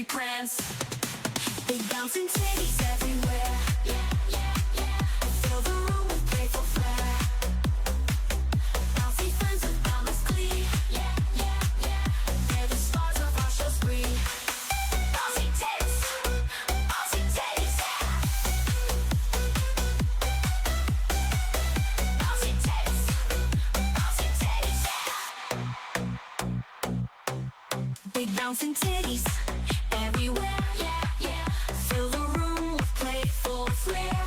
we prance. Big bouncing titties everywhere. Yeah, yeah, yeah. Fill the room with playful flair. Bouncy friends with boundless glee. Yeah, yeah, yeah. They're the stars of our show spree. Bouncy titties, bouncy titties, yeah. Bouncy titties, bouncy titties, yeah. Big bouncing titties everywhere. Yeah, yeah. Fill the room with playful flair.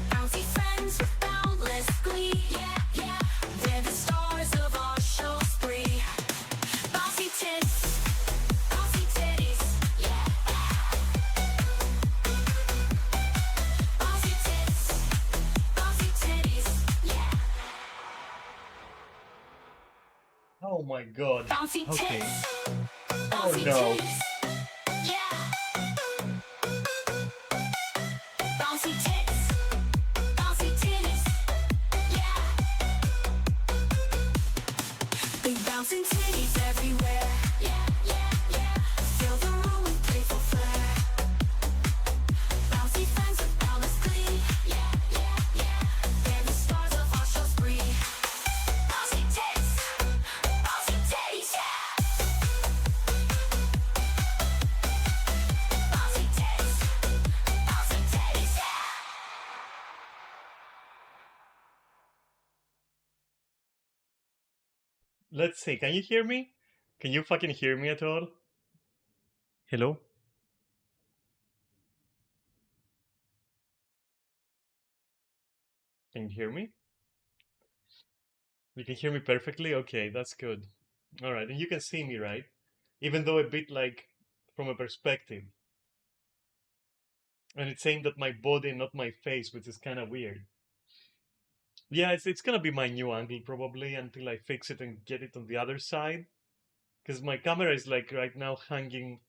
Bouncy friends with boundless glee. Yeah, yeah. They're the stars of our show spree. Bouncy titties, yeah. Bouncy titties, yeah. Oh my god. Bouncy Okay. tits, Oh bouncy no. titties, yeah. Bouncy tits, yeah. Big bouncing titties everywhere. Yeah, yeah, yeah. Fill the room with playful flair. Bouncy friends with boundless glee. Yeah, yeah, yeah. They're the stars of our show spree. Bouncy tits, yeah. Bouncy tits, yeah. Let's see. Can you hear me? Can you fucking hear me at all? Hello? Can you hear me? You can hear me perfectly? Okay, that's good. Alright, and you can see me, right? Even though a bit like from a perspective. And it's aimed at my body, not my face, which is kind of weird. Yeah, it's gonna be my new angle probably until I fix it and get it on the other side. Because my camera is like right now hanging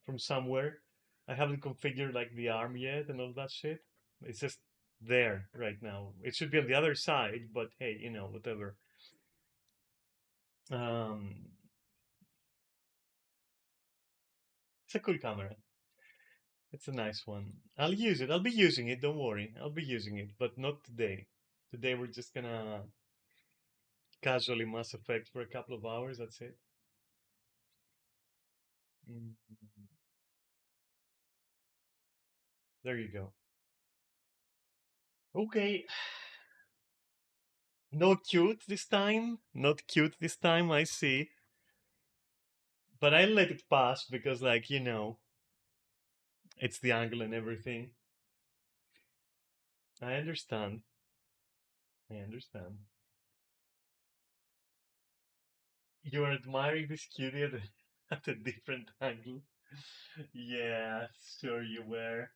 from somewhere. I haven't configured like the arm yet and all that shit. It's just there right now. It should be on the other side, but hey, you know, whatever. It's a cool camera. It's a nice one. I'll use it. I'll be using it. Don't worry. I'll be using it, but not today. Today we're just gonna casually Mass Effect for a couple of hours. That's it. Mm. There you go. Okay. No cute this time. Not cute this time, I see. But I let it pass because, like, you know, it's the angle and everything. I understand. I understand. You are admiring this cutie at a different angle. Yeah, sure you were.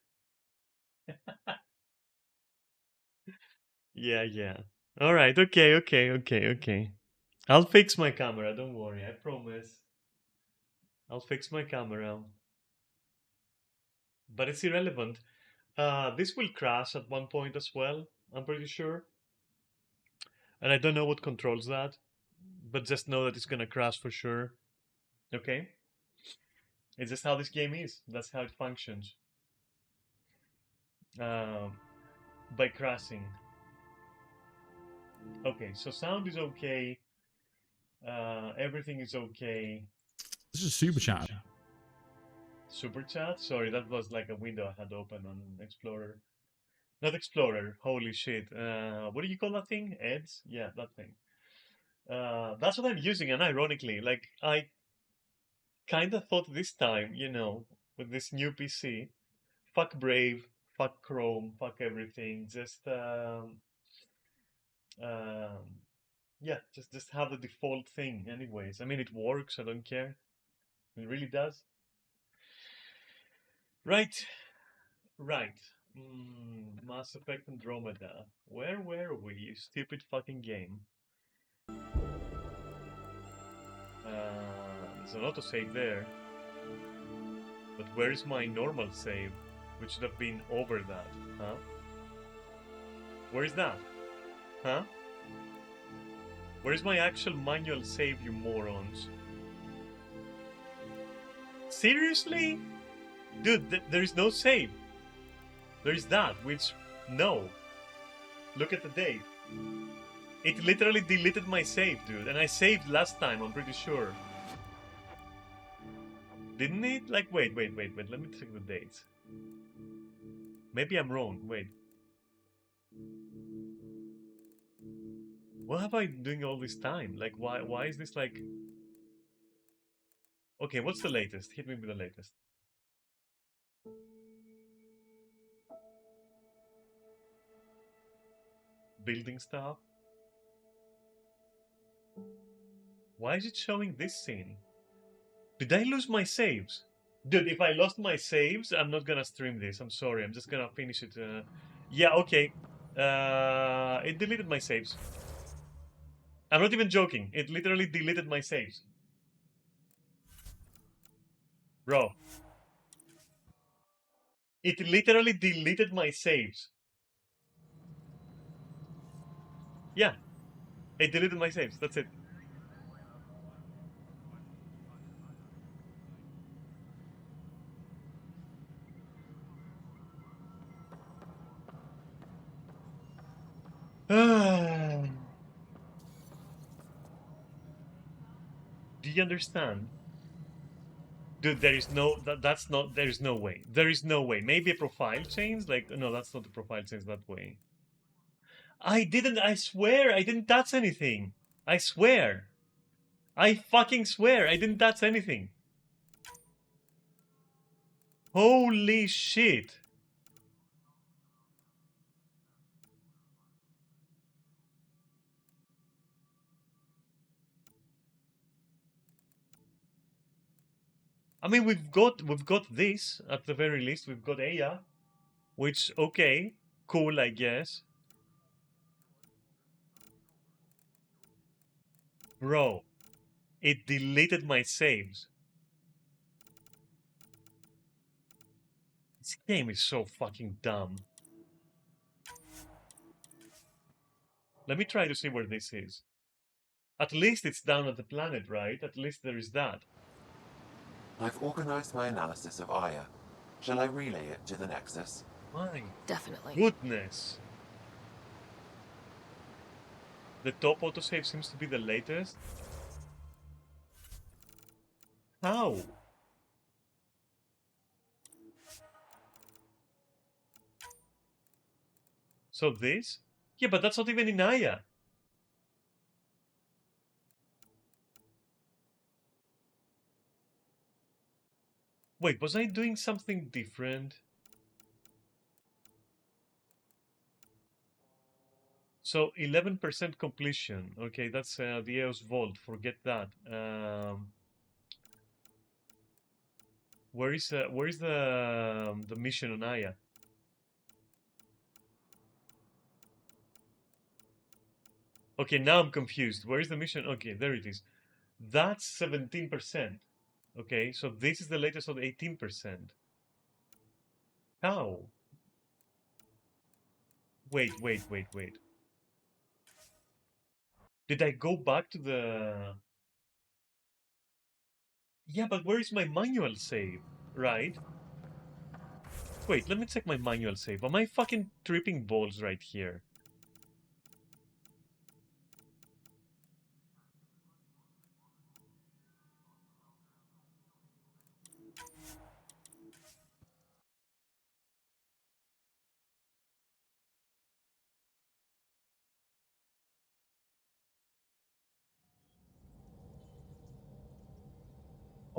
Yeah, yeah. All right. Okay, okay, okay, okay. I'll fix my camera. Don't worry. I promise. I'll fix my camera. But it's irrelevant. This will crash at one point as well. I'm pretty sure. And I don't know what controls that, but just know that it's gonna crash for sure. Okay? It's just how this game is. That's how it functions. Um, by crashing. Okay, so sound is okay. Everything is okay. This is super chat. Super chat? Sorry, that was like a window I had open on Explorer. Not Explorer. Holy shit. What do you call that thing? Ads? Yeah, that thing. That's what I'm using, and ironically, like I kind of thought this time, you know, with this new PC, fuck Brave, fuck Chrome, fuck everything. Just um, yeah, just have the default thing. Anyways, I mean, it works. I don't care. It really does. Right, right. Mass Effect Andromeda. Where were we? You stupid fucking game. There's an autosave there. But where is my normal save? Which should have been over that, huh? Where is that? Huh? Where is my actual manual save, you morons? Seriously? Dude, there is no save. There is that, which, no. Look at the date. It literally deleted my save, dude. And I saved last time, I'm pretty sure. Didn't it? Like, wait. Let me check the dates. Maybe I'm wrong. Wait. What have I been doing all this time? Like, why is this like... Okay, what's the latest? Hit me with the latest. Building stuff. Why is it showing this scene? Did I lose my saves? Dude, if I lost my saves, I'm not gonna stream this. I'm sorry. I'm just gonna finish it. Yeah, okay. It deleted my saves. I'm not even joking. It literally deleted my saves. Bro. It literally deleted my saves. Yeah. It deleted my saves. That's it. Do you understand? Dude, there is no... that's not... There is no way. There is no way. Maybe a profile change? Like, no, that's not a profile change that way. I didn't... I swear I didn't touch anything. I swear. I fucking swear I didn't touch anything. Holy shit. I mean, we've got this at the very least. We've got Aya, which, okay, cool, I guess. Bro, it deleted my saves. This game is so fucking dumb. Let me try to see where this is. At least it's down at the planet, right? At least there is that. I've organized my analysis of Aya. Shall I relay it to the Nexus? My Definitely. goodness. The top autosave seems to be the latest. How? So this? Yeah, but that's not even in Aya. Wait, was I doing something different? So 11% completion. Okay, that's the EOS Vault. Forget that. Where is the mission on Aya? Okay, now I'm confused. Where is the mission? Okay, there it is. That's 17%. Okay, so this is the latest of 18%. How? Wait. Did I go back to the... Yeah, but where is my manual save? Right? Wait, let me check my manual save. Am I fucking tripping balls right here?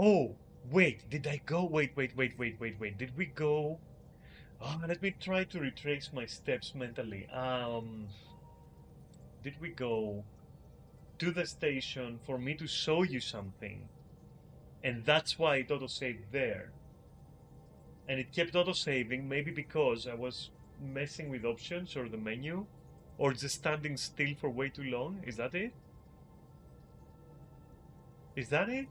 Oh, wait, did I go? Wait. Did we go? Oh, let me try to retrace my steps mentally. Did we go to the station for me to show you something? And that's why it autosaved there. And it kept autosaving, maybe because I was messing with options or the menu, or just standing still for way too long. Is that it? Is that it?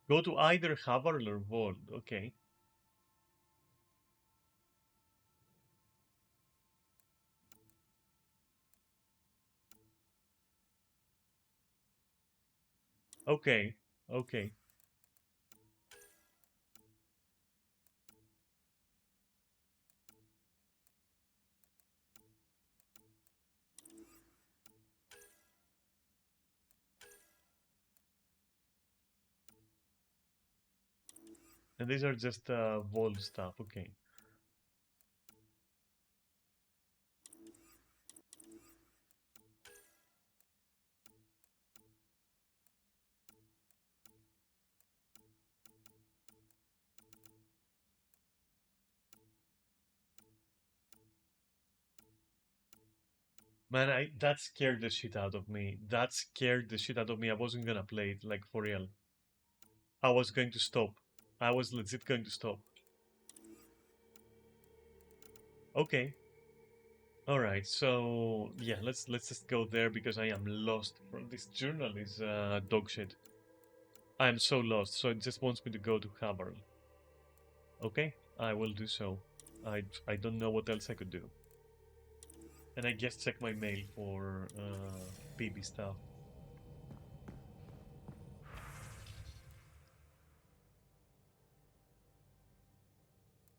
Go to either Havarl or Vault. Okay. Okay, okay. And these are just wall stuff. Okay. Man, that scared the shit out of me. That scared the shit out of me. I wasn't gonna play it, like, for real. I was going to stop. I was legit going to stop. Okay. All right. So yeah, let's just go there because I am lost. From this journal is dog shit. I am so lost. So it just wants me to go to Haverl. Okay, I will do so. I don't know what else I could do. And I guess check my mail for PB stuff.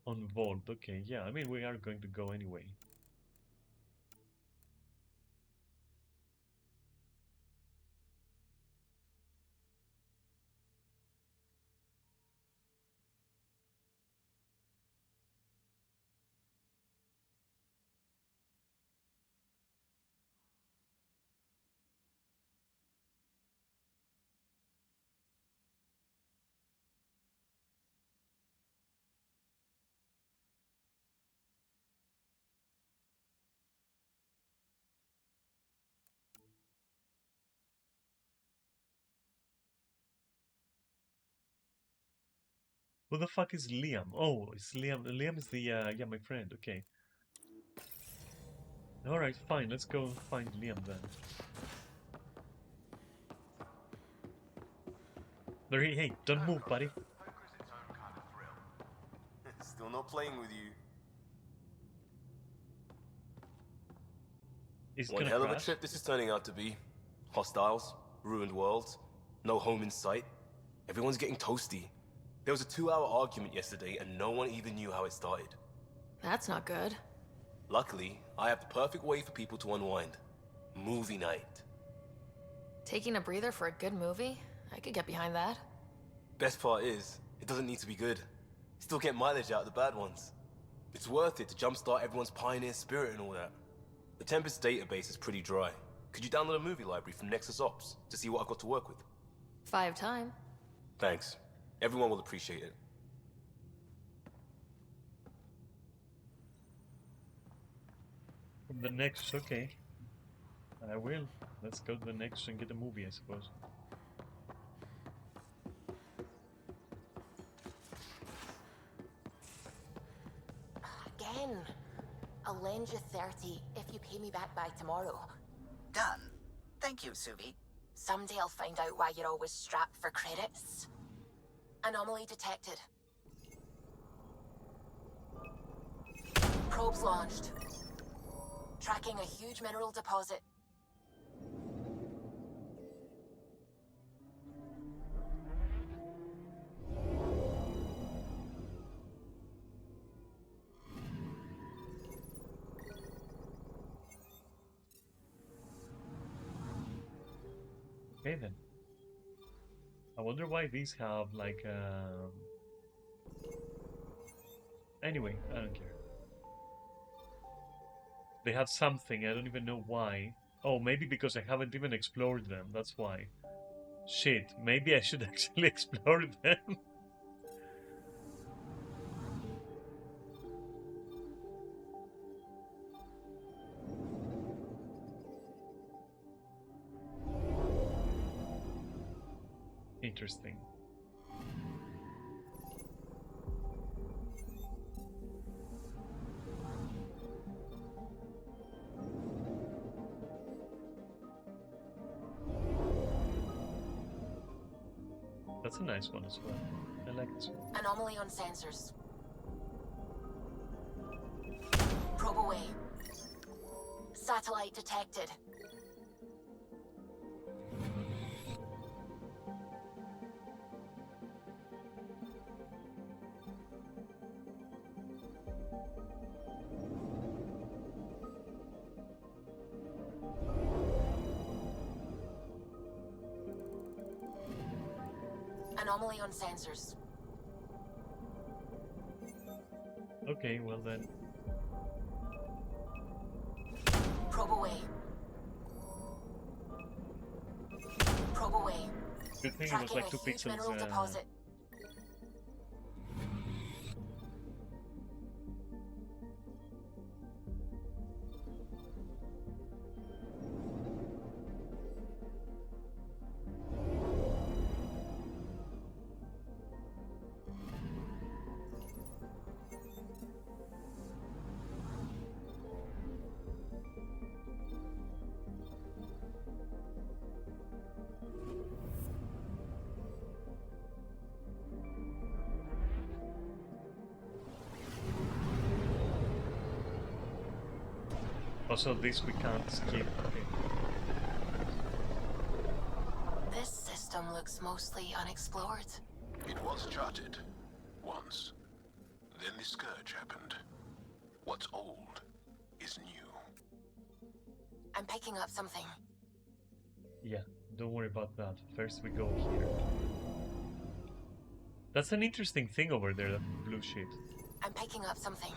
On Vault. Okay, yeah. I mean, we are going to go anyway. Who the fuck is Liam? Oh, it's Liam. Liam is the yeah, my friend. Okay. All right, fine. Let's go find Liam then. There, hey, don't move, buddy. Poker's its own kind of thrill. Still not playing with you. Is it One gonna hell of a crash? trip this is turning out to be. Hostiles, ruined worlds, no home in sight. Everyone's getting toasty. There was a 2-hour argument yesterday and no one even knew how it started. That's not good. Luckily, I have the perfect way for people to unwind. Movie night. Taking a breather for a good movie? I could get behind that. Best part is, it doesn't need to be good. Still get mileage out of the bad ones. It's worth it to jumpstart everyone's pioneer spirit and all that. The Tempest database is pretty dry. Could you download a movie library from Nexus Ops to see what I've got to work with? 5 time. Thanks. Everyone will appreciate it. From the next, okay. I will. Let's go to the next and get a movie, I suppose. Again. I'll lend you 30 if you pay me back by tomorrow. Done. Thank you, Suvi. Someday I'll find out why you're always strapped for credits. Anomaly detected. Probes launched. Tracking a huge mineral deposit. Okay then. I wonder why these have like Anyway, I don't care. They have something, I don't even know why. Oh, maybe because I haven't even explored them, that's why. Shit, maybe I should actually explore them. Interesting. That's a nice one as well. I like this one. Anomaly on sensors. Probe away. Satellite detected. Anomaly on sensors. Okay, well then. Probe away. Probe away. Good thing it was Tracking like a 2 huge pixels. mineral deposit. Also, this we can't skip. Okay. This system looks mostly unexplored. It was charted. Once. Then the scourge happened. What's old is new. I'm picking up something. Yeah, don't worry about that. First we go here. That's an interesting thing over there, that blue shit. I'm picking up something.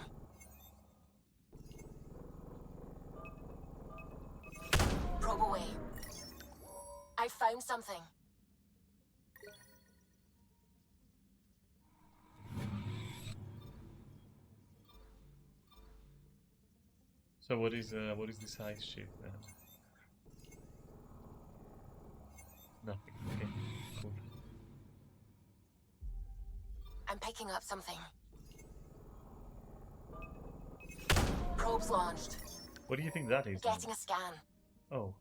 Probe away. I found something. So what is this ice shit then? Nothing. Okay, cool. I'm picking up something. Probes launched. What do you think that is? then? Getting a scan. Oh.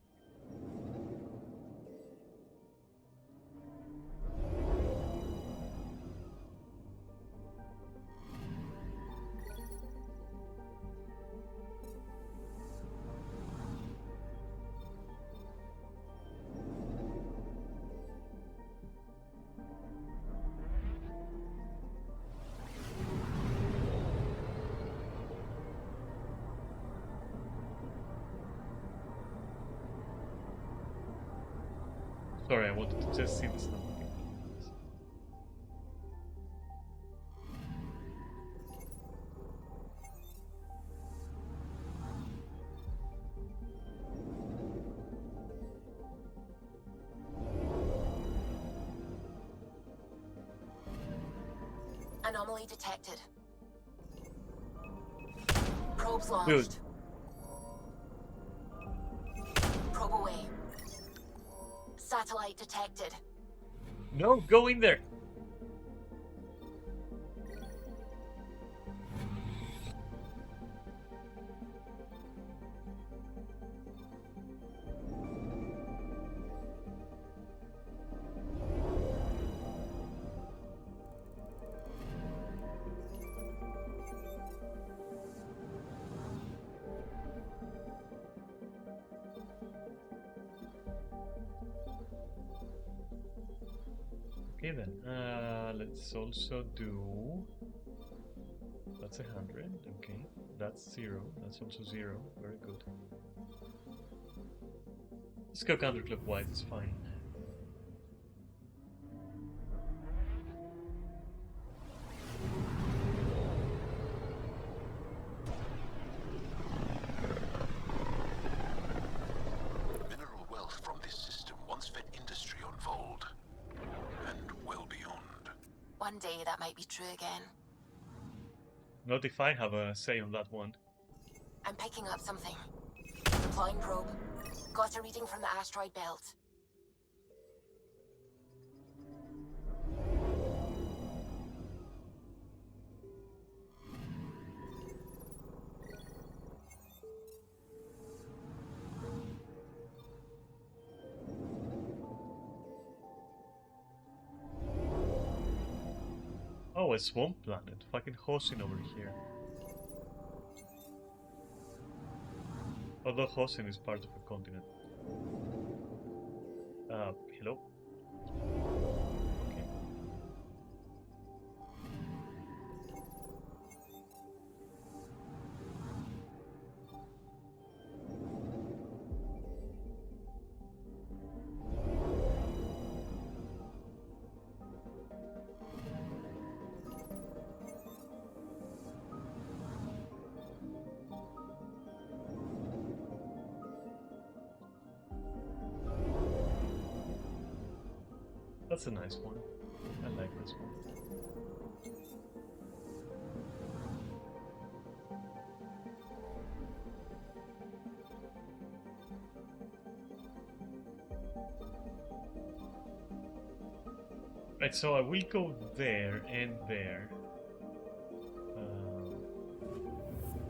Sorry, I wanted to just see this number. Anomaly detected. Probes launched. Dude. Probe away. Satellite detected. No, go in there! Okay then, let's also do... That's 100, okay. That's 0, that's also 0, very good. Let's go counterclockwise, it's fine. Mineral wealth from this system once fed industry on Vold. And well beyond. One day that might be true again. Not if I have a say on that one. I'm picking up something. Deploying probe. Got a reading from the asteroid belt. Oh, a swamp planet. Fucking Hosin over here. Although Hosin is part of a continent. Hello? Okay. That's a nice one. I like this one. Right, so I will go there and there.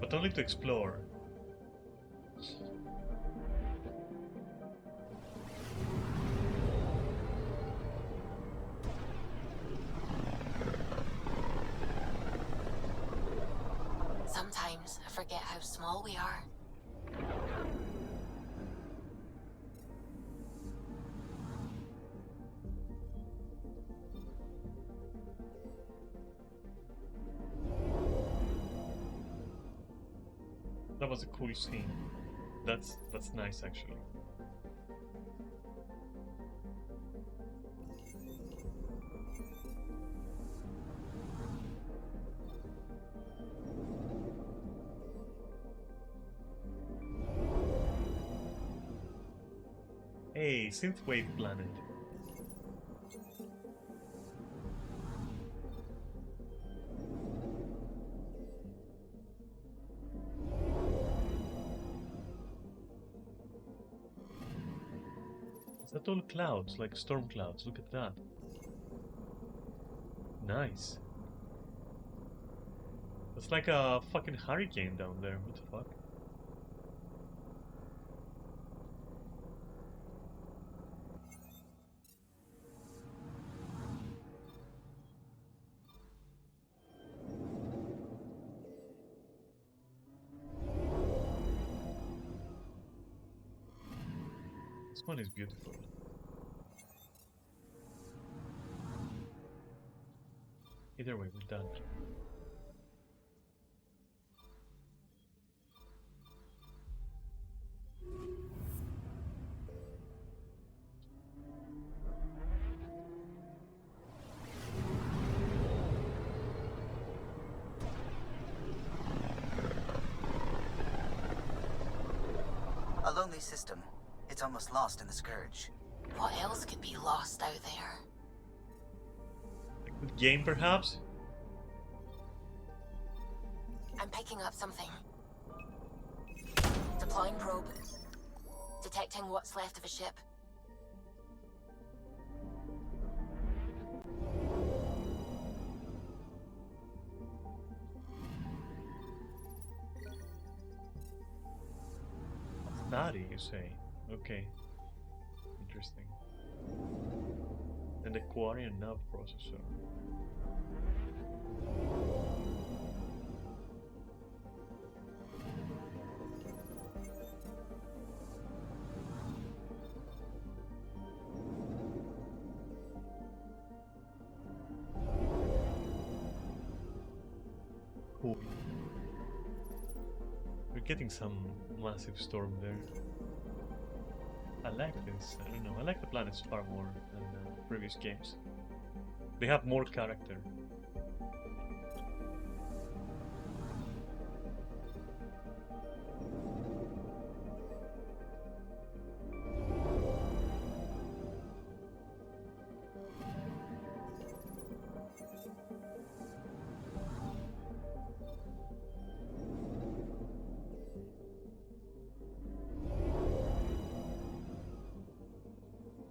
But only to explore. Sometimes I forget how small we are. That was a cool scene. That's nice actually. Hey, synthwave planet. Is that all clouds, like storm clouds? Look at that. Nice. It's like a fucking hurricane down there. What the fuck? This one is beautiful. Either way, we're done. A lonely system. It's almost lost in the Scourge. What else could be lost out there? A good game, perhaps? I'm picking up something. Deploying probe. Detecting what's left of a ship. Naughty, you say? Okay. Interesting. And the Quarian nav processor. Cool. We're getting some massive storm there. I like this. I don't know. I like the planets far more than previous games. They have more character.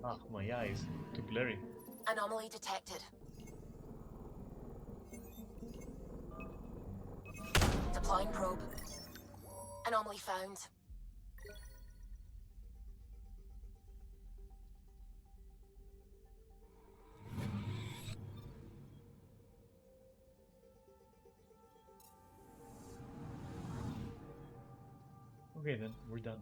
Ah, my eyes. Too blurry. Anomaly detected. Deploying probe. Anomaly found. Okay then, we're done.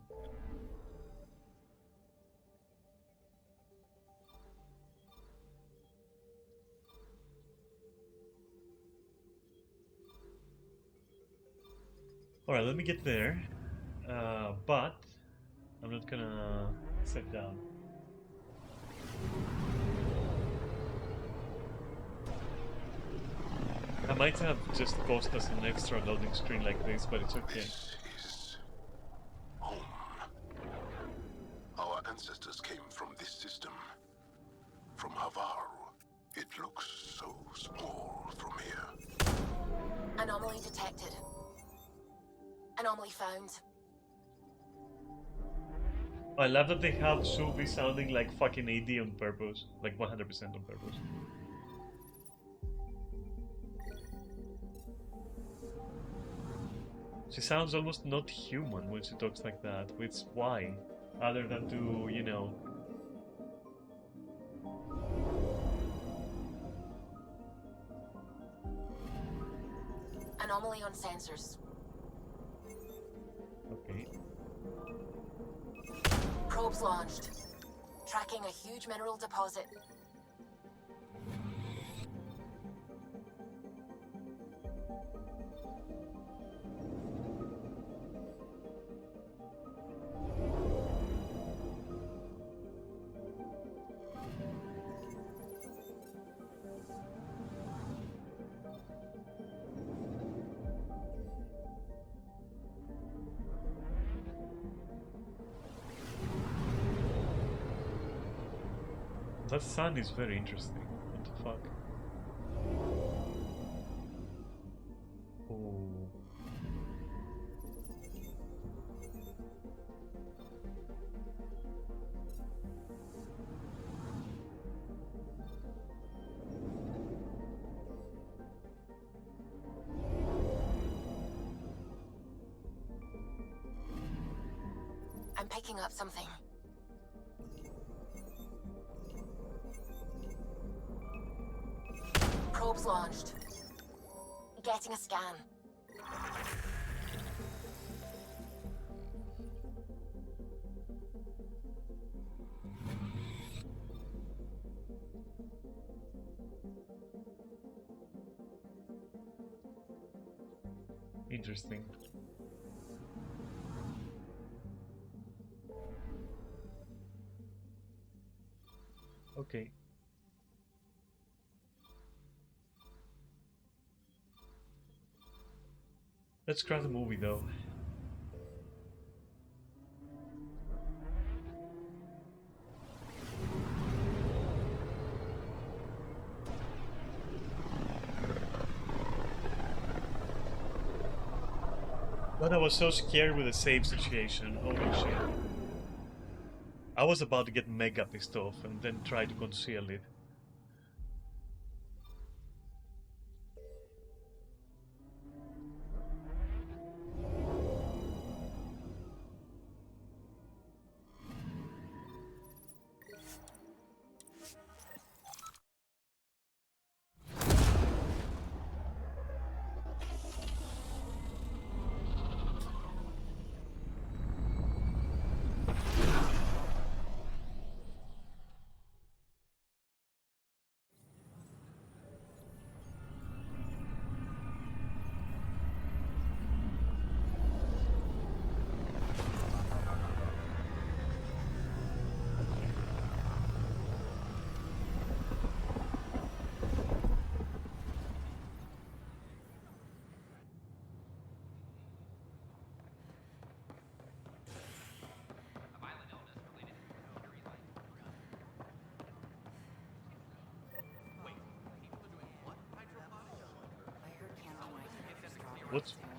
Alright, let me get there. But I'm not gonna sit down. I might have just caused us an extra loading screen like this, but it's okay. This is home. Our ancestors came from this system, from Havar Anomaly found. I love that they have Subi sounding like fucking AD on purpose. Like 100% on purpose. She sounds almost not human when she talks like that. Which, why? Other than to, you know... Anomaly on sensors. Okay. Probes launched. Tracking a huge mineral deposit. That sun is very interesting. What the fuck? Oh. I'm picking up something. Probes launched. Getting a scan. Interesting. Okay. Let's craft the movie though. But I was so scared with the save situation. Holy shit. I was about to get mega pissed off and then try to conceal it.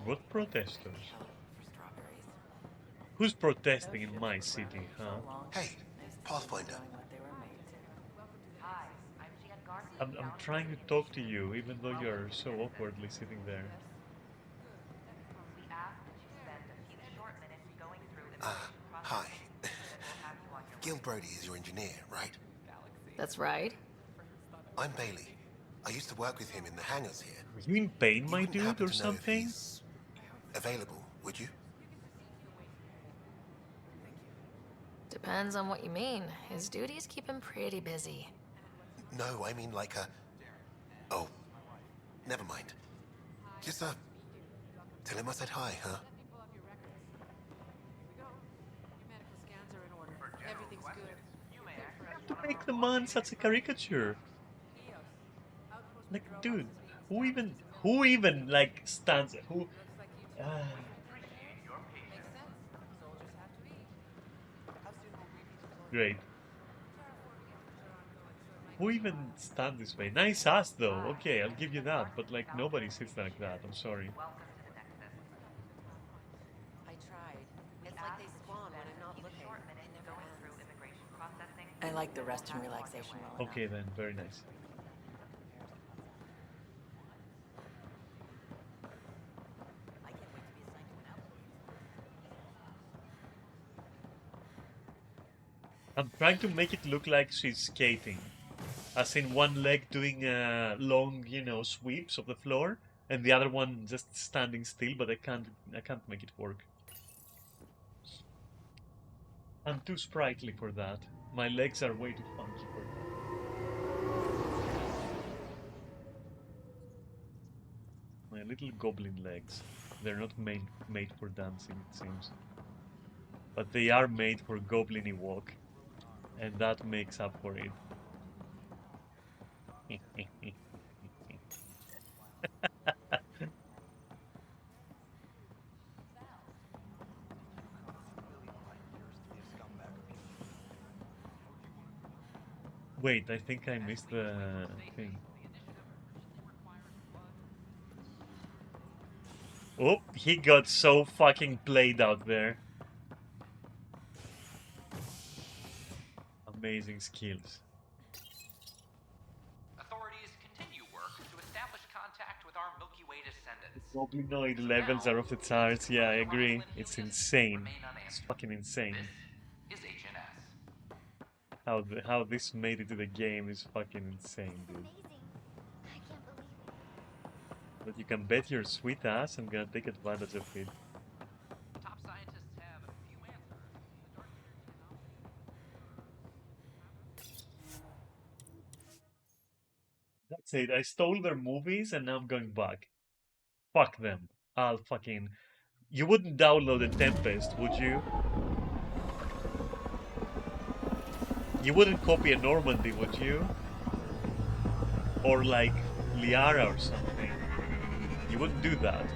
What protesters? Who's protesting in my city, huh? Hey, Pathfinder. I'm trying to talk to you, even though you're so awkwardly sitting there. Hi. Gil Brody is your engineer, right? That's right. I'm Bailey. I used to work with him in the hangars here. Are you in pain, You my wouldn't dude, happen or to know if something? he's available, would you? Depends on what you mean. His duties keep him pretty busy. No, I mean like a... Oh, never mind. Just, tell him I said hi, huh? To make the man such a caricature. Like, dude, who even, like, stands, who... Great. Who even stand this way? Nice ass, though. Okay, I'll give you that. But, like, nobody sits like that. I'm sorry. like the rest and relaxation well Okay then, very nice. I'm trying to make it look like she's skating. As in one leg doing long, you know, sweeps of the floor, and the other one just standing still, but I can't make it work. I'm too sprightly for that. My legs are way too funky for that. My little goblin legs. They're not made for dancing, it seems. But they are made for goblin-y walk. And that makes up for it. Wait, I think I missed the thing. Oh, he got so fucking played out there. Amazing skills. Authorities continue work to establish contact with our Milky Way descendants. Goblinoid levels are off the charts. Yeah, I agree. It's insane. It's fucking insane. Is HNS. How this made it to the game is fucking insane, dude. But you can bet your sweet ass I'm gonna take advantage of it. Top scientists have a few answers. The dark That's it. I stole their movies and now I'm going back. Fuck them. I'll fucking... You wouldn't download The Tempest, would you? You wouldn't copy a Normandy, would you? Or like Liara or something. You wouldn't do that.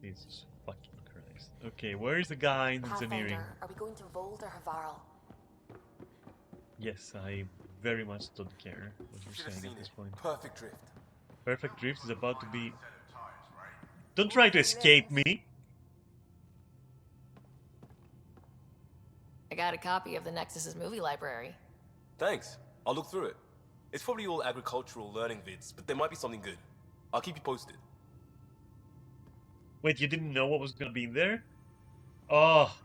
Jesus fucking Christ. Okay, where is the guy in engineering? Pathfinder, are we going to Vold or Havarl? Yes, I very much don't care what you're saying at this point. Perfect drift. Perfect Drift is about to be... Don't try to escape me! I got a copy of the Nexus's movie library. Thanks. I'll look through it. It's probably all agricultural learning vids, but there might be something good. I'll keep you posted. Wait, you didn't know what was gonna be in there? Oh!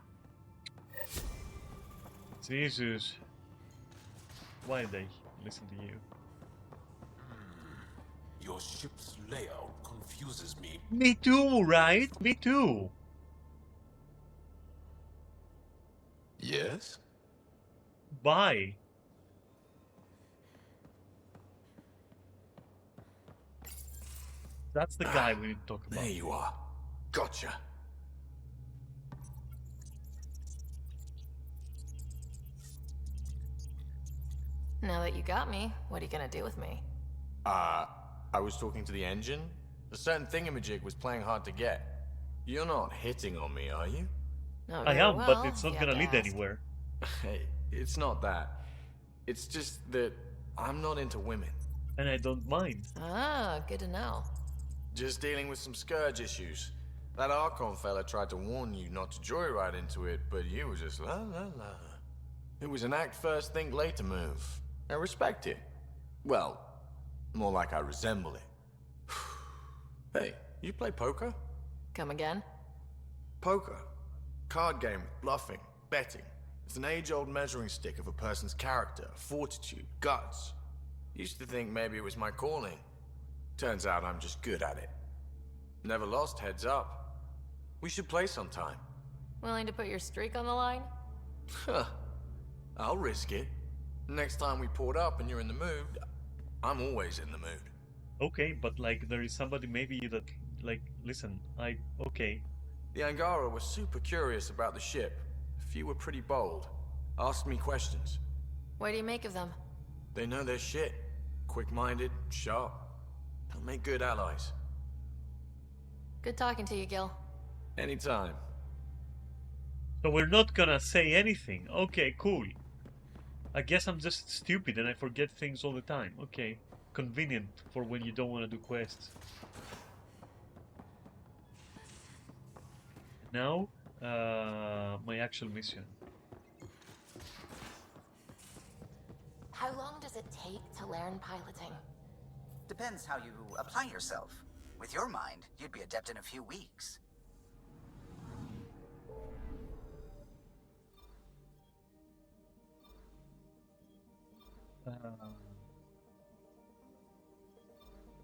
Jesus. Why did I listen to you? Your ship's layout confuses me. Me too, right? Me too! Yes? Bye. That's the guy we need to talk about. There you are. Gotcha. Now that you got me, what are you gonna do with me? I was talking to the engine. A certain thingamajig was playing hard to get. You're not hitting on me, are you? No, I very am, well, but it's not if you gonna have to lead ask. anywhere. Hey, it's not that. It's just that I'm not into women. And I don't mind. Ah, good to know. Just dealing with some scourge issues. That Archon fella tried to warn you not to joyride into it, but you were just la la la. It was an act first, think later move. I respect it. Well, more like I resemble it. Hey, you play poker? Come again? Poker. Card game with bluffing, betting. It's an age-old measuring stick of a person's character, fortitude, guts. Used to think maybe it was my calling. Turns out I'm just good at it. Never lost, heads up. We should play sometime. Willing to put your streak on the line? Huh. I'll risk it. Next time we port up and you're in the mood, I'm always in the mood. Okay, but like there is somebody maybe that like listen, okay. The Angara was super curious about the ship. A few were pretty bold. Asked me questions. What do you make of them? They know their shit. Quick-minded, sharp. They'll make good allies. Good talking to you, Gil. Anytime. So we're not gonna say anything. Okay, cool. I guess I'm just stupid and I forget things all the time. Okay. Convenient for when you don't want to do quests. now, my actual mission. How long does it take to learn piloting? Depends how you apply yourself. With your mind, you'd be adept in a few weeks.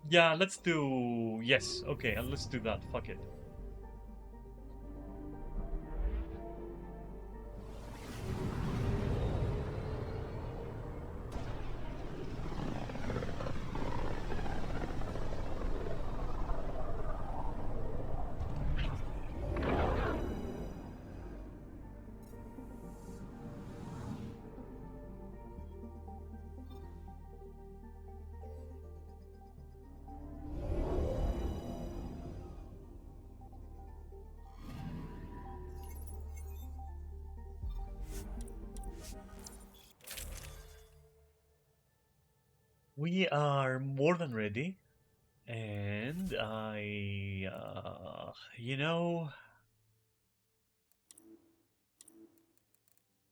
Yeah, let's do... Yes, okay, and let's do that. Fuck it. We are more than ready, and you know,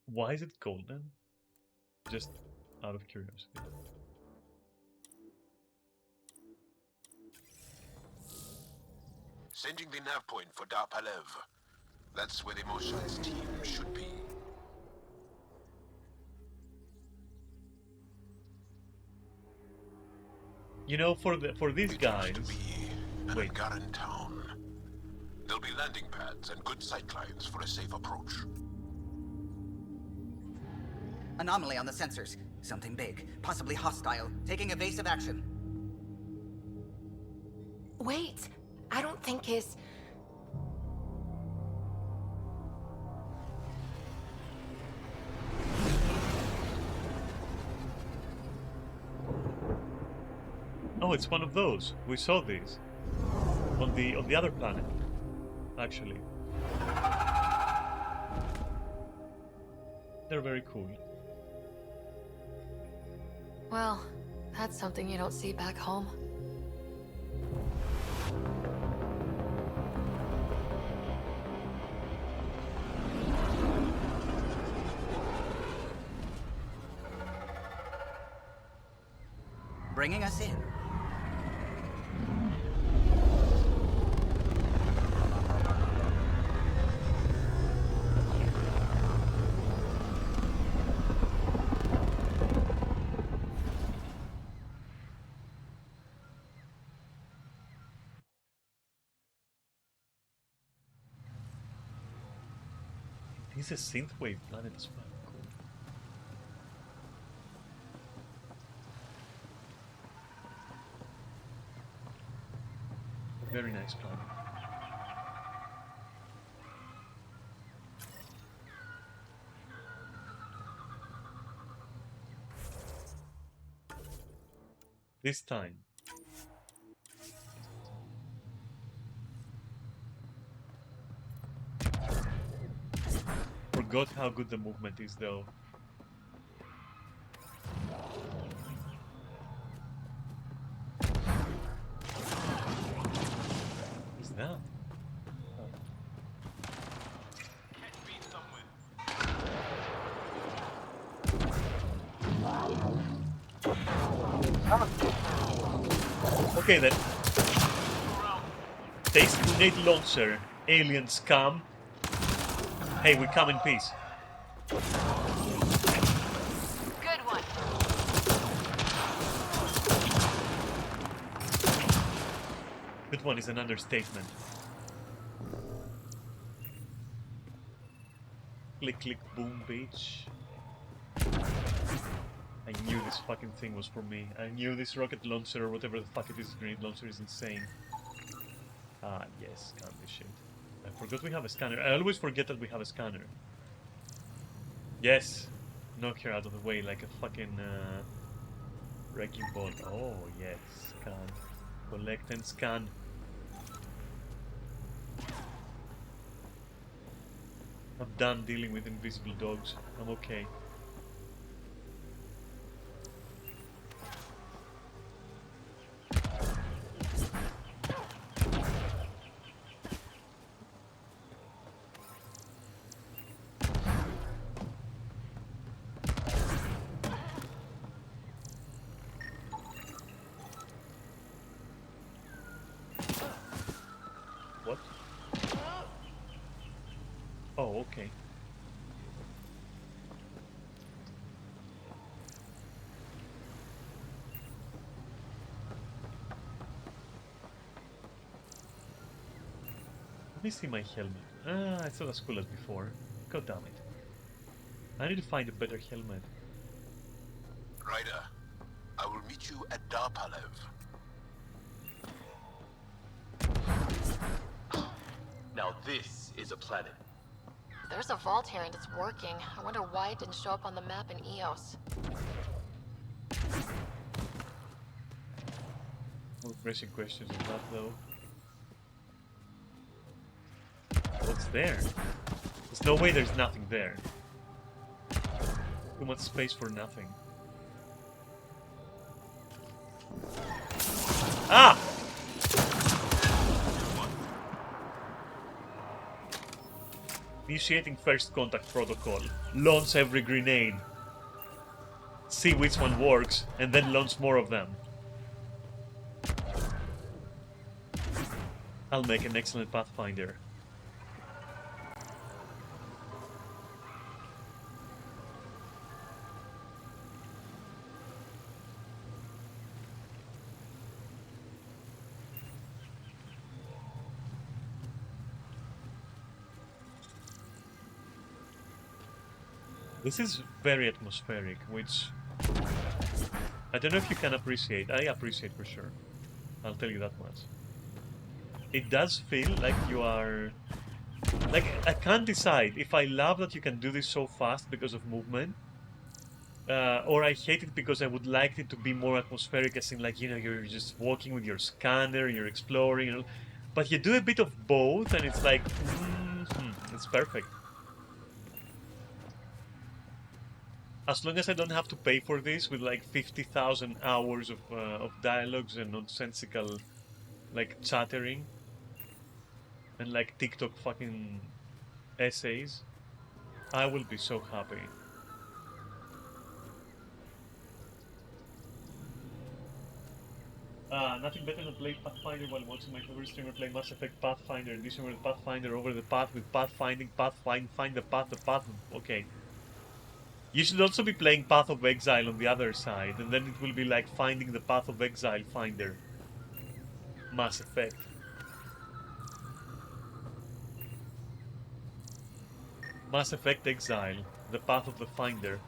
why is it golden? Just out of curiosity. Sending the nav point for Darpalev. That's where the Mosha's team should be. You know, for these guys. Wait. Garan town. There'll be landing pads and good sightlines for a safe approach. Anomaly on the sensors. Something big, possibly hostile, taking evasive action. Wait, I don't think his... Oh, it's one of those. We saw these on the other planet, actually. They're very cool. Well, that's something you don't see back home. Bringing us in. This is synthwave planet as well. Cool. Very nice planet. This time. Forgot how good the movement is though. What's that? Okay then. Taste grenade launcher, alien scum. Hey, we come in peace. Good one. Good one is an understatement. Click, click, boom, bitch. I knew this fucking thing was for me. I knew this rocket launcher or whatever the fuck it is, grenade launcher is insane. Ah, yes, scan this shit. I forgot we have a scanner. I always forget that we have a scanner. Yes! Knock her out of the way like a fucking wrecking ball. Oh, yes. Scan. Collect and scan. I'm done dealing with invisible dogs. I'm okay. Oh, okay. Let me see my helmet. Ah, it's not as cool as before. God damn it. I need to find a better helmet. Ryder, I will meet you at Darpalev. Now this is a planet. There's a vault here and it's working. I wonder why it didn't show up on the map in EOS. No pressing questions on that though. What's there? There's no way there's nothing there. Too much space for nothing. Ah! Initiating first contact protocol. Launch every grenade. See which one works, and then launch more of them. I'll make an excellent Pathfinder. This is very atmospheric, which I don't know if you can appreciate. I appreciate for sure. I'll tell you that much. It does feel like you are... Like, I can't decide if I love that you can do this so fast because of movement, or I hate it because I would like it to be more atmospheric, as in, like, you know, you're just walking with your scanner, you're exploring, you know, but you do a bit of both, and it's like, it's perfect. As long as I don't have to pay for this with like 50,000 hours of dialogues and nonsensical like chattering and like TikTok fucking essays, I will be so happy. Nothing better than playing Pathfinder while watching my favorite streamer play Mass Effect Pathfinder Edition with Pathfinder over the path with pathfinding, find the path. Okay. You should also be playing Path of Exile on the other side, and then it will be like finding the Path of Exile Finder. Mass Effect. Mass Effect Exile, the Path of the Finder.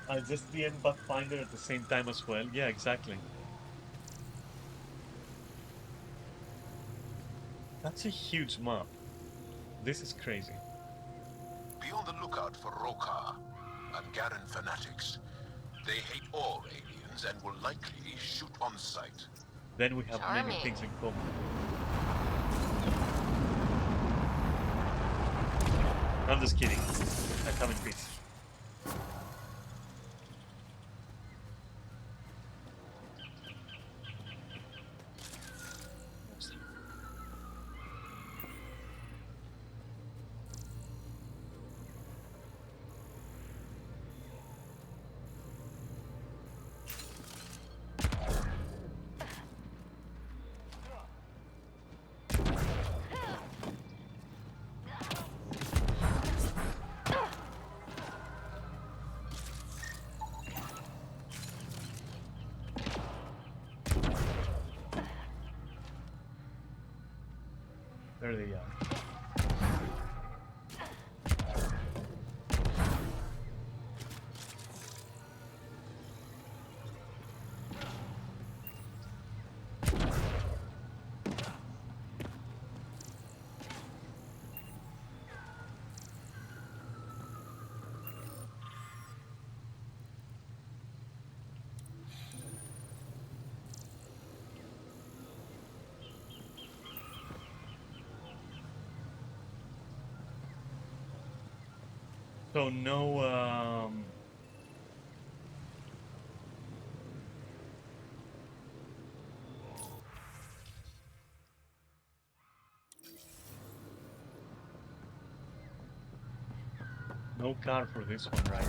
I'll just be in Pathfinder at the same time as well. Yeah, exactly. That's a huge map. This is crazy. Be on the lookout for Rokar and Garen fanatics. They hate all aliens and will likely shoot on sight. Then we have many things in common. I'm just kidding. I come in peace. There they are. So no, No car for this one, right?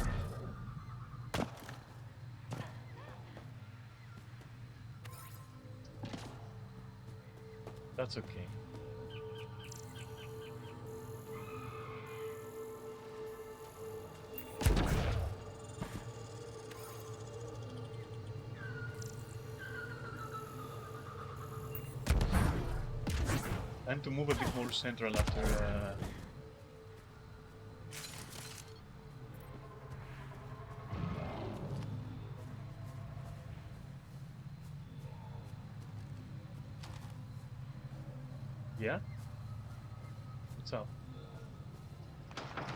That's okay. Time to move a bit more central after... Yeah? What's up?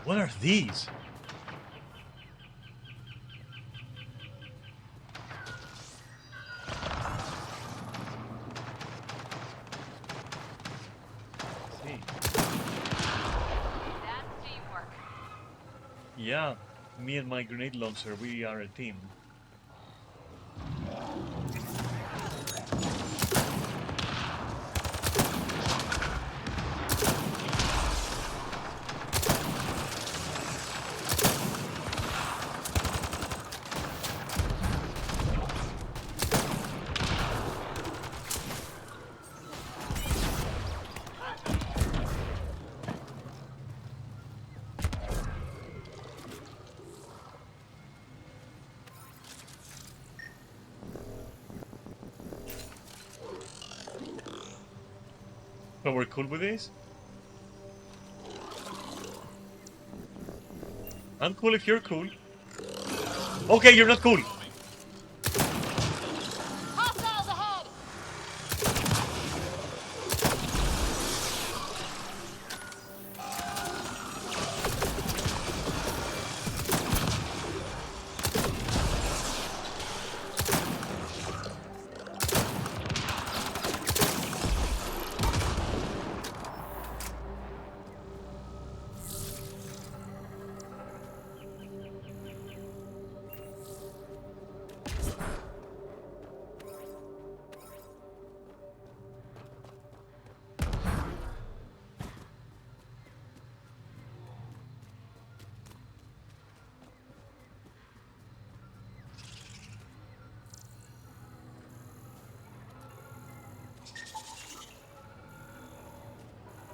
What are these? See. That's teamwork. Yeah, me and my grenade launcher, we are a team. But we're cool with this? I'm cool if you're cool. Okay, you're not cool. Hostiles ahead!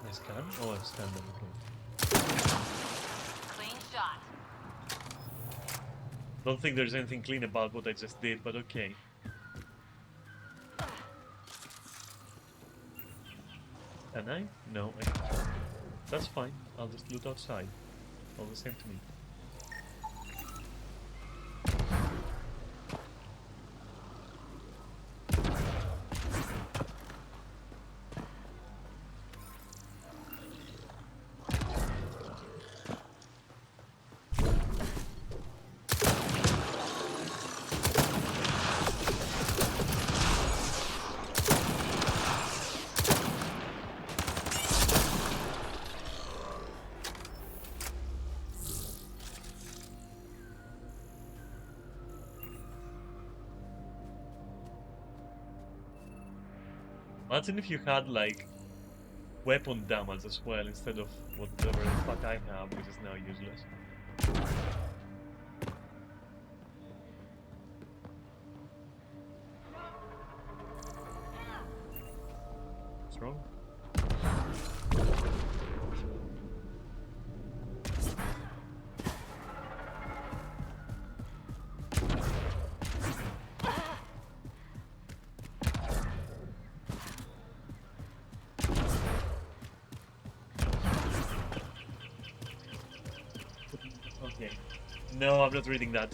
I scan? Oh, I scanned them, okay. Clean shot. Don't think there's anything clean about what I just did, but okay. Can I? No, I can't. That's fine. I'll just loot outside. All the same to me. Imagine if you had, like, weapon damage as well, instead of whatever the fuck I have, which is now useless. What's wrong? Okay. No, I'm not reading that.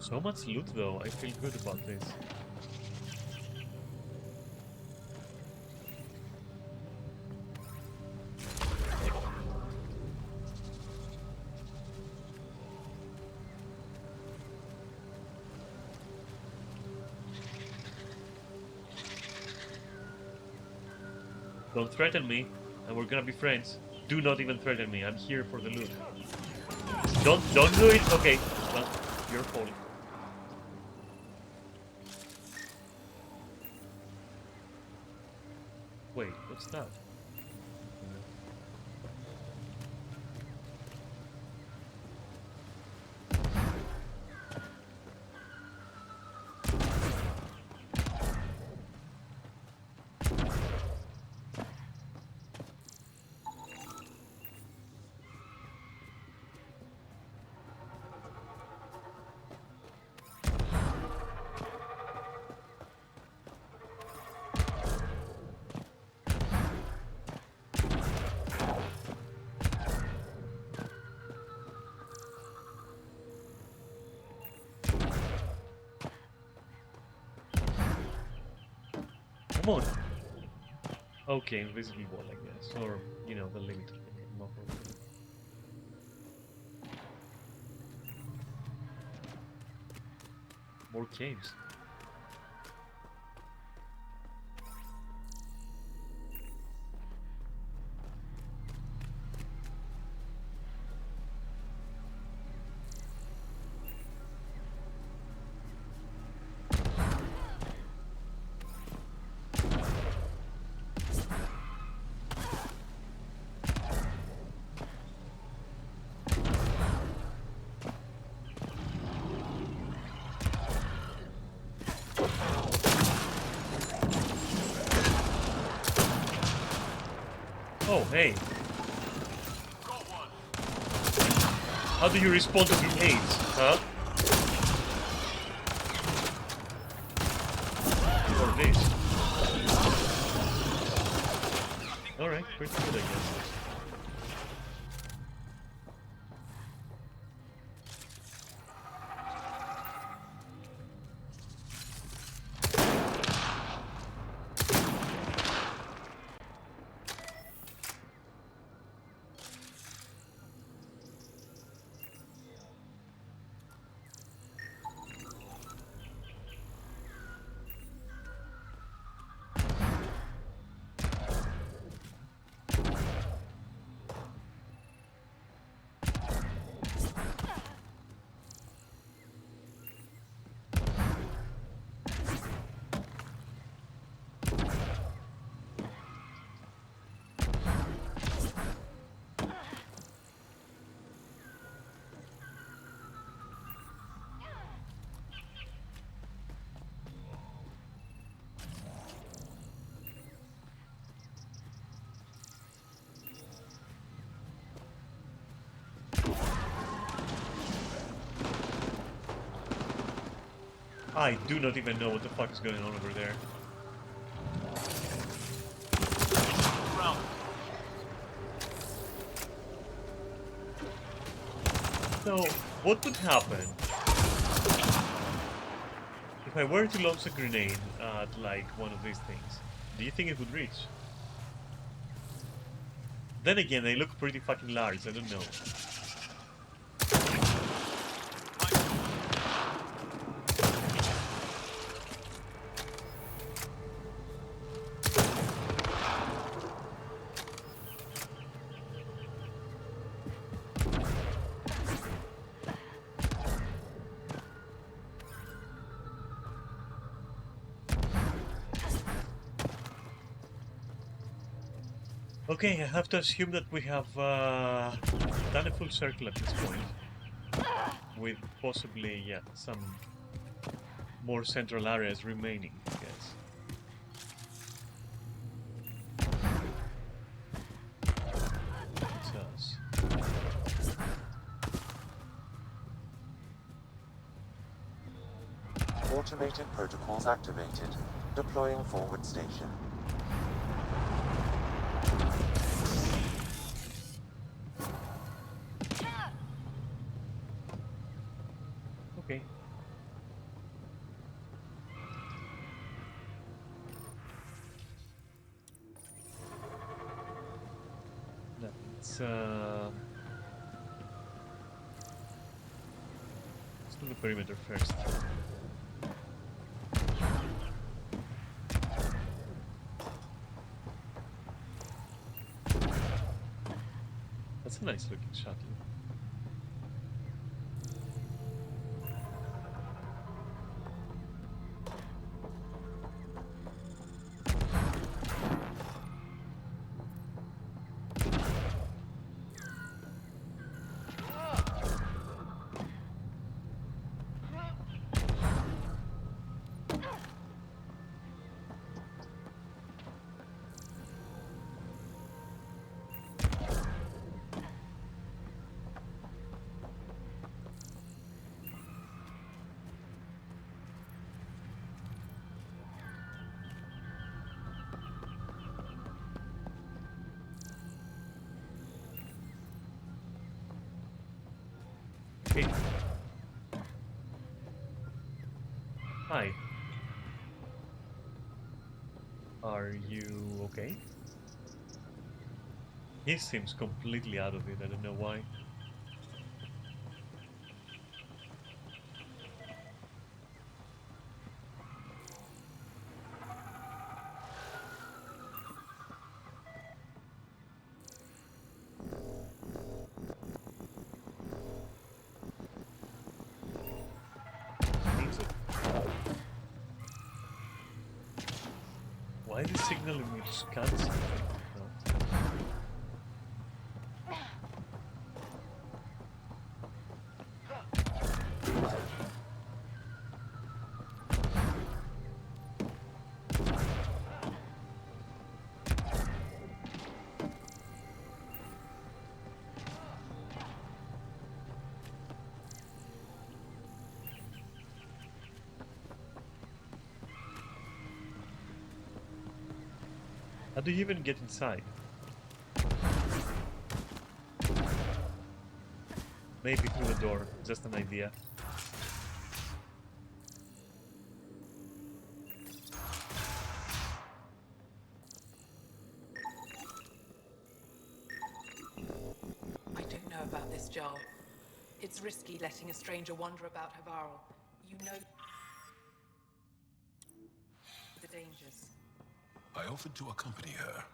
So much loot though, I feel good about this. Don't threaten me, and we're gonna be friends. Do not even threaten me. I'm here for the loot. Don't do it. Okay. Well, Your fault. Wait, what's that? Come on. Okay, invisible wall, I guess, or you know, the limit. More caves. Oh, hey. How do you respond to grenades, huh? Or this? Alright, pretty good, I guess. I do not even know what the fuck is going on over there. So, what would happen if I were to launch a grenade at, like, one of these things? Do you think it would reach? Then again, they look pretty fucking large, I don't know. Okay, I have to assume that we have done a full circle at this point. With possibly, yeah, some more central areas remaining, I guess. That's us. Automated protocols activated. Deploying forward station. Okay. Let's do the perimeter first. That's a nice looking shuttle. Hey. Hi. Are you okay? He seems completely out of it. I don't know why. Needs it. Why is he signaling me to scan something? No. How do you even get inside? Maybe through the door, just an idea. I don't know about this, Jarl. It's risky letting a stranger wander about Havarl. You know the dangers. I offered to accompany her,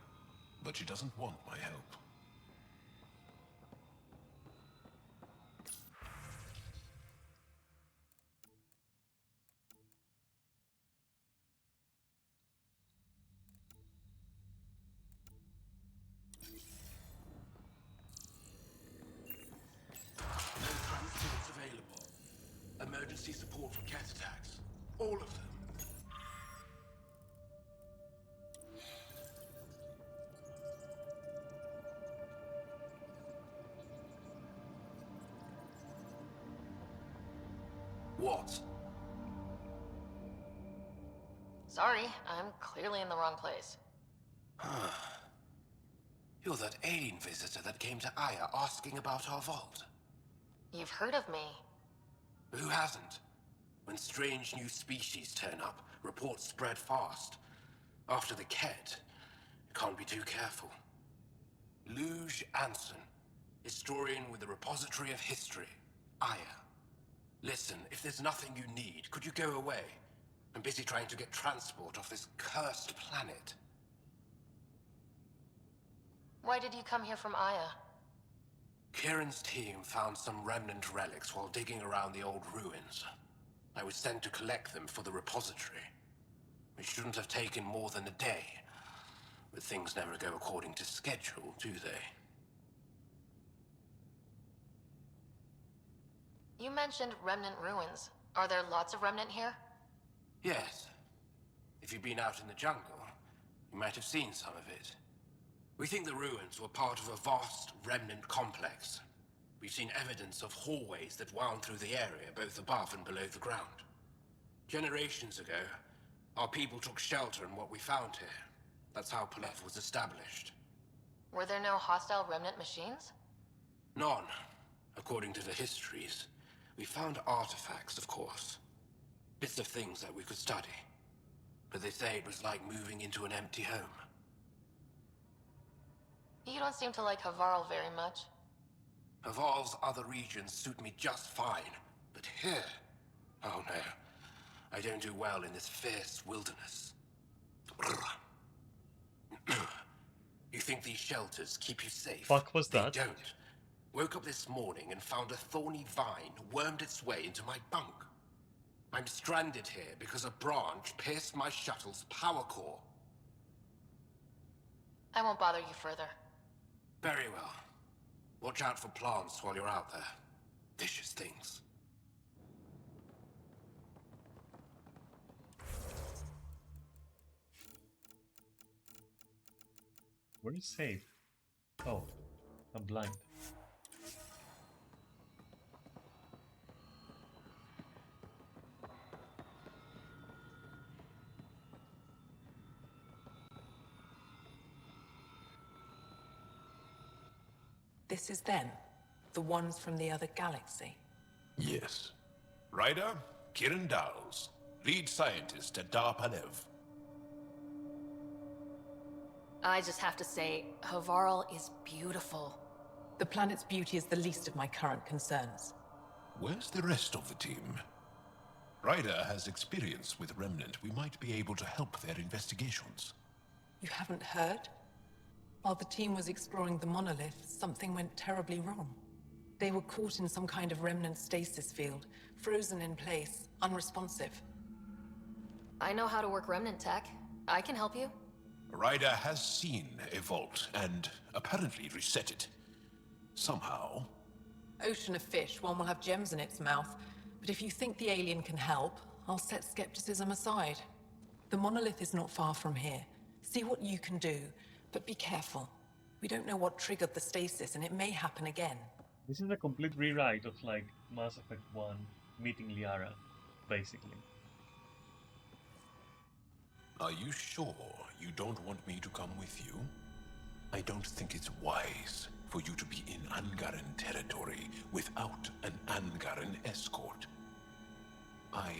but she doesn't want my help. No transports available. Emergency support for cat attacks. All of them. What? Sorry, I'm clearly in the wrong place. You're that alien visitor that came to Aya asking about our vault. You've heard of me. Who hasn't? When strange new species turn up, reports spread fast. After the Ket, you can't be too careful. Luge Anson, historian with the Repository of History, Aya. Listen, if there's nothing you need, could you go away? I'm busy trying to get transport off this cursed planet. Why did you come here from Aya? Kieran's team found some remnant relics while digging around the old ruins. I was sent to collect them for the repository. It shouldn't have taken more than a day. But things never go according to schedule, do they? You mentioned remnant ruins. Are there lots of remnant here? Yes. If you've been out in the jungle, you might have seen some of it. We think the ruins were part of a vast remnant complex. We've seen evidence of hallways that wound through the area, both above and below the ground. Generations ago, our people took shelter in what we found here. That's how Palef was established. Were there no hostile remnant machines? None, according to the histories. We found artifacts, of course. Bits of things that we could study. But they say it was like moving into an empty home. You don't seem to like Havarl very much. Havarl's other regions suit me just fine. But here... oh no. I don't do well in this fierce wilderness. You think these shelters keep you safe? Fuck was that? They don't. Woke up this morning and found a thorny vine wormed its way into my bunk. I'm stranded here because a branch pierced my shuttle's power core. I won't bother you further. Very well. Watch out for plants while you're out there. Vicious things. Where is safe? Oh, I'm blind. This is them, the ones from the other galaxy. Yes. Ryder, Kiran Dowles, lead scientist at Dar Panev. I just have to say, Havarl is beautiful. The planet's beauty is the least of my current concerns. Where's the rest of the team? Ryder has experience with Remnant. We might be able to help their investigations. You haven't heard? While the team was exploring the monolith, something went terribly wrong. They were caught in some kind of remnant stasis field, frozen in place, unresponsive. I know how to work remnant tech. I can help you. Ryder has seen a vault and apparently reset it. Somehow. Ocean of fish, one will have gems in its mouth. But if you think the alien can help, I'll set skepticism aside. The monolith is not far from here. See what you can do, but be careful. We don't know what triggered the stasis, and it may happen again. This is a complete rewrite of like Mass Effect 1 meeting Liara, basically. Are you sure you don't want me to come with you? I don't think it's wise for you to be in Angaran territory without an Angaran escort. I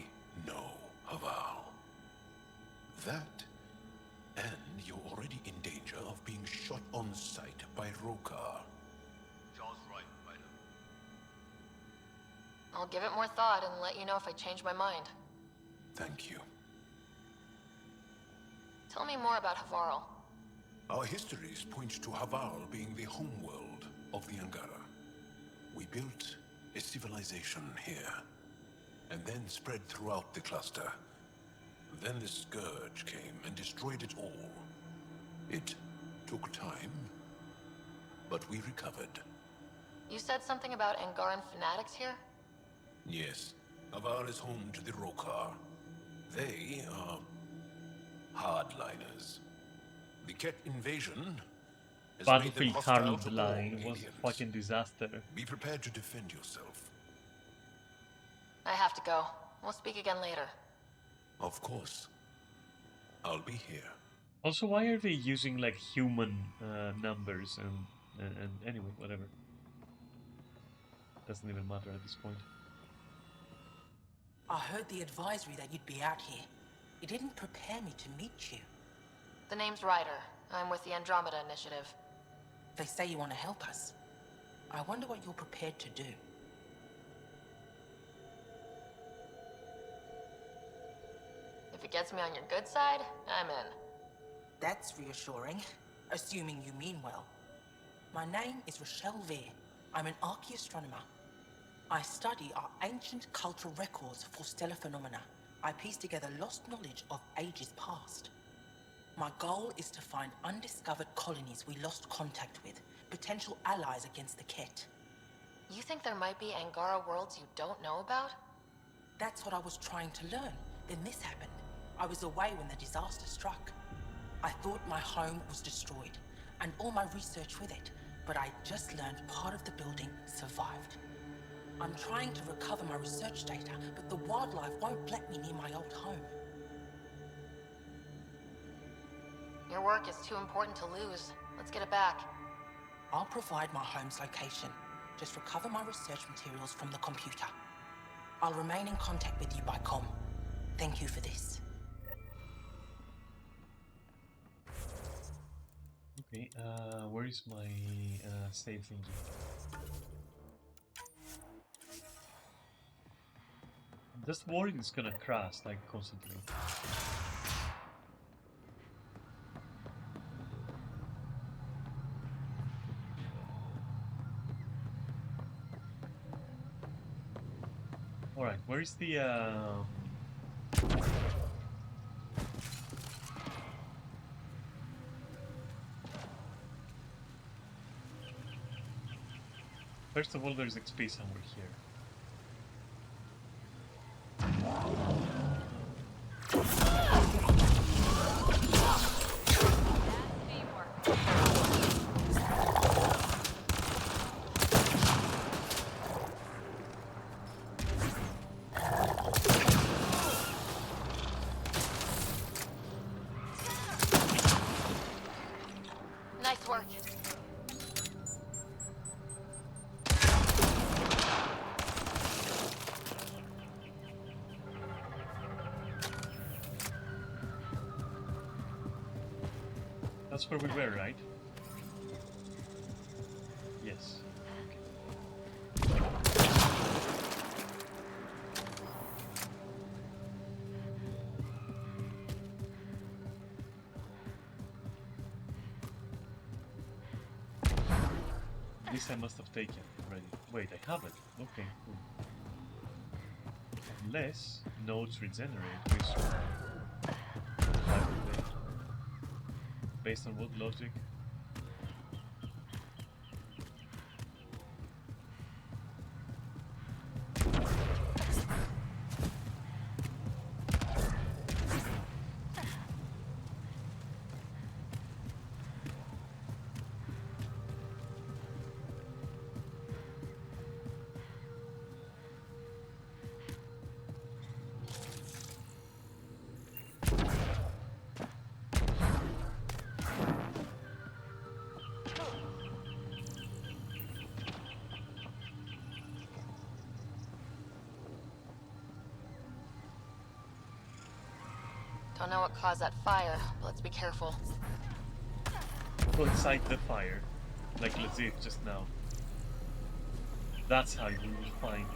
know Haval. That, and you're already in danger of being shot on sight by Rokar. John's right, Ryder. I'll give it more thought and let you know if I change my mind. Thank you. Tell me more about Havarl. Our histories point to Haval being the homeworld of the Angara. We built a civilization here, and then spread throughout the cluster. Then the Scourge came and destroyed it all. It took time, but we recovered. You said something about Angaran fanatics here? Yes, Haval is home to the Rokar. They are hardliners. The Ket invasion has made them Battlefield hostile Current to all Line was a aliens. fucking disaster. Be prepared to defend yourself. I have to go. We'll speak again later. Of course. I'll be here. Also, why are they using like human numbers and anyway, whatever. Doesn't even matter at this point. I heard the advisory that you'd be out here. It didn't prepare me to meet you. The name's Ryder. I'm with the Andromeda Initiative. They say you want to help us. I wonder what you're prepared to do. If it gets me on your good side, I'm in. That's reassuring, assuming you mean well. My name is Rochelle Veer. I'm an archaeoastronomer. I study our ancient cultural records for stellar phenomena. I piece together lost knowledge of ages past. My goal is to find undiscovered colonies we lost contact with, potential allies against the Ket. You think there might be Angara worlds you don't know about? That's what I was trying to learn. Then this happened. I was away when the disaster struck. I thought my home was destroyed, and all my research with it, but I just learned part of the building survived. I'm trying to recover my research data, but the wildlife won't let me near my old home. Your work is too important to lose. Let's get it back. I'll provide my home's location. Just recover my research materials from the computer. I'll remain in contact with you by comm. Thank you for this. Okay, where is my save thingy? I'm just worried it's gonna crash like constantly. Alright, where is the First of all, there's XP somewhere here. Nice work. That's where we were, right? Yes. This I must have taken already. Wait, I haven't. Okay, cool. Unless nodes regenerate, which by the way, based on what logic? Don't know what caused that fire, but let's be careful. Outside the fire, like legit just now. That's how you will find.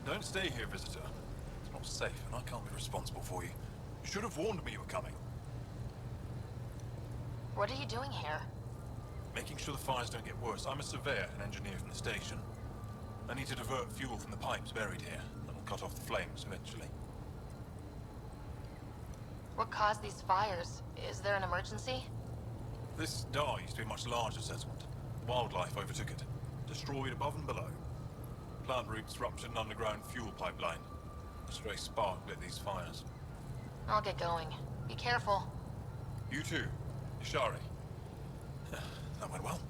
Don't stay here, visitor. It's not safe, and I can't be responsible for you. You should have warned me you were coming. What are you doing here? Making sure the fires don't get worse. I'm a surveyor and engineer from the station. I need to divert fuel from the pipes buried here. That'll cut off the flames eventually. What caused these fires? Is there an emergency? This dye used to be a much larger settlement. Wildlife overtook it, destroyed above and below. Plant roots ruptured an underground fuel pipeline. A stray spark lit these fires. I'll get going. Be careful. You too, Ishari. That went well.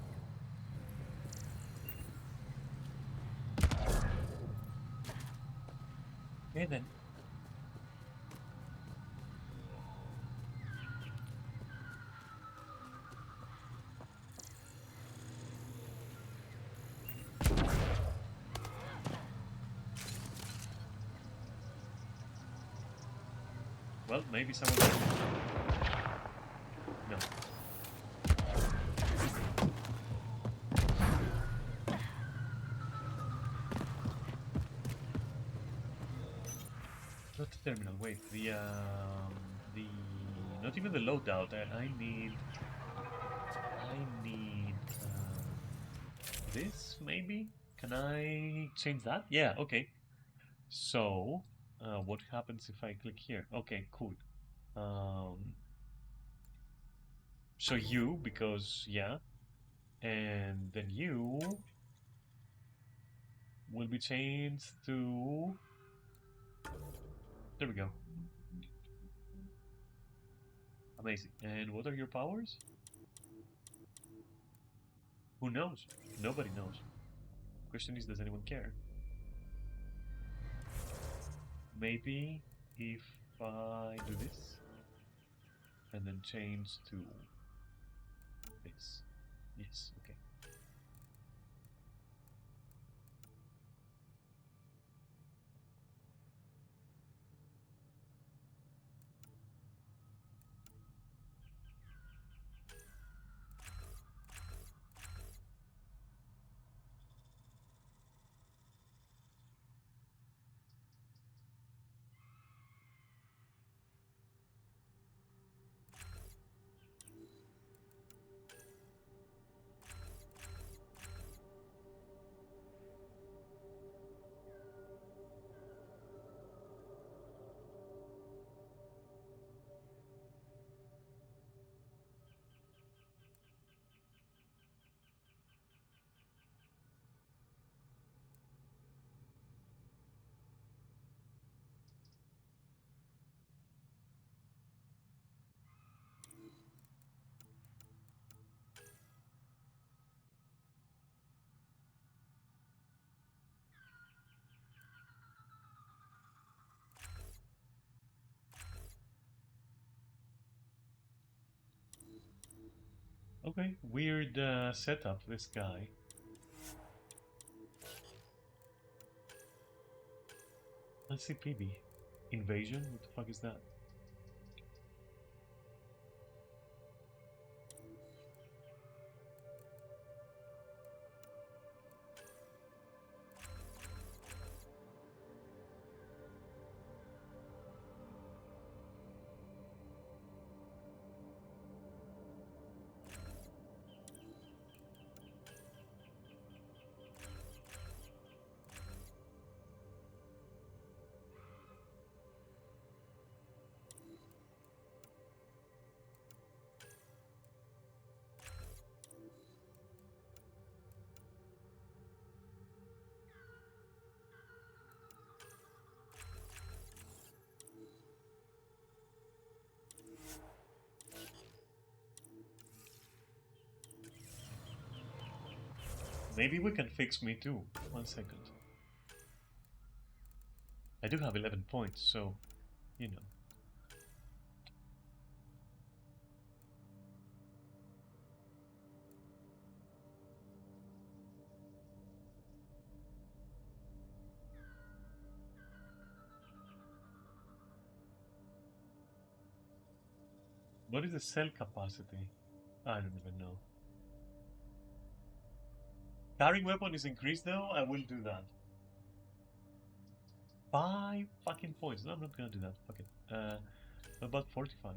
Okay then. Well, maybe someone. No. Not the terminal. Wait, the not even the loadout. I need this maybe. Can I change that? Yeah. Okay. So, what happens if I click here? Okay, cool. So you, because yeah, and then you will be changed to. There we go. Amazing. And what are your powers? Who knows? Nobody knows. Question is, does anyone care? Maybe if I do this and then change to this. Yes, okay. Okay, weird setup, this guy. Let's see, PB. Invasion? What the fuck is that? Maybe we can fix me too. 1 second. I do have 11 points, so, you know. What is the cell capacity? I don't even know. Carrying weapon is increased though? I will do that. 5 fucking points. No, I'm not gonna do that. Fuck it. What about fortify?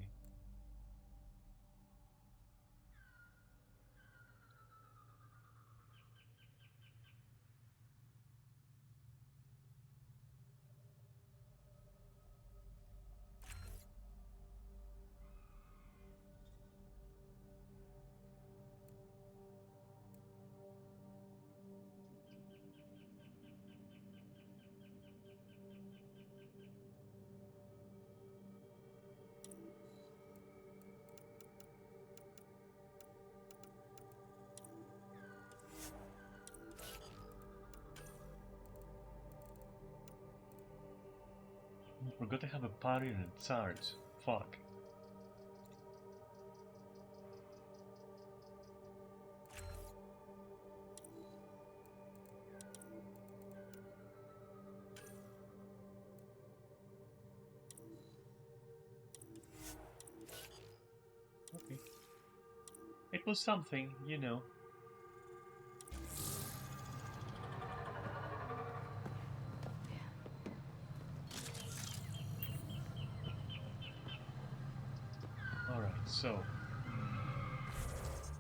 I forgot to have a parry and a charge. Fuck. Okay. It was something, you know. Alright, so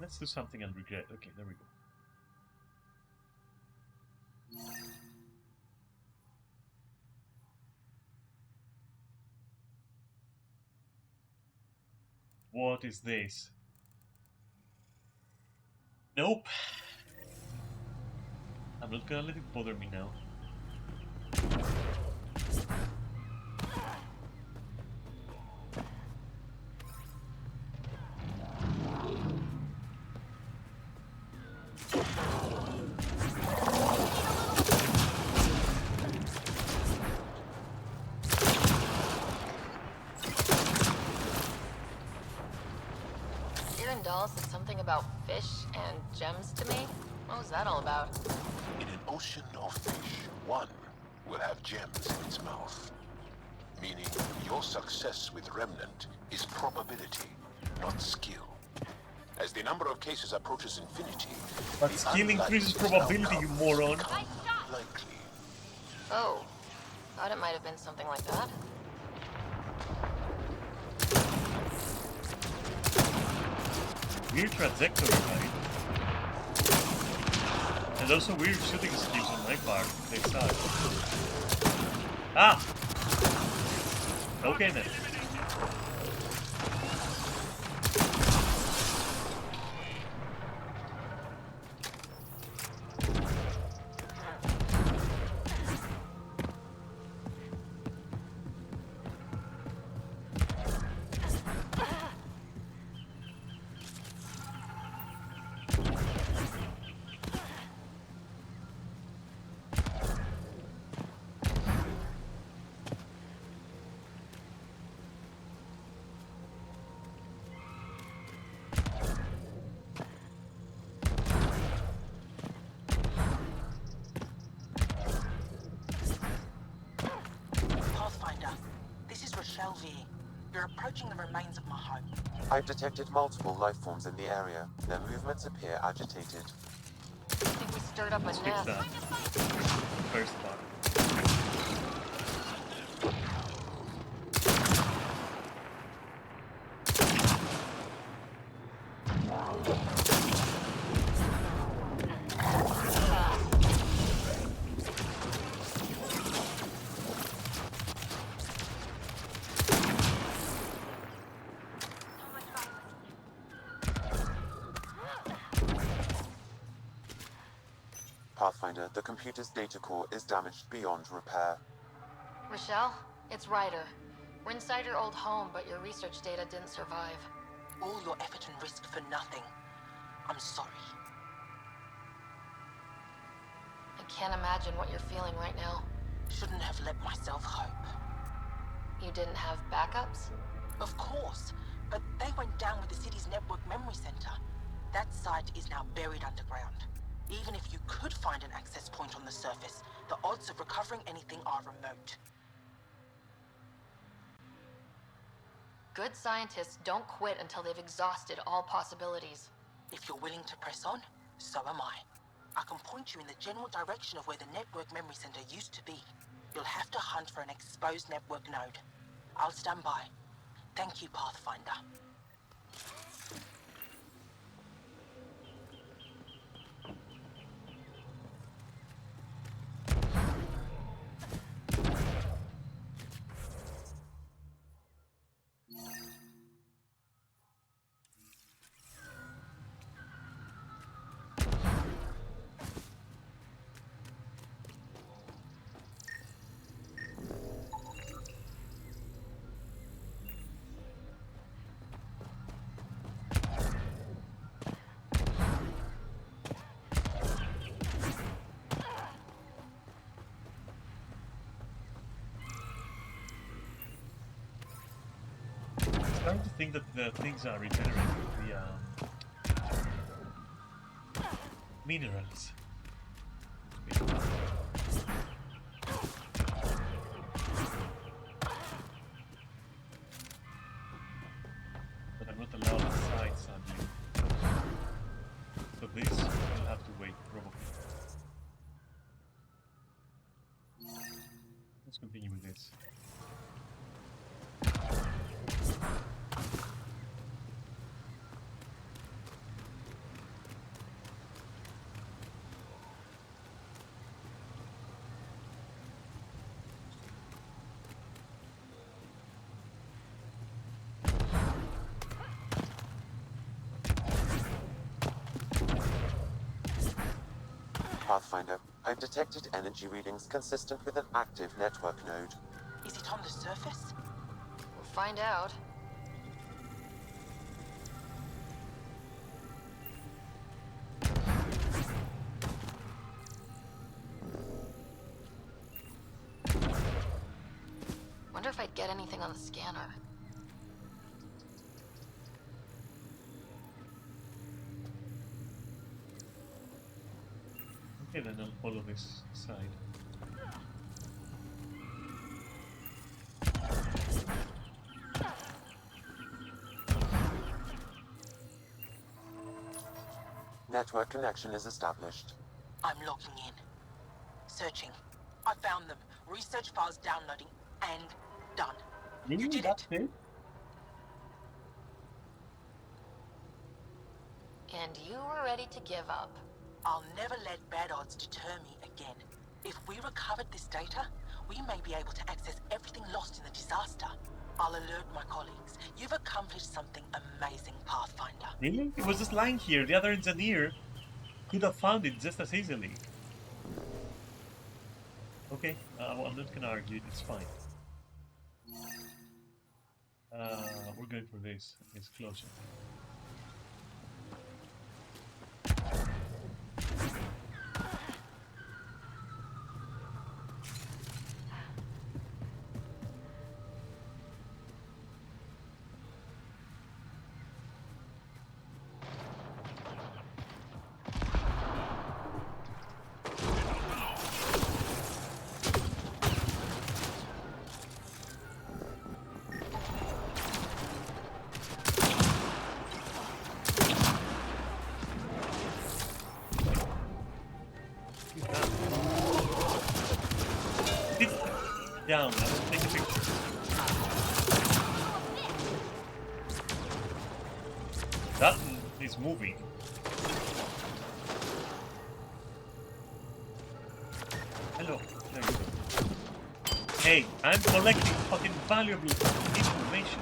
let's do something and regret. Okay, there we go. What is this? Nope. I'm not gonna let it bother me now. Doll said something about fish and gems to me. What was that all about? In an ocean of fish, one will have gems in its mouth. Meaning your success with Remnant is probability, not skill. As the number of cases approaches infinity, but skill increases probability, you moron. Likely. Oh, thought it might have been something like that. Weird trajectory, right? And also weird shooting schemes on my part. They suck. Ah! Okay then. Rochelle V. You're approaching the remains of my home. I've detected multiple life forms in the area. Their movements appear agitated. I think we stirred up a Let's fix nest. that. First part. Pathfinder, the computer's data core is damaged beyond repair. Rochelle, it's Ryder. We're inside your old home, but your research data didn't survive. All your effort and risk for nothing. I'm sorry. I can't imagine what you're feeling right now. Shouldn't have let myself hope. You didn't have backups? Of course, but they went down with the city's network memory center. That site is now buried underground. Even if you could find an access point on the surface, the odds of recovering anything are remote. Good scientists don't quit until they've exhausted all possibilities. If you're willing to press on, so am I. I can point you in the general direction of where the network memory center used to be. You'll have to hunt for an exposed network node. I'll stand by. Thank you, Pathfinder. I'm starting to think that the things are regenerating the minerals. But I'm not allowed inside sadly. So this will have to wait probably. Let's continue with this. Pathfinder, I've detected energy readings consistent with an active network node. Is it on the surface? We'll find out. Wonder if I'd get anything on the scanner. Okay, then I'll follow this side. Network connection is established. I'm logging in. Searching. I found them. Research files downloading and done. You did it. And you were ready to give up. I'll never let bad odds deter me again. If we recovered this data, we may be able to access everything lost in the disaster. I'll alert my colleagues. You've accomplished something amazing, Pathfinder. Really? It was just lying here. The other engineer could have found it just as easily. Okay, well, I'm not gonna argue. It's fine. We're going for this. It's closer. Sit down, I will take a picture. That is moving. Hello, there you go. Hey, I'm collecting fucking valuable information.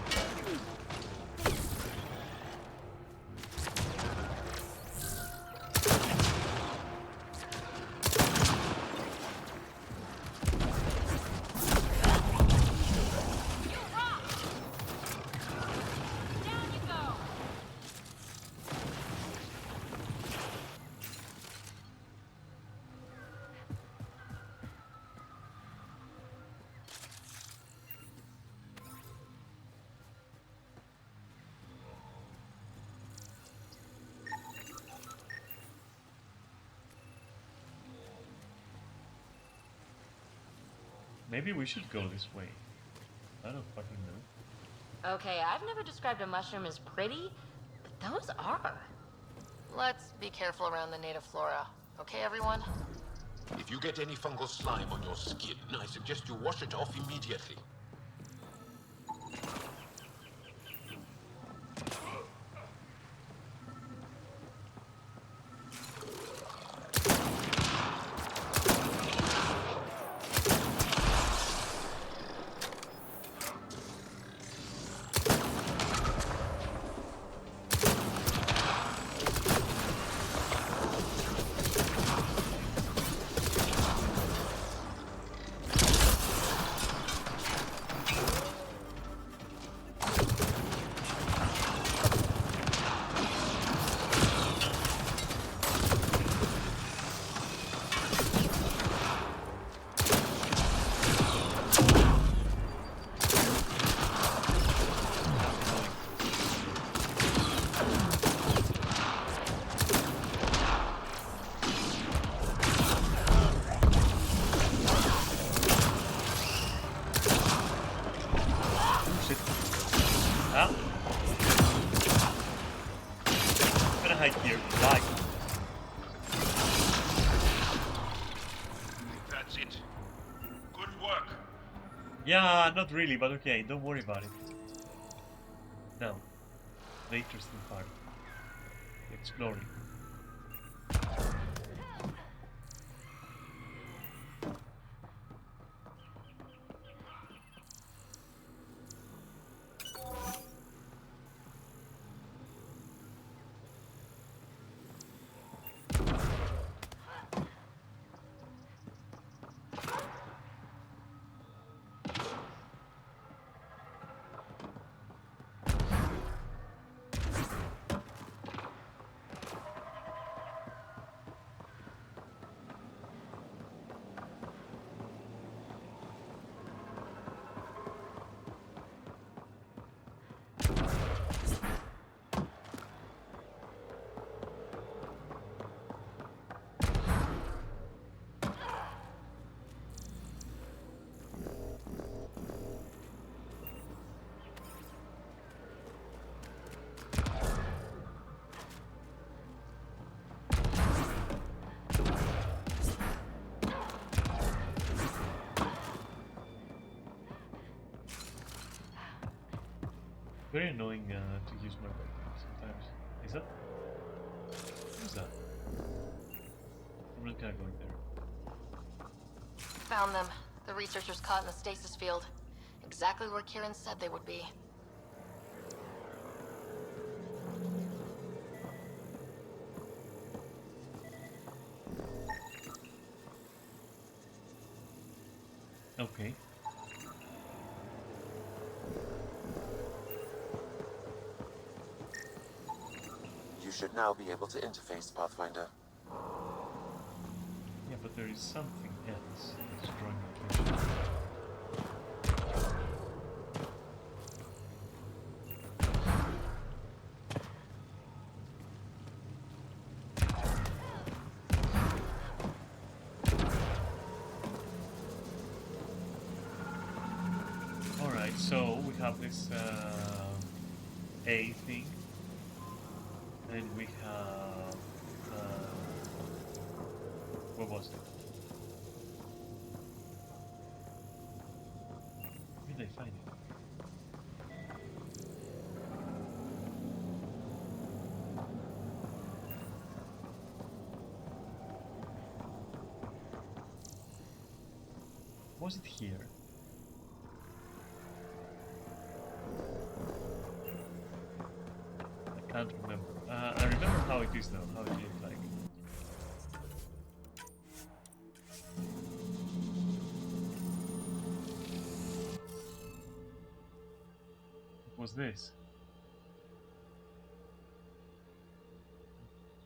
Maybe we should go this way. I don't fucking know. Okay, I've never described a mushroom as pretty, but those are. Let's be careful around the native flora. Okay, everyone? If you get any fungal slime on your skin, I suggest you wash it off immediately. Yeah, not really, but okay, don't worry about it. Now, the interesting part. Exploring. Very annoying to use my weapon sometimes. Is that? Who's that? I'm not gonna go in there. Found them. The researchers caught in the stasis field. Exactly where Kieran said they would be. Okay. You should now be able to interface, Pathfinder. Yeah, but there is something else that's drawing my attention. Alright, so we have this A thing. And we have what was lost it. Where did I find it? Was it here? I can't remember. I remember how it is though, how it looked like. What was this?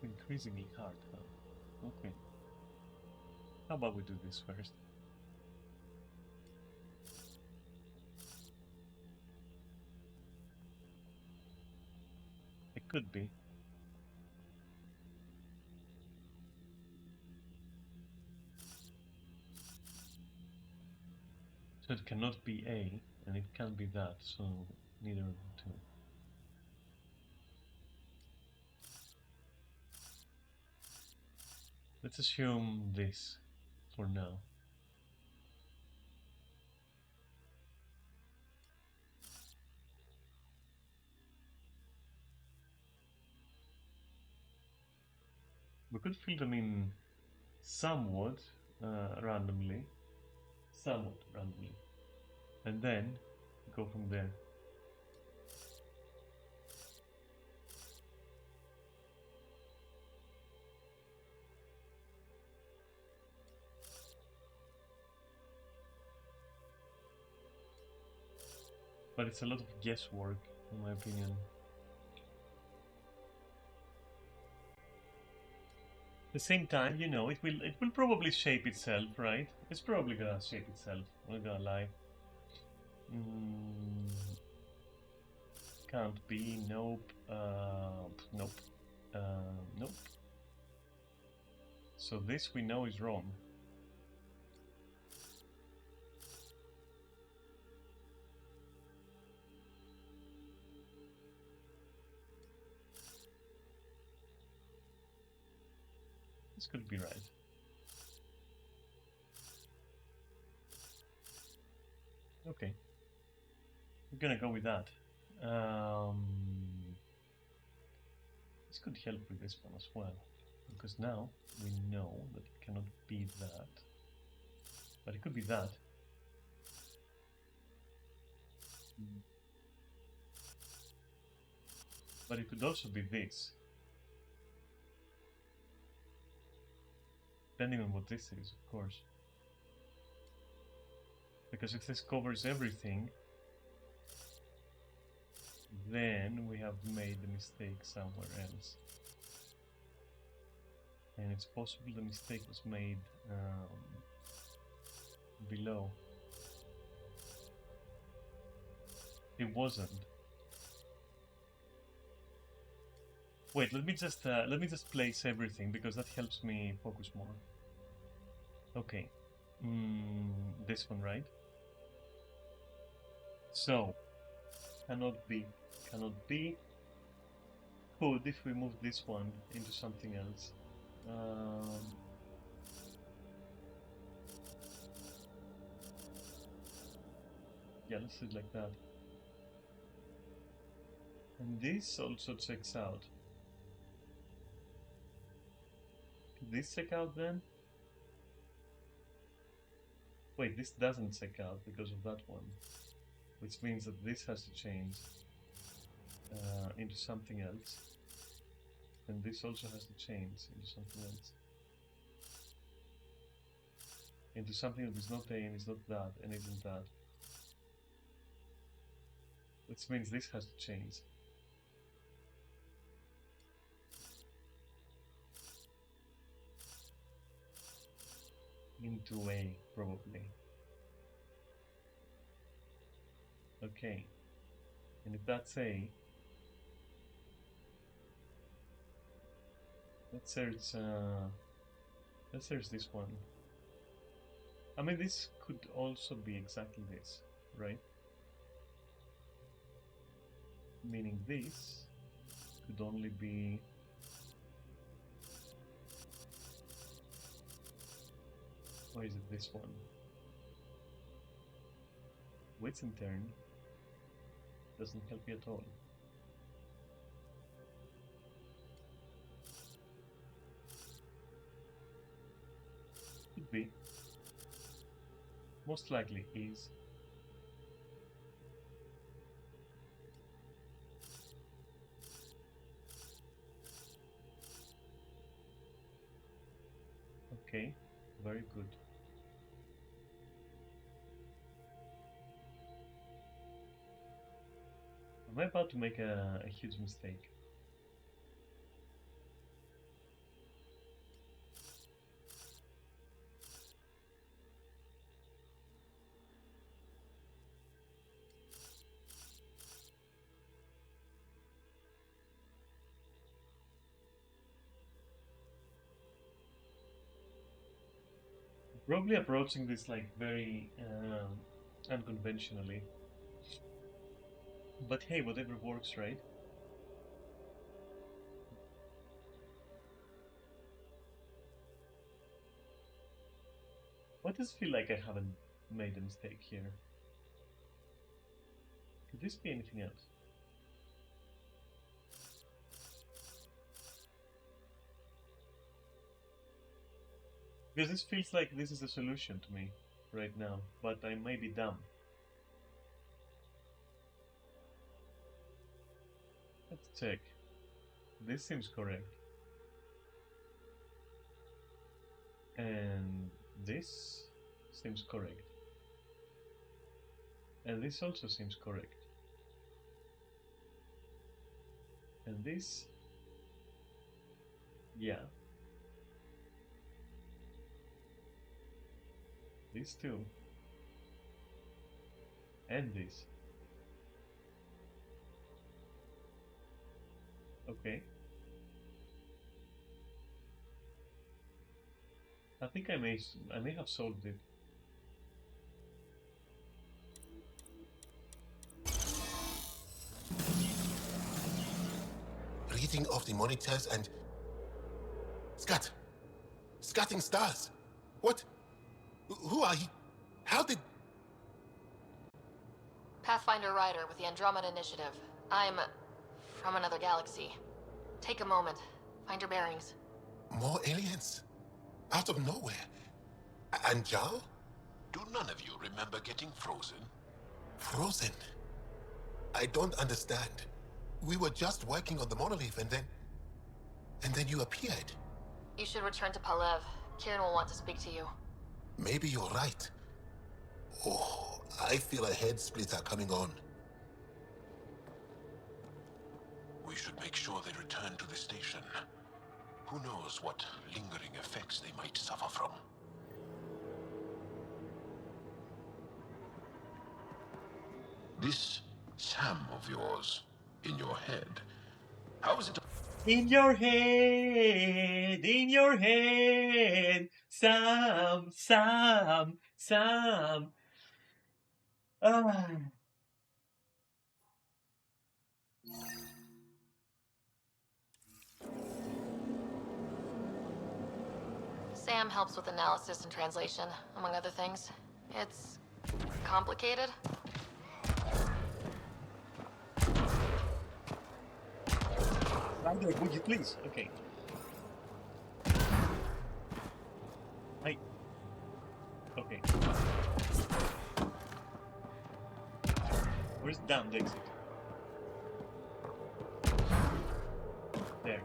Increasingly hard, huh? Okay. How about we do this first? It could be. So it cannot be A, and it can't be that, so neither of the two. Let's assume this for now. We could fill them in somewhat randomly, and then go from there. But it's a lot of guesswork, in my opinion. At the same time, you know, it will probably shape itself, right? It's probably gonna shape itself. I'm not gonna lie. Can't be. Nope. Nope. Nope. So this we know is wrong. This could be right. Okay. We're gonna go with that. This could help with this one as well. Because now we know that it cannot be that. But it could be that. But it could also be this. Depending on what this is, of course. Because if this covers everything, then we have made the mistake somewhere else. And it's possible the mistake was made below. It wasn't. Wait, let me just place everything because that helps me focus more. Okay, this one, right? So cannot be. Could if we move this one into something else. Yeah, let's do it like that. And this also checks out. Could this check out then? Wait, this doesn't check out because of that one. Which means that this has to change into something else. And this also has to change into something else. Into something that is not A and is not that and isn't that. Which means this has to change. Into A, probably. Okay. And if that's A, let's search this one. I mean, this could also be exactly this, right? Meaning this could only be Or is it this one? Wits in turn doesn't help me at all. Could be. Most likely is. Okay, very good. Am I about to make a huge mistake? Probably approaching this like very unconventionally. But hey, whatever works, right? Why does it feel like I haven't made a mistake here? Could this be anything else? Because this feels like this is a solution to me right now, but I may be dumb. Let's check. This seems correct. And this seems correct. And this also seems correct. And this... yeah. These two. And this. Okay. I think I may have solved it. Reading of the monitors and... Scatting stars. What? Who are you? How did... Pathfinder Rider with the Andromeda Initiative. I'm from another galaxy. Take a moment. Find your bearings. More aliens? Out of nowhere? And Jal? Do none of you remember getting frozen? Frozen? I don't understand. We were just working on the monolith and then you appeared. You should return to Palev. Kieran will want to speak to you. Maybe you're right. Oh, I feel a head splitter coming on. We should make sure they return to the station. Who knows what lingering effects they might suffer from. This Sam of yours, in your head, how is it... In your head, Sam. Ah. Sam helps with analysis and translation, among other things. It's complicated. Ryder, would you please? Okay. Okay. Where's down the exit? There.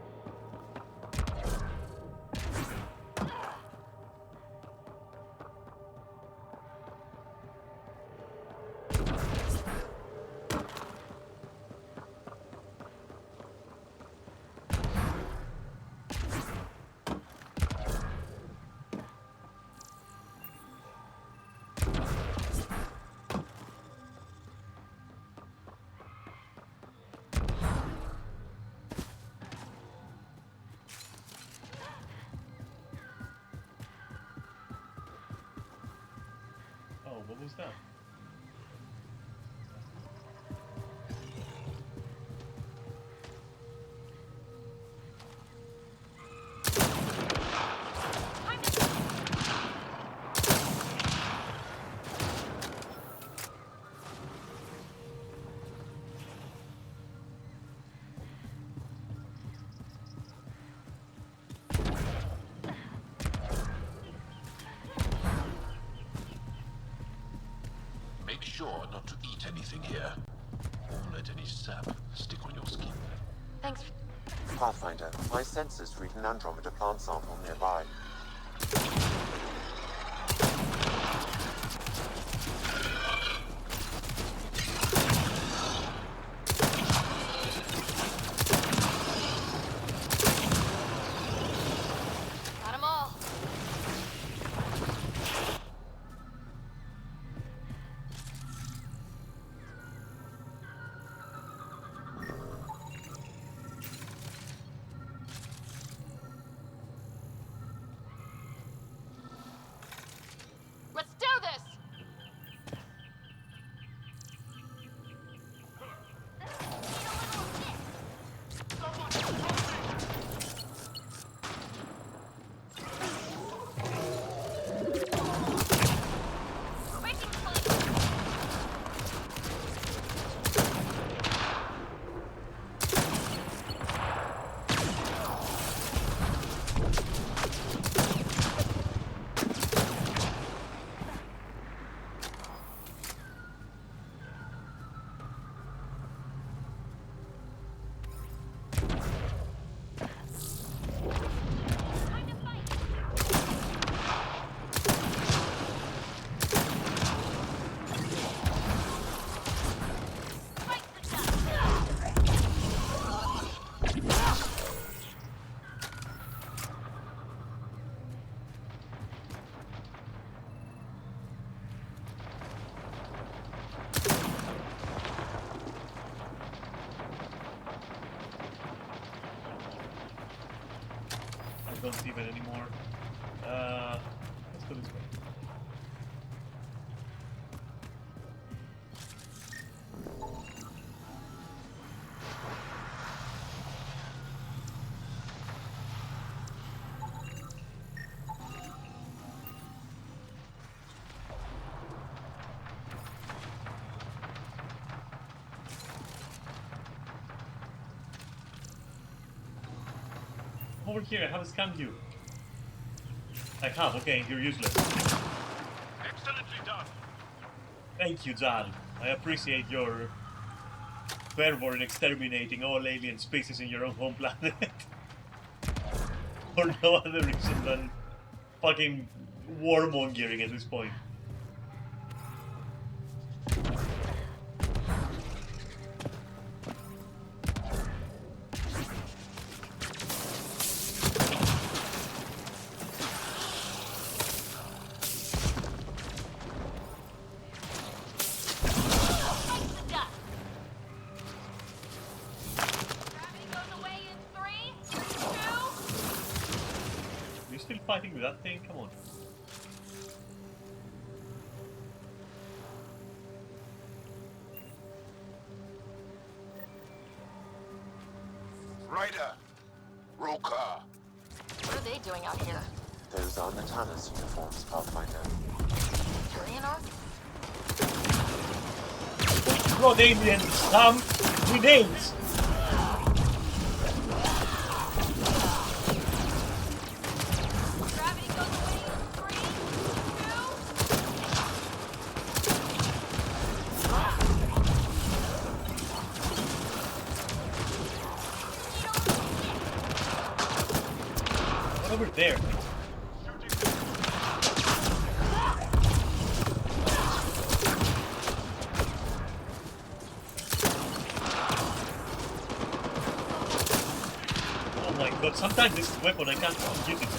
What was that? sure not to eat anything here. Or let any sap stick on your skin. Thanks. Pathfinder, my sensors read an Andromeda plant sample nearby. Got 'em all. Let's do this! I don't see it anymore. Let's go this way. Over here, I have scanned you. I have, okay, you're useless. Excellently done. Thank you, Zal. I appreciate your fervor in exterminating all alien species in your own home planet. For no other reason than fucking warmongering at this point. Still fighting with that thing? Come on. Ryder! Roka! What are they doing out here? Those are Natana's uniforms, Pathfinder. Turianar? Blood alien, Sam! Grenades! Over there. Oh my god, sometimes this weapon I can't use it.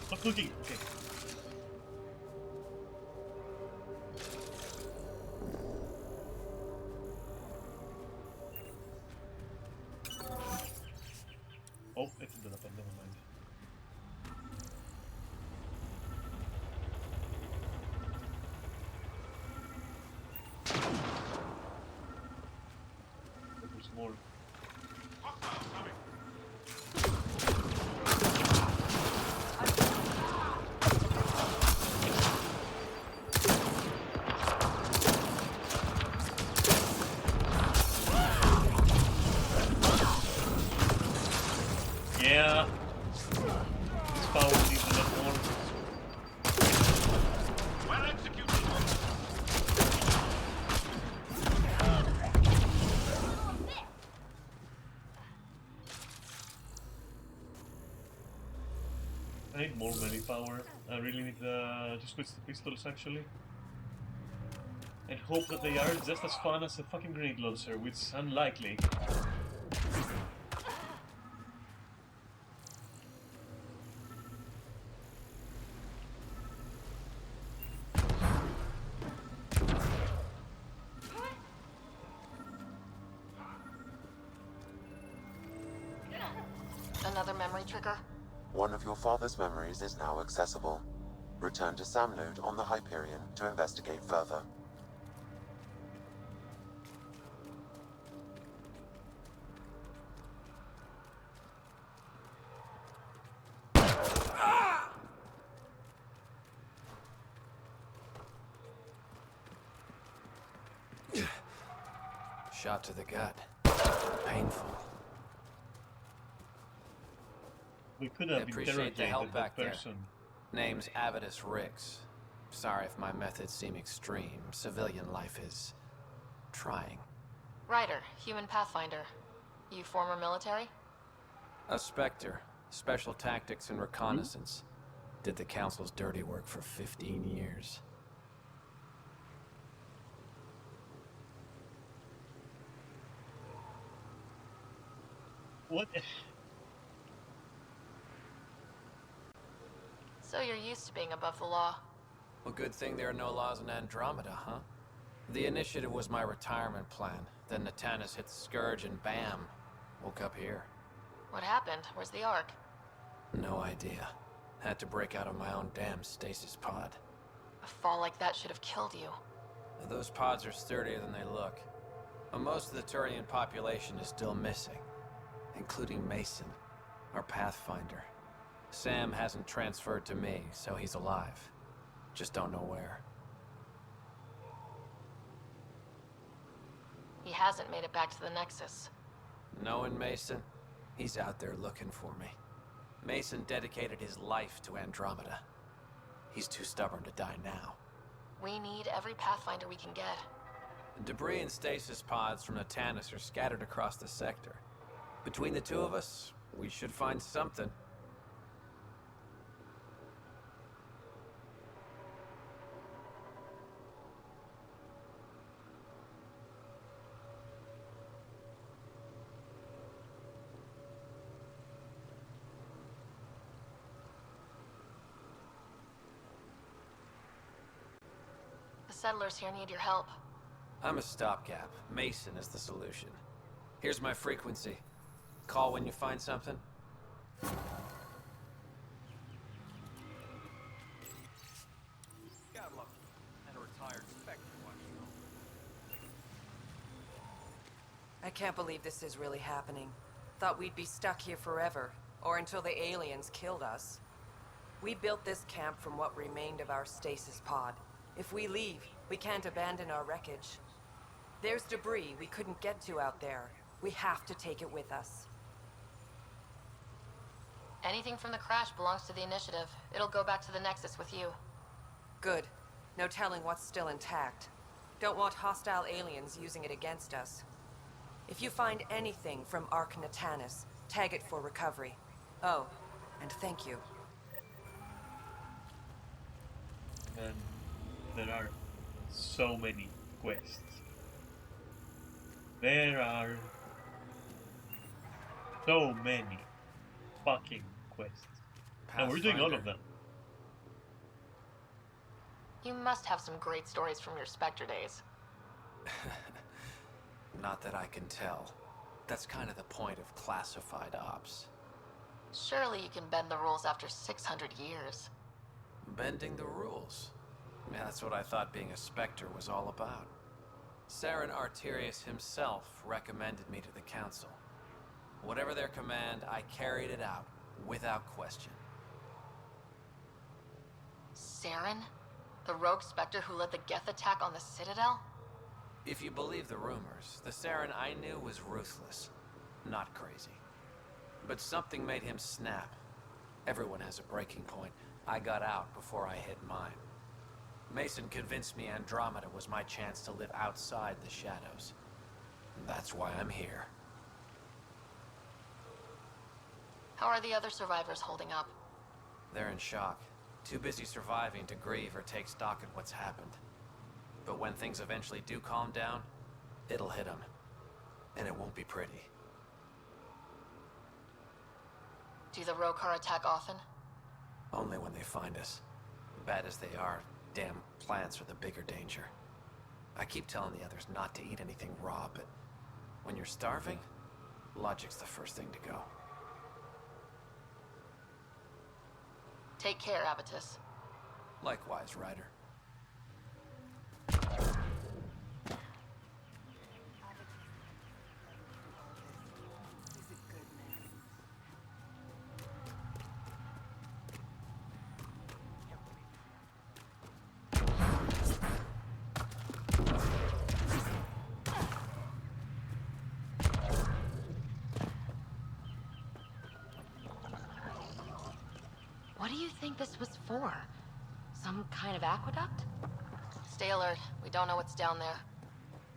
Stop looking. Okay. Oh, it's ended up. Never mind. There's more. Yeah. This power needs a lot more. Well executed. I need more melee power. I really need to switch the pistols actually. And hope that they are just as fun as a fucking grenade launcher, which is unlikely. Another memory trigger? One of your father's memories is now accessible. Return to Samlood on the Hyperion to investigate further. Shot to the gut. Painful. We could have Appreciate the interrogated help that back there. person. Name's Avidus Rix. Sorry if my methods seem extreme. Civilian life is trying. Ryder, human pathfinder. You former military? A Spectre. Special tactics and reconnaissance. Did the Council's dirty work for 15 years. What? So you're used to being above the law. Well, good thing there are no laws in Andromeda, huh? The initiative was my retirement plan. Then Natanus hit the Scourge and bam, woke up here. What happened? Where's the Ark? No idea. Had to break out of my own damn stasis pod. A fall like that should have killed you. Those pods are sturdier than they look. But most of the Turian population is still missing, including Mason, our Pathfinder. Sam hasn't transferred to me, so he's alive. Just don't know where. He hasn't made it back to the Nexus. Knowing Mason, he's out there looking for me. Mason dedicated his life to Andromeda. He's too stubborn to die now. We need every Pathfinder we can get. Debris and stasis pods from Natanus are scattered across the sector. Between the two of us, we should find something. The settlers here need your help. I'm a stopgap. Mason is the solution. Here's my frequency. Call when you find something. I can't believe this is really happening. Thought we'd be stuck here forever, or until the aliens killed us. We built this camp from what remained of our stasis pod. If we leave, we can't abandon our wreckage. There's debris we couldn't get to out there. We have to take it with us. Anything from the crash belongs to the Initiative. It'll go back to the Nexus with you. Good. No telling what's still intact. Don't want hostile aliens using it against us. If you find anything from Ark Natanus, tag it for recovery. Oh, and thank you. And there are so many quests. There are so many fucking quests. And we're doing all of them. You must have some great stories from your Spectre days. Not that I can tell. That's kind of the point of classified ops. Surely you can bend the rules after 600 years. Bending the rules. Yeah, that's what I thought being a Spectre was all about. Saren Arterius himself recommended me to the Council. Whatever their command, I carried it out, without question. Saren? The rogue Spectre who led the Geth attack on the Citadel? If you believe the rumors, the Saren I knew was ruthless, not crazy. But something made him snap. Everyone has a breaking point. I got out before I hit mine. Mason convinced me Andromeda was my chance to live outside the shadows. That's why I'm here. How are the other survivors holding up? They're in shock. Too busy surviving to grieve or take stock in what's happened. But when things eventually do calm down, it'll hit them. And it won't be pretty. Do the Rokar attack often? Only when they find us. Bad as they are, damn plants are the bigger danger. I keep telling the others not to eat anything raw, but when you're starving, logic's the first thing to go. Take care, Abatus. Likewise, Ryder. What do you think this was for? Some kind of aqueduct? Stay alert. We don't know what's down there.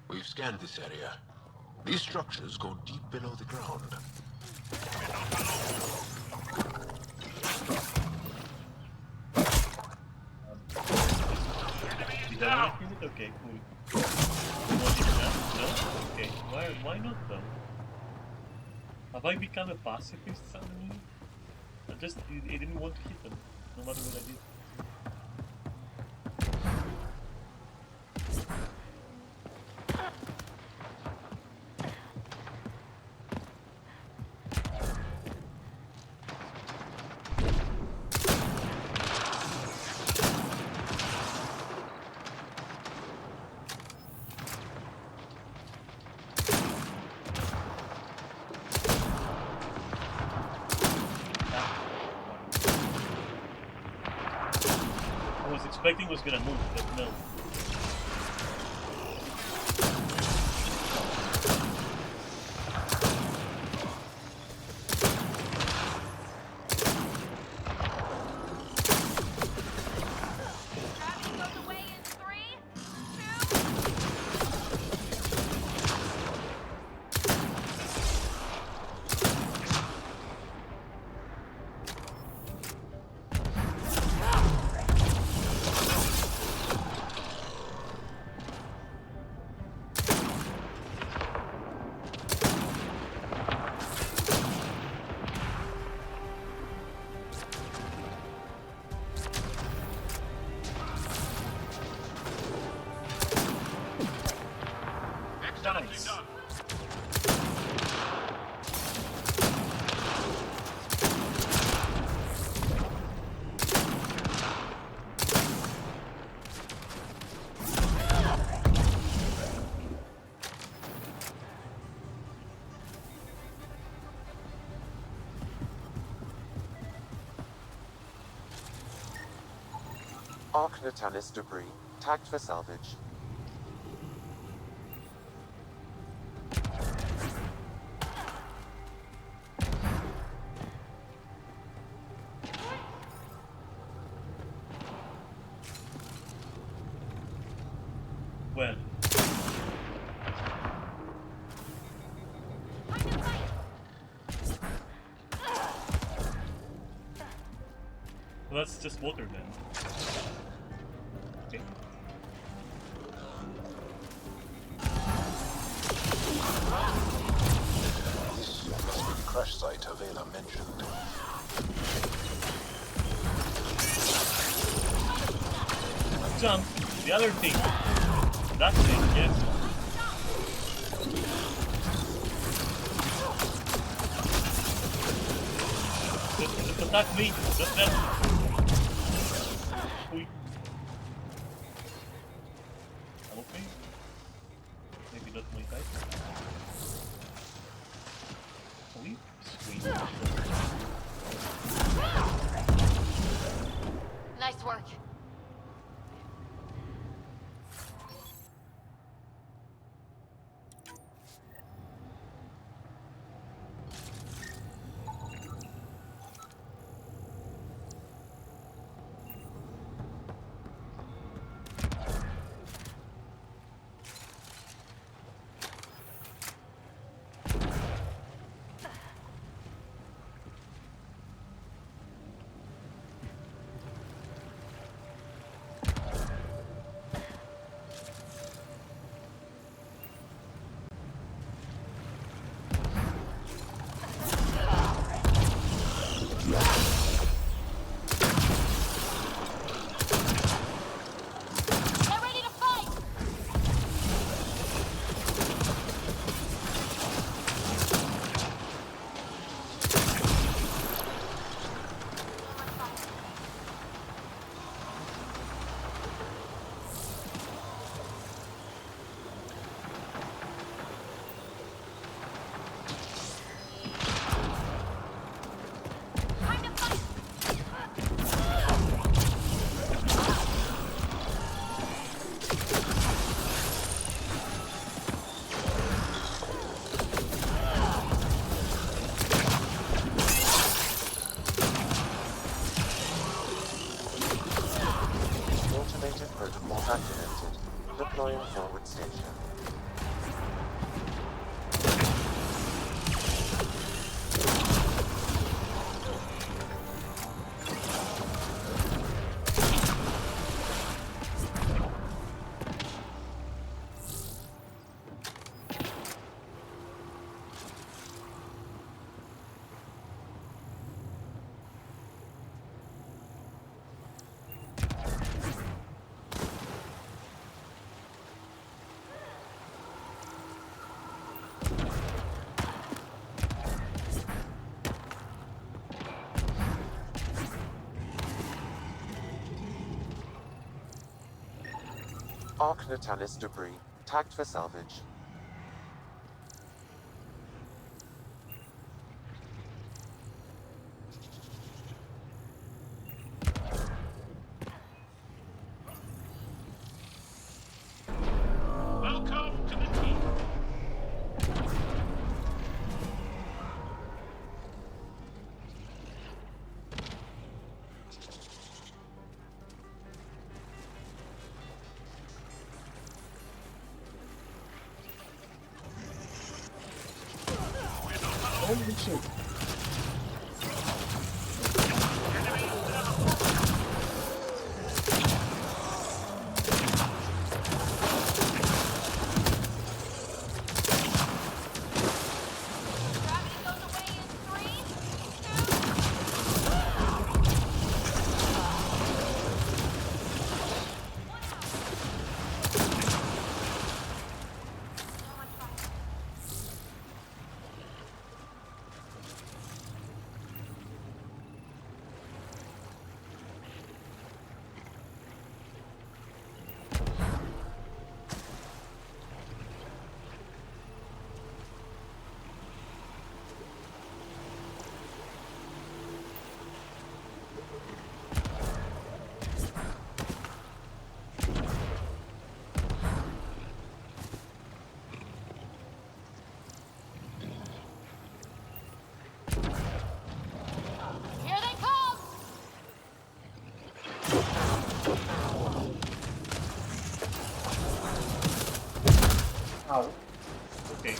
We've scanned this area. These structures go deep below the ground. Is that what it? Okay, cool. What is that? No? Okay, why not though? Have I become a pacifist suddenly? I didn't want to hit them, no matter what I did. Expecting was gonna move, but no. Arc Natalis debris, tagged for salvage. Well. Well, that's just water then. Okay. This must be the crash site Avela mentioned. So, jump. The other thing. That thing, yes. Just attack me. Just them. Ui. I'm okay. Maybe not my type. Ui. Sweet. Nice work. Automated protocol activated. Deploying forward station. Arc Natalis debris, tagged for salvage. Welcome to the team. Holy shit. Here they come! Ow. Okay.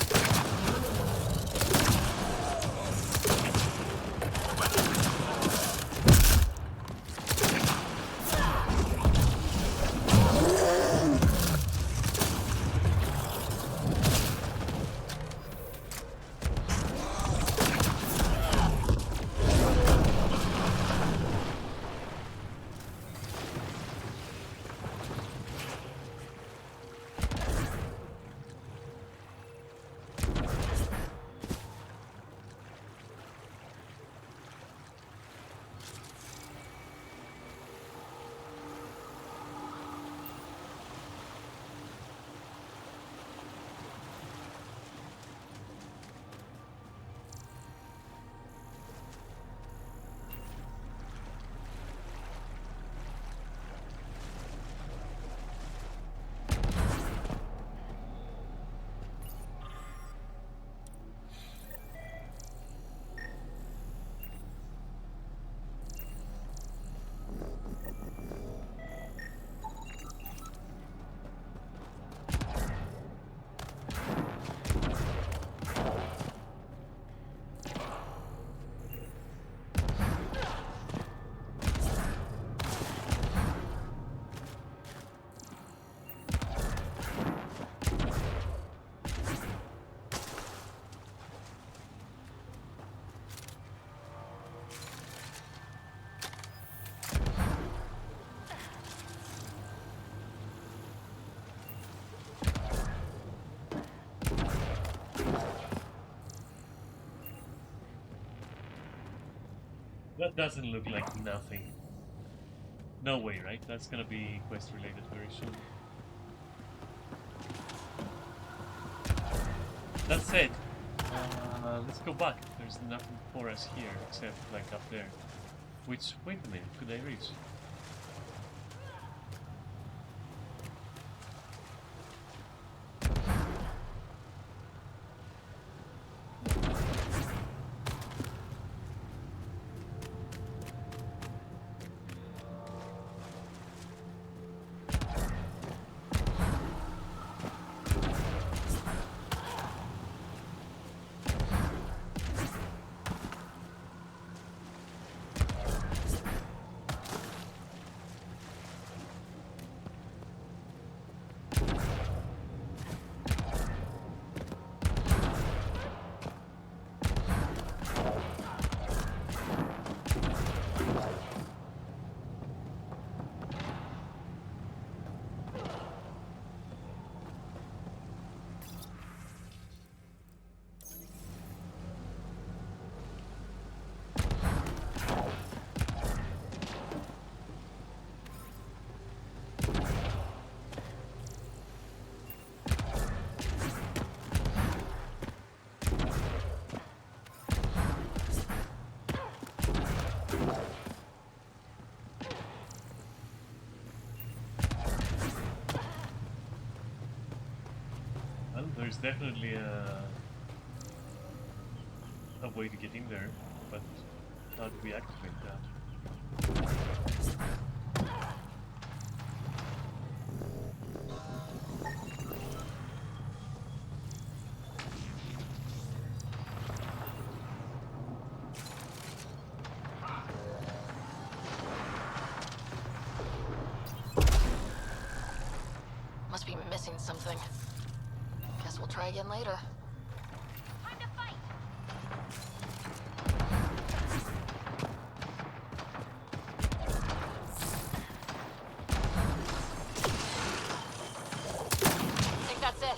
Doesn't look like nothing. No way, right? That's gonna be quest related very soon. That said, let's go back. There's nothing for us here except like up there. Which, wait a minute, could I reach? Well, there's definitely a way to get in there, but how do we activate that? Must be missing something. Guess we'll try again later. Time to fight. I think that's it.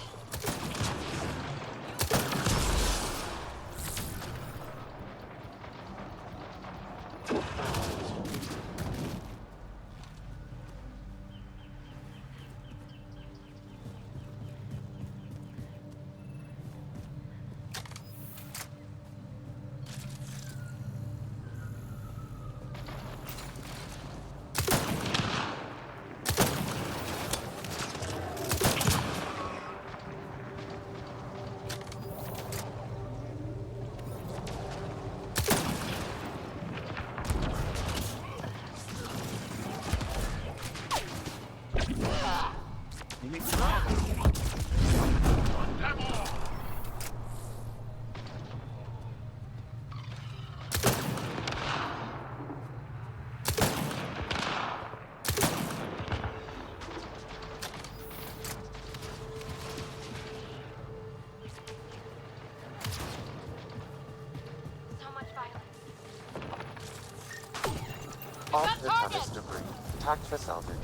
Off the Tempest debris. Tagged for salvage.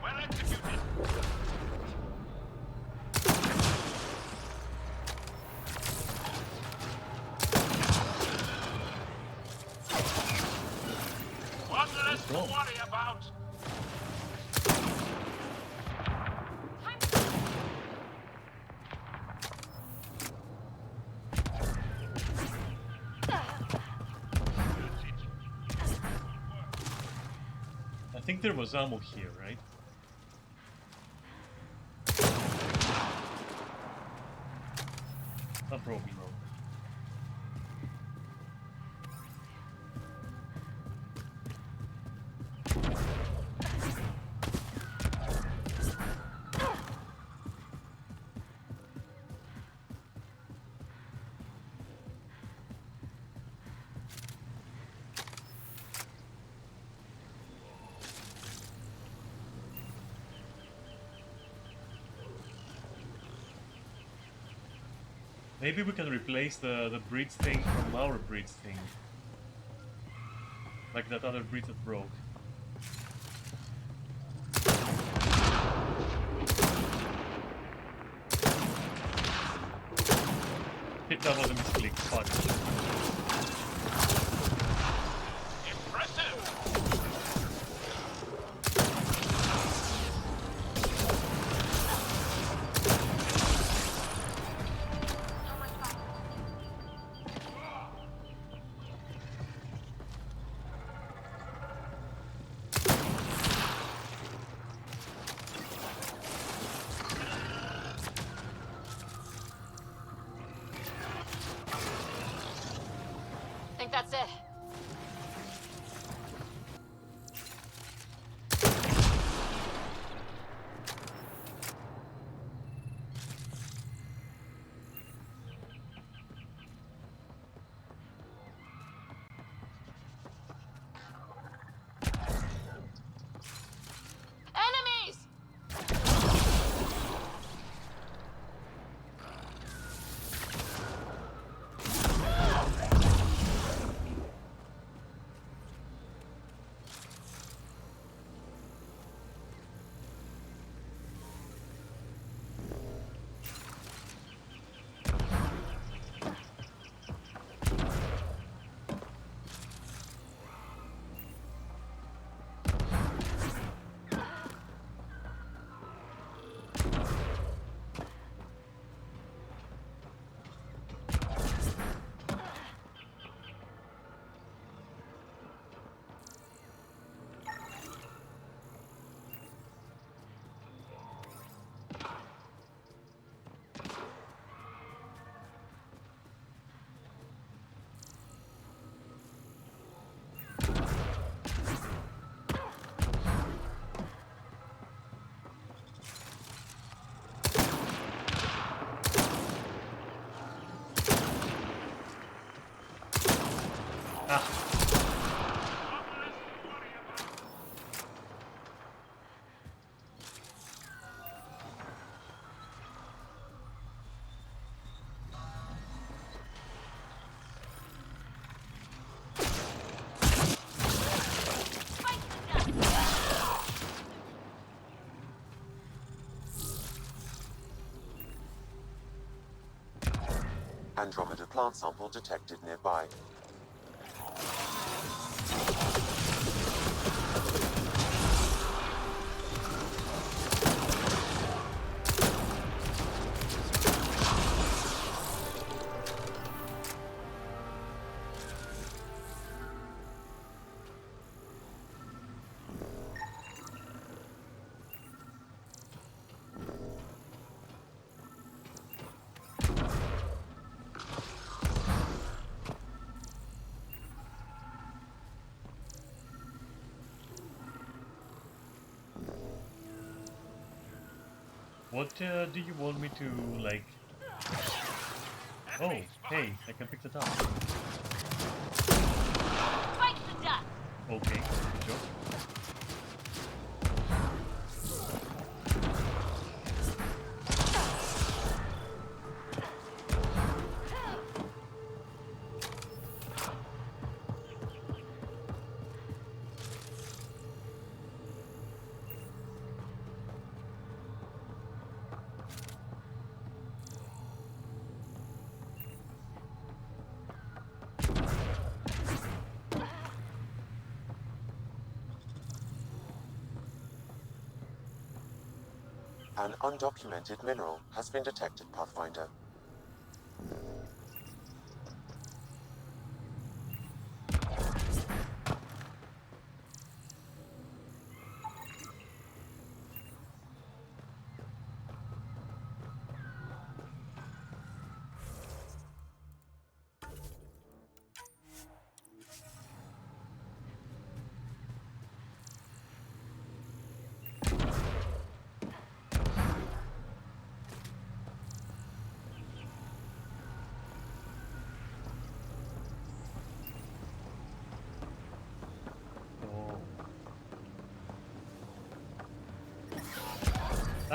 Well executed. One less to worry about. I think there was ammo here, right? I'm probably wrong. Maybe we can replace the bridge thing from our bridge thing. Like that other bridge that broke. Hit that was a misclick, fuck. it. Enemies! Andromeda plant sample detected nearby. What do you want me to, like... Oh, hey, I can pick that up. Fight to the death! Okay, sure. An undocumented mineral has been detected, Pathfinder.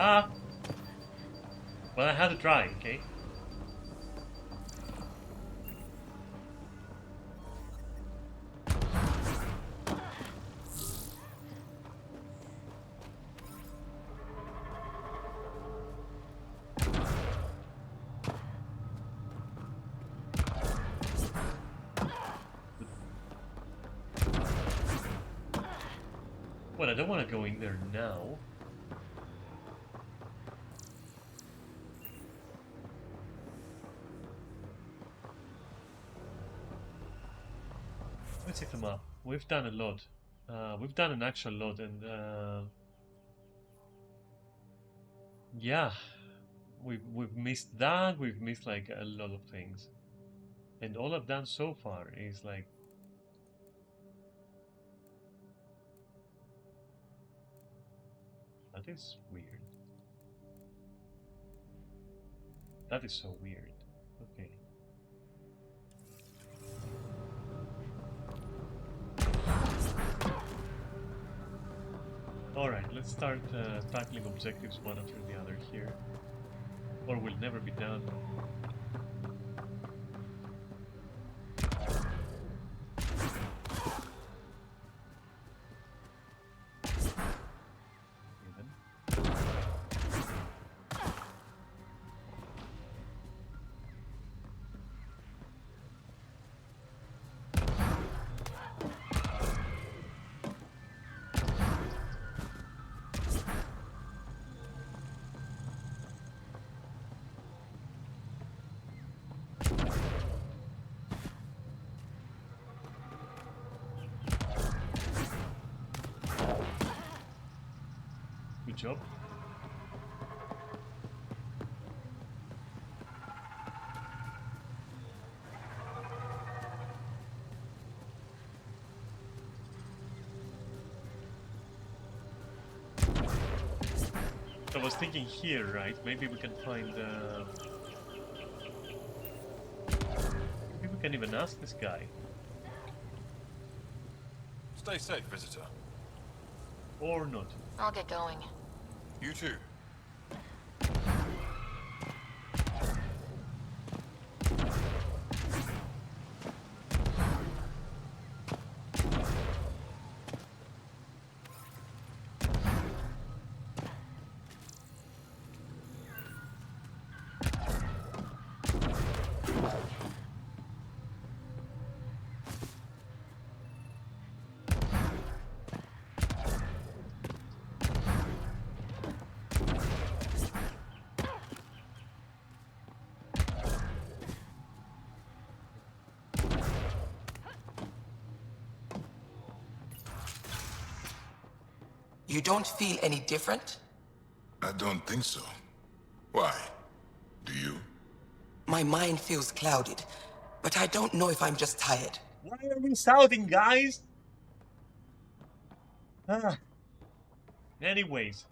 Ah! Well, I had to try, okay? Well, I don't want to go in there now. Let's check them up. We've done a lot. We've done an actual lot, and yeah, we've missed that. We've missed like a lot of things, and all I've done so far is like That is weird. That is so weird. Okay. Alright, let's start tackling objectives one after the other here. Or we'll never be done. Good job. I was thinking here, right? Maybe we can find. Maybe we can even ask this guy. Stay safe, visitor. Or not. I'll get going. You too. You don't feel any different? I don't think so. Why? Do you? My mind feels clouded, but I don't know if I'm just tired. Why are we shouting, guys? Ah. Anyways.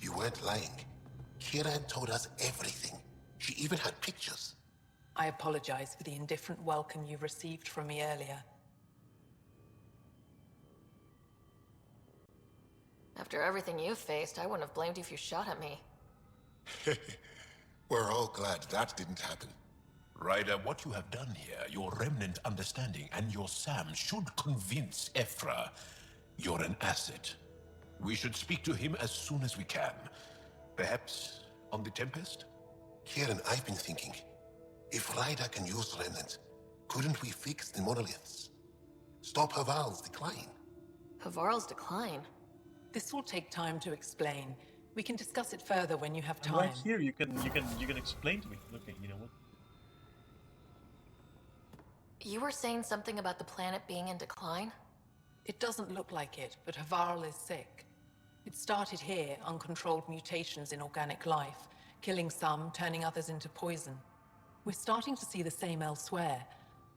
You weren't lying. Kira told us everything. She even had pictures. I apologize for the indifferent welcome you received from me earlier. After everything you've faced, I wouldn't have blamed you if you shot at me. We're all glad that didn't happen. Ryder, what you have done here, your remnant understanding and your Sam should convince Ephra you're an asset. We should speak to him as soon as we can. Perhaps on the Tempest? Kieran, I've been thinking. If Ryder can use remnant, couldn't we fix the monoliths? Stop Haval's decline? Havarl's decline? This will take time to explain. We can discuss it further when you have I'm time. right here. You can explain to me. Okay, you know what? You were saying something about the planet being in decline? It doesn't look like it, but Havarl is sick. It started here, uncontrolled mutations in organic life, killing some, turning others into poison. We're starting to see the same elsewhere.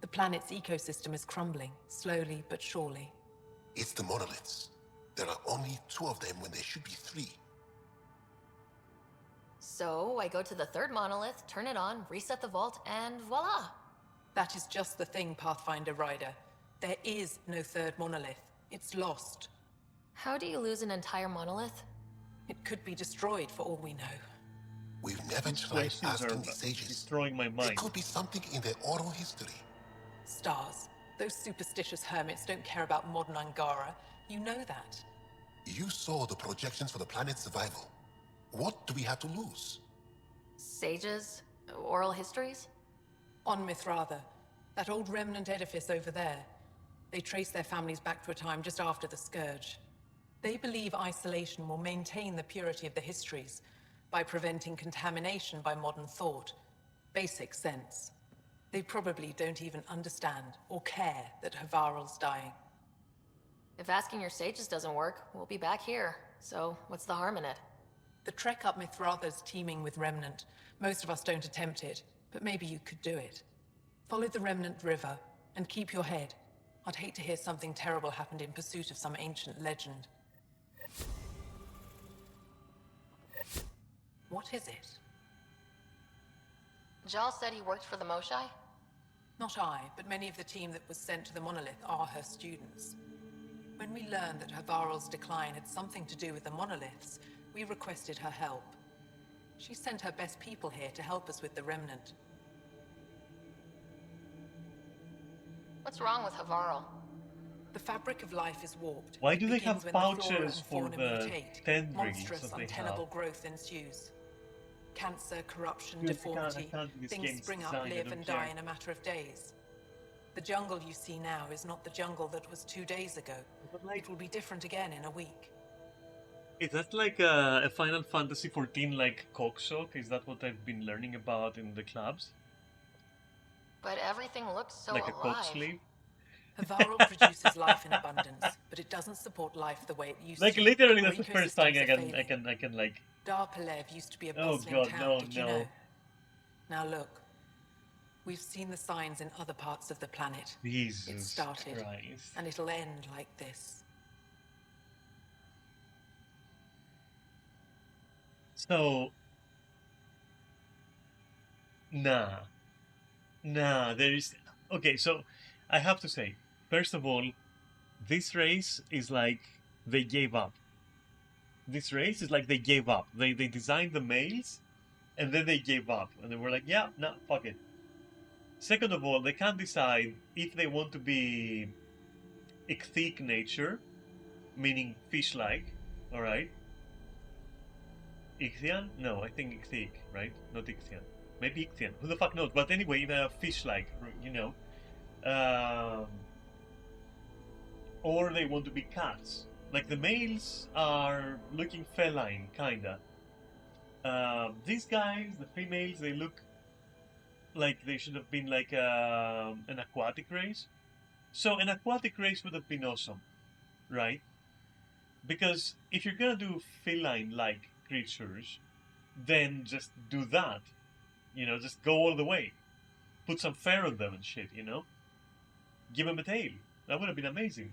The planet's ecosystem is crumbling, slowly but surely. It's the monoliths. There are only 2 of them when there should be 3. So I go to the third monolith, turn it on, reset the vault, and voila! That is just the thing, Pathfinder Ryder. There is no third monolith. It's lost. How do you lose an entire monolith? It could be destroyed for all we know. We've never tried asking the sages. Destroying my mind. It could be something in their oral history. Stars. Those superstitious hermits don't care about modern Angara. You know that. You saw the projections for the planet's survival. What do we have to lose? Sages? Oral histories? On Mithratha. That old remnant edifice over there. They trace their families back to a time just after the Scourge. They believe isolation will maintain the purity of the histories by preventing contamination by modern thought. Basic sense. They probably don't even understand or care that Havarl's dying. If asking your sages doesn't work, we'll be back here. So, what's the harm in it? The trek up Mithratha's teeming with Remnant. Most of us don't attempt it, but maybe you could do it. Follow the Remnant River, and keep your head. I'd hate to hear something terrible happened in pursuit of some ancient legend. What is it? Jal said he worked for the Moshai? Not I, but many of the team that was sent to the monolith are her students. When we learned that Havarl's decline had something to do with the monoliths, we requested her help. She sent her best people here to help us with the remnant. What's wrong with Havarl? The fabric of life is warped. Why It do they begins have when the flora pouches and for fauna the mutate. tendrils Monstrous, that they untenable have? growth ensues. Cancer, corruption, Good, I deformity. can't do this Things game's spring up, design, I live, don't and care. die in a matter of days. The jungle you see now is not the jungle that was 2 days ago. It will be different again in a week. Is that like a Final Fantasy XIV like cocksock? Is that what I've been learning about in the clubs? But everything looks so Like a cock alive. sleeve? Havarl produces life in abundance, but it doesn't support life the way it used Like to. literally, Our that's the first time ecosystems are I failing. can like. Dar Palev used to be a Oh bustling god, town, no, did you no. know? Now look. We've seen the signs in other parts of the planet. It Jesus started, Christ. and it'll end like this. So, nah, there is. Okay, so I have to say, first of all, this race is like they gave up. This race is like they gave up. They designed the males, and then they gave up, and they were like, yeah, no, fuck it. Second of all, they can't decide if they want to be ichthyc nature, meaning fish-like, all right? Ichthyan? No, I think ichthyc, right? Not ichthyan. Maybe ichthyan. Who the fuck knows? But anyway, fish-like, you know. Or they want to be cats. Like the males are looking feline, kinda. These guys, the females, they look like they should have been like an aquatic race. So an aquatic race would have been awesome, right? Because if you're gonna do feline-like creatures, then just do that. You know, just go all the way. Put some fur on them and shit, you know? Give them a tail. That would have been amazing.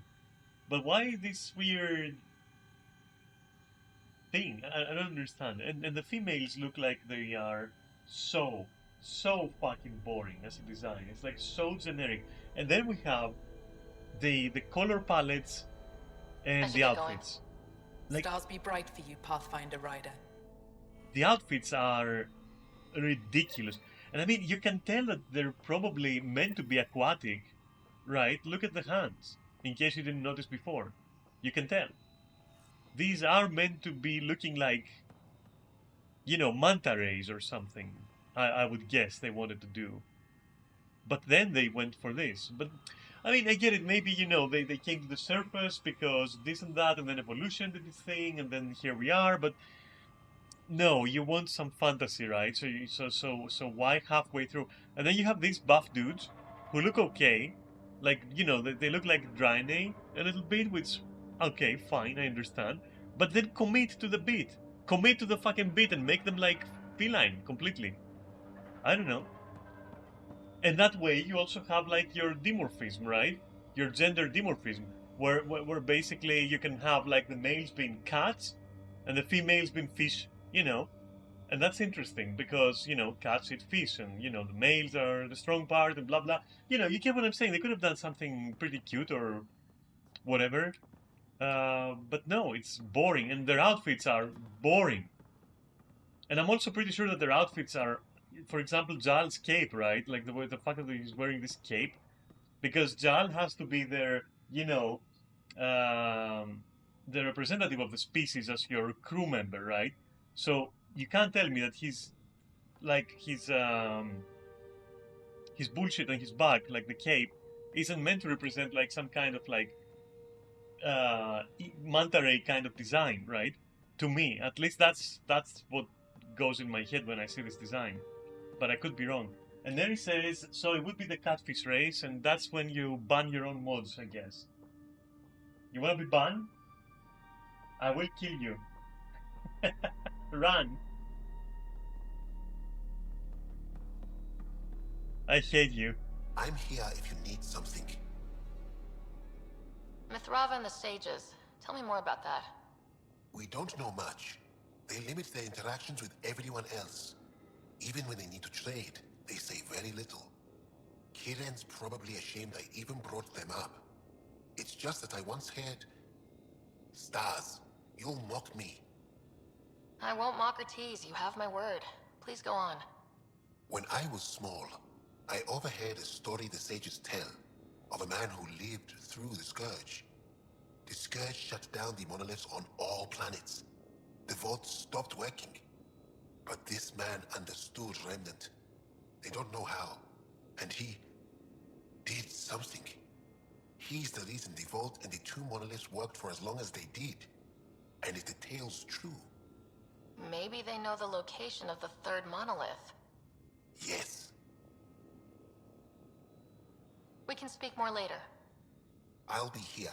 But why this weird thing? I don't understand. And the females look like they are so fucking boring as a design. It's like so generic. And then we have the color palettes and the outfits. Like, Stars be bright for you, Pathfinder Rider. the outfits are ridiculous. And I mean, you can tell that they're probably meant to be aquatic, right? Look at the hands, in case you didn't notice before. You can tell. These are meant to be looking like, you know, manta rays or something. I would guess they wanted to do. But then they went for this. But, I mean, I get it. Maybe, you know, they came to the surface because this and that, and then evolution did this thing, and then here we are. But no, you want some fantasy, right? So why halfway through? And then you have these buff dudes who look okay. Like, you know, they look like Draenei a little bit, which, okay, fine, I understand. But then commit to the beat. Commit to the fucking beat and make them like feline completely. I don't know. And that way you also have like your dimorphism, right? Your gender dimorphism, where basically you can have like the males being cats and the females being fish, you know. And that's interesting because, you know, cats eat fish and, you know, the males are the strong part and blah blah. You know, you get what I'm saying. They could have done something pretty cute or whatever. But no, it's boring, and their outfits are boring. And I'm also pretty sure that their outfits are, for example, Jal's cape, right? Like the fact that he's wearing this cape, because Jal has to be their, you know, the representative of the species as your crew member, right? So you can't tell me that he's like his bullshit on his back, like the cape, isn't meant to represent like some kind of like manta ray kind of design, right? To me, at least that's what goes in my head when I see this design. But I could be wrong. And then he says, so it would be the catfish race, and that's when you ban your own mods, I guess. You wanna be banned? I will kill you. Run. I hate you. I'm here if you need something. Thrava and the Sages. Tell me more about that. We don't know much. They limit their interactions with everyone else. Even when they need to trade, they say very little. Kiren's probably ashamed I even brought them up. It's just that I once heard... Stars, you'll mock me. I won't mock or tease. You have my word. Please go on. When I was small, I overheard a story the sages tell of a man who lived through the Scourge. The Scourge shut down the monoliths on all planets. The vaults stopped working. But this man understood Remnant. They don't know how. And he did something. He's the reason the vault and the two monoliths worked for as long as they did. And if the tale's true... Maybe they know the location of the third monolith. Yes. We can speak more later. I'll be here.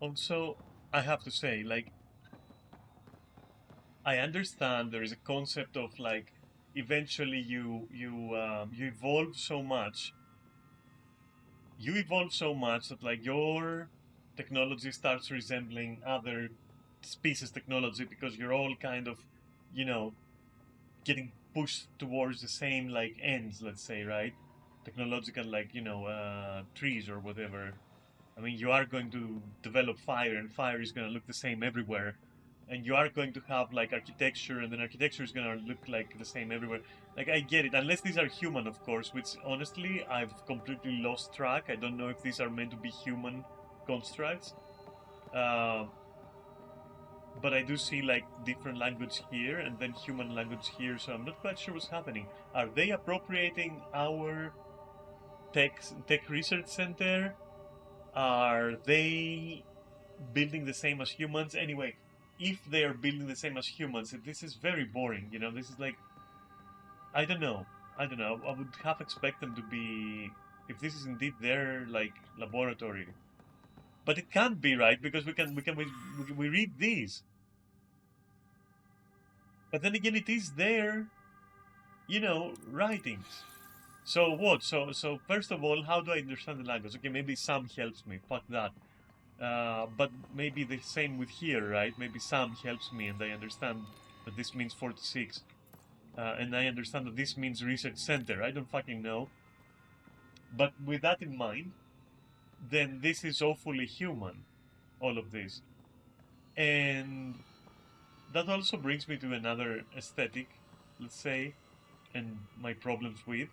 Also, I have to say, like, I understand there is a concept of like, eventually you evolve so much. You evolve so much that like your technology starts resembling other species technology because you're all kind of, you know, getting pushed towards the same like ends, let's say, right? Technological, like, you know, trees or whatever. I mean, you are going to develop fire, and fire is going to look the same everywhere. And you are going to have like architecture, and then architecture is going to look like the same everywhere. Like, I get it, unless these are human, of course, which honestly I've completely lost track. I don't know if these are meant to be human constructs. But I do see like different language here and then human language here, so I'm not quite sure what's happening. Are they appropriating our tech research center? Are they building the same as humans? Anyway, if they are building the same as humans, this is very boring, you know. This is like, I don't know. I would have expected them to be, if this is indeed their like laboratory. But it can't be, right? Because we read these. But then again, it is their, you know, writings. So what? So first of all, how do I understand the language? Okay, maybe Sam helps me. Fuck that. But maybe the same with here, right? Maybe Sam helps me and I understand that this means 46. And I understand that this means research center. I don't fucking know. But with that in mind, then this is awfully human, all of this. And that also brings me to another aesthetic, let's say, and my problems with.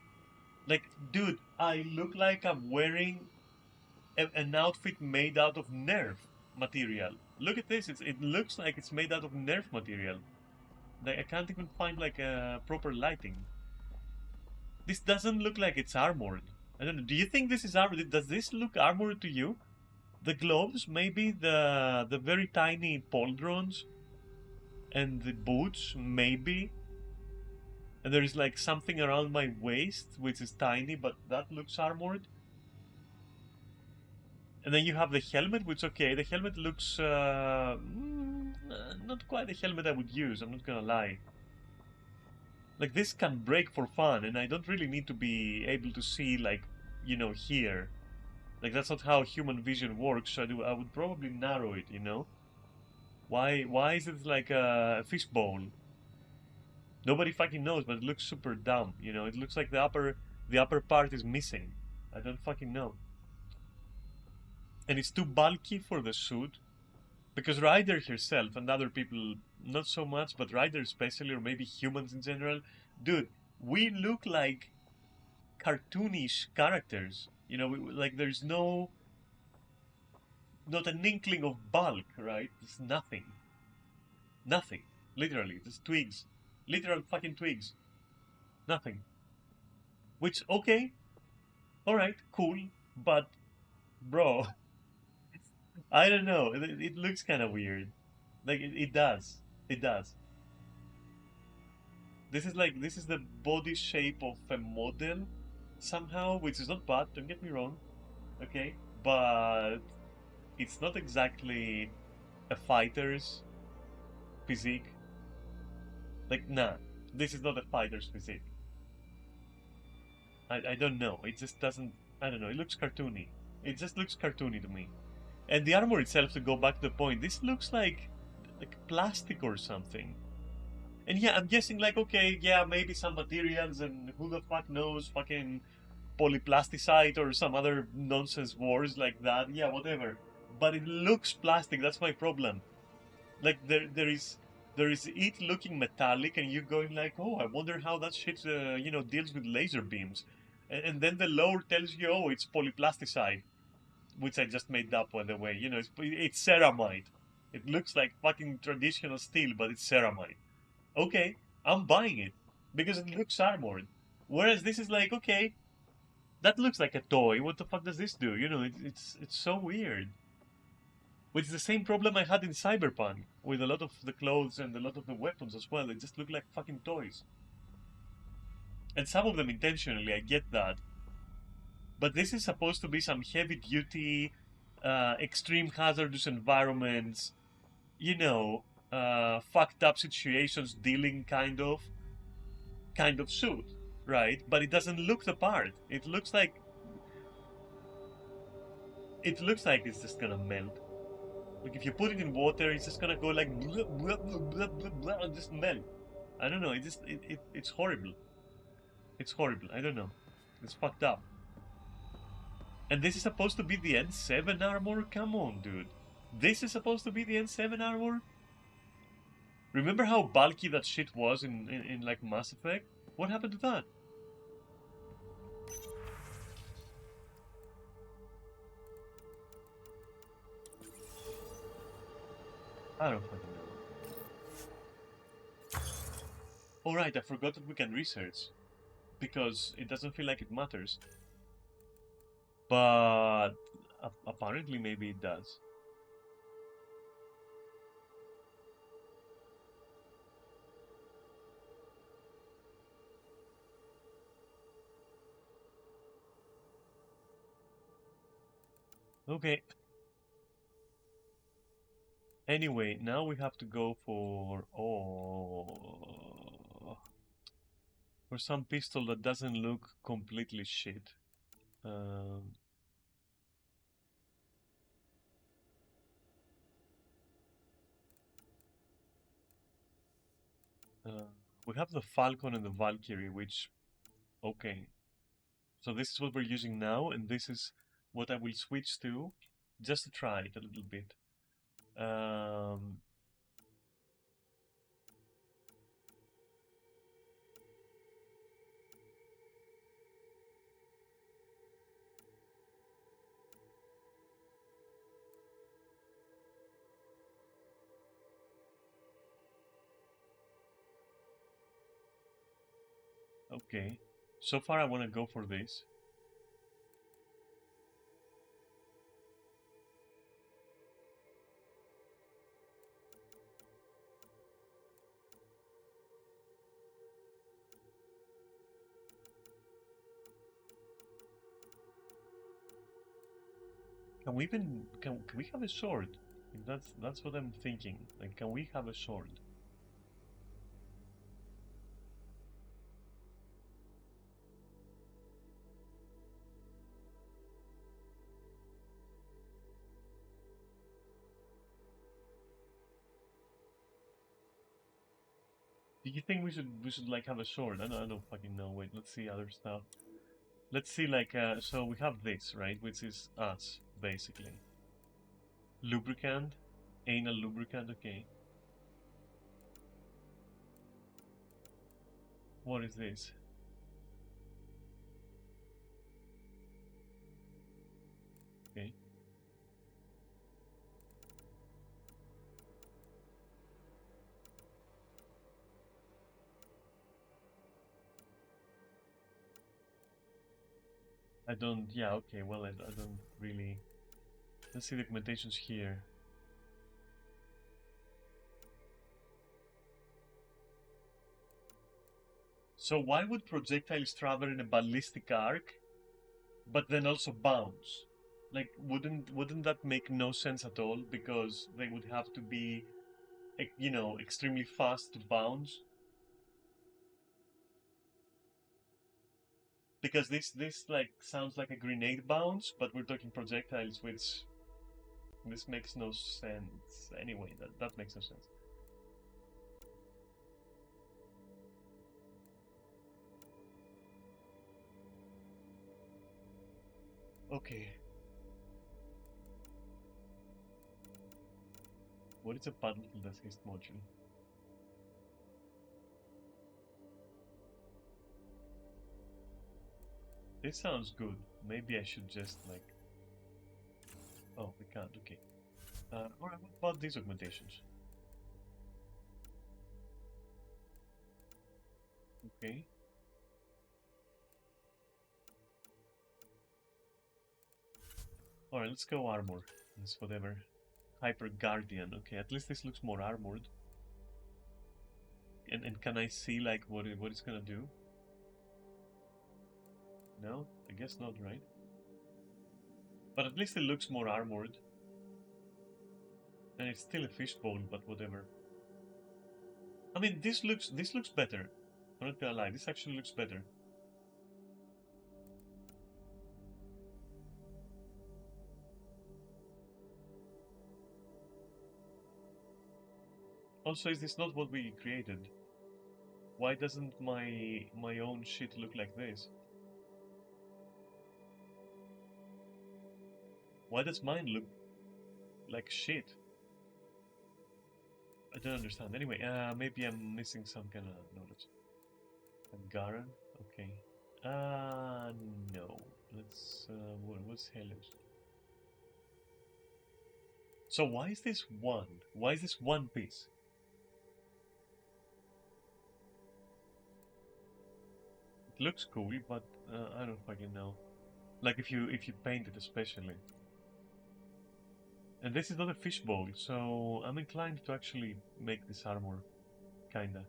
Like, dude, I look like I'm wearing an outfit made out of Nerf material. Look at this, it looks like it's made out of Nerf material. Like, I can't even find like a proper lighting. This doesn't look like it's armored. I don't know, do you think this is armored? Does this look armored to you? The gloves, maybe the very tiny pauldrons, and the boots, maybe. And there is like something around my waist, which is tiny, but that looks armored. And then you have the helmet, which, okay, the helmet looks not quite the helmet I would use, I'm not gonna lie. Like, this can break for fun, and I don't really need to be able to see, like, you know, here. Like, that's not how human vision works, so I would probably narrow it, you know? Why is it like a fishbowl? Nobody fucking knows, but it looks super dumb, you know? It looks like the upper part is missing. I don't fucking know. And it's too bulky for the suit. Because Ryder herself and other people, not so much, but Ryder especially, or maybe humans in general, dude, we look like cartoonish characters. You know, like there's not an inkling of bulk, right? There's nothing. Nothing. Literally, there's twigs. Literal fucking twigs. Nothing. Which, okay, alright, cool, but, bro, I don't know, it looks kind of weird. Like, it does. It does. This is the body shape of a model, somehow, which is not bad, don't get me wrong, okay? But it's not exactly a fighter's physique. Like, nah, this is not a fighter's physique. I don't know, it just doesn't, I don't know, it looks cartoony. It just looks cartoony to me. And the armor itself, to go back to the point, this looks like plastic or something. And yeah, I'm guessing like, okay, yeah, maybe some materials and who the fuck knows, fucking polyplasticite or some other nonsense words like that. Yeah, whatever. But it looks plastic. That's my problem. Like there is it looking metallic, and you're going like, oh, I wonder how that shit deals with laser beams, and then the lore tells you, oh, it's polyplasticite, which I just made up, by the way. It's ceramide. It looks like fucking traditional steel, but it's ceramide. Okay, I'm buying it because it looks armored. Whereas this is like, okay, that looks like a toy. What the fuck does this do? It's so weird. Which is the same problem I had in Cyberpunk with a lot of the clothes and a lot of the weapons as well. They just look like fucking toys. And some of them intentionally, I get that. But this is supposed to be some heavy duty, extreme hazardous environments, fucked up situations dealing kind of suit, right? But it doesn't look the part. It looks like it's just gonna melt. Like if you put it in water, it's just gonna go like blah, blah, blah, blah, blah, blah, and just melt. I don't know. It's horrible. It's horrible. I don't know. It's fucked up. And this is supposed to be the N7 armor? Come on, dude. This is supposed to be the N7 armor? Remember how bulky that shit was in like Mass Effect? What happened to that? I don't fucking know. Alright, I forgot that we can research. Because it doesn't feel like it matters. But apparently maybe it does. Okay. Anyway, now we have to go for some pistol that doesn't look completely shit. We have the Falcon and the Valkyrie, which, okay. So this is what we're using now, and this is what I will switch to, just to try it a little bit. Okay. So far I want to go for this. Can we even can we have a sword? That's what I'm thinking. Like, can we have a sword? Do you think we should like have a sword? I don't fucking know. Wait, let's see other stuff. Let's see like so we have this, right? Which is us, basically. Lubricant, anal lubricant, okay. What is this? Okay. I don't, yeah, okay, well, I don't really... Let's see the documentations here. So why would projectiles travel in a ballistic arc, but then also bounce? Like, wouldn't that make no sense at all? Because they would have to be, extremely fast to bounce. Because this like sounds like a grenade bounce, but we're talking projectiles, which this makes no sense. Anyway, that makes no sense. Okay. What is a battlefield assist module? This sounds good. Maybe I should just like... Oh, we can't, okay. Alright, what about these augmentations? Okay. Alright, let's go armor. It's whatever. Hyper Guardian. Okay, at least this looks more armored. And can I see like what it's gonna do? No? I guess not, right? But at least it looks more armored. And it's still a fishbowl, but whatever. I mean, this looks better. I'm not gonna lie, this actually looks better. Also, is this not what we created? Why doesn't my own shit look like this? Why does mine look like shit? I don't understand. Anyway, maybe I'm missing some kind of knowledge. Garan? Okay. No. Let's, what's Helios? So why is this one? Why is this one piece? It looks cool, but I don't fucking know. Like if you paint it especially. And this is not a fishbowl, so I'm inclined to actually make this armor, kinda.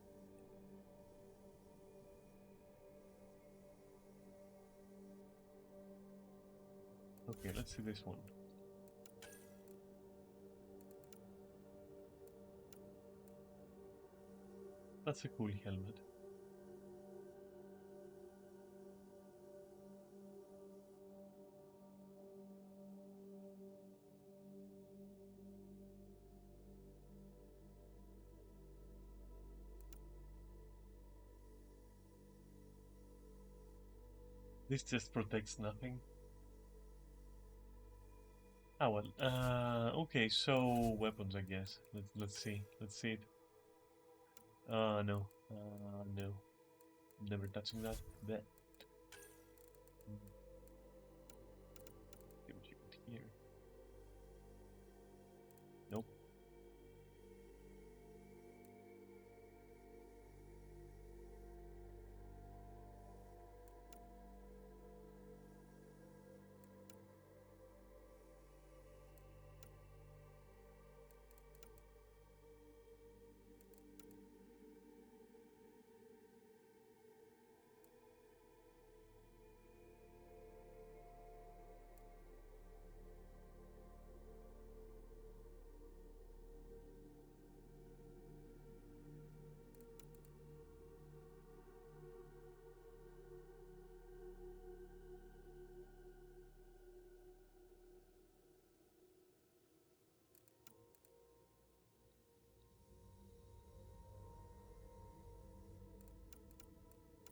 Okay, let's see this one. That's a cool helmet. This just protects nothing. Ah well. Okay, so weapons, I guess. Let's see. Let's see it. No. No. Never touching that. That. See what you got here. Nope.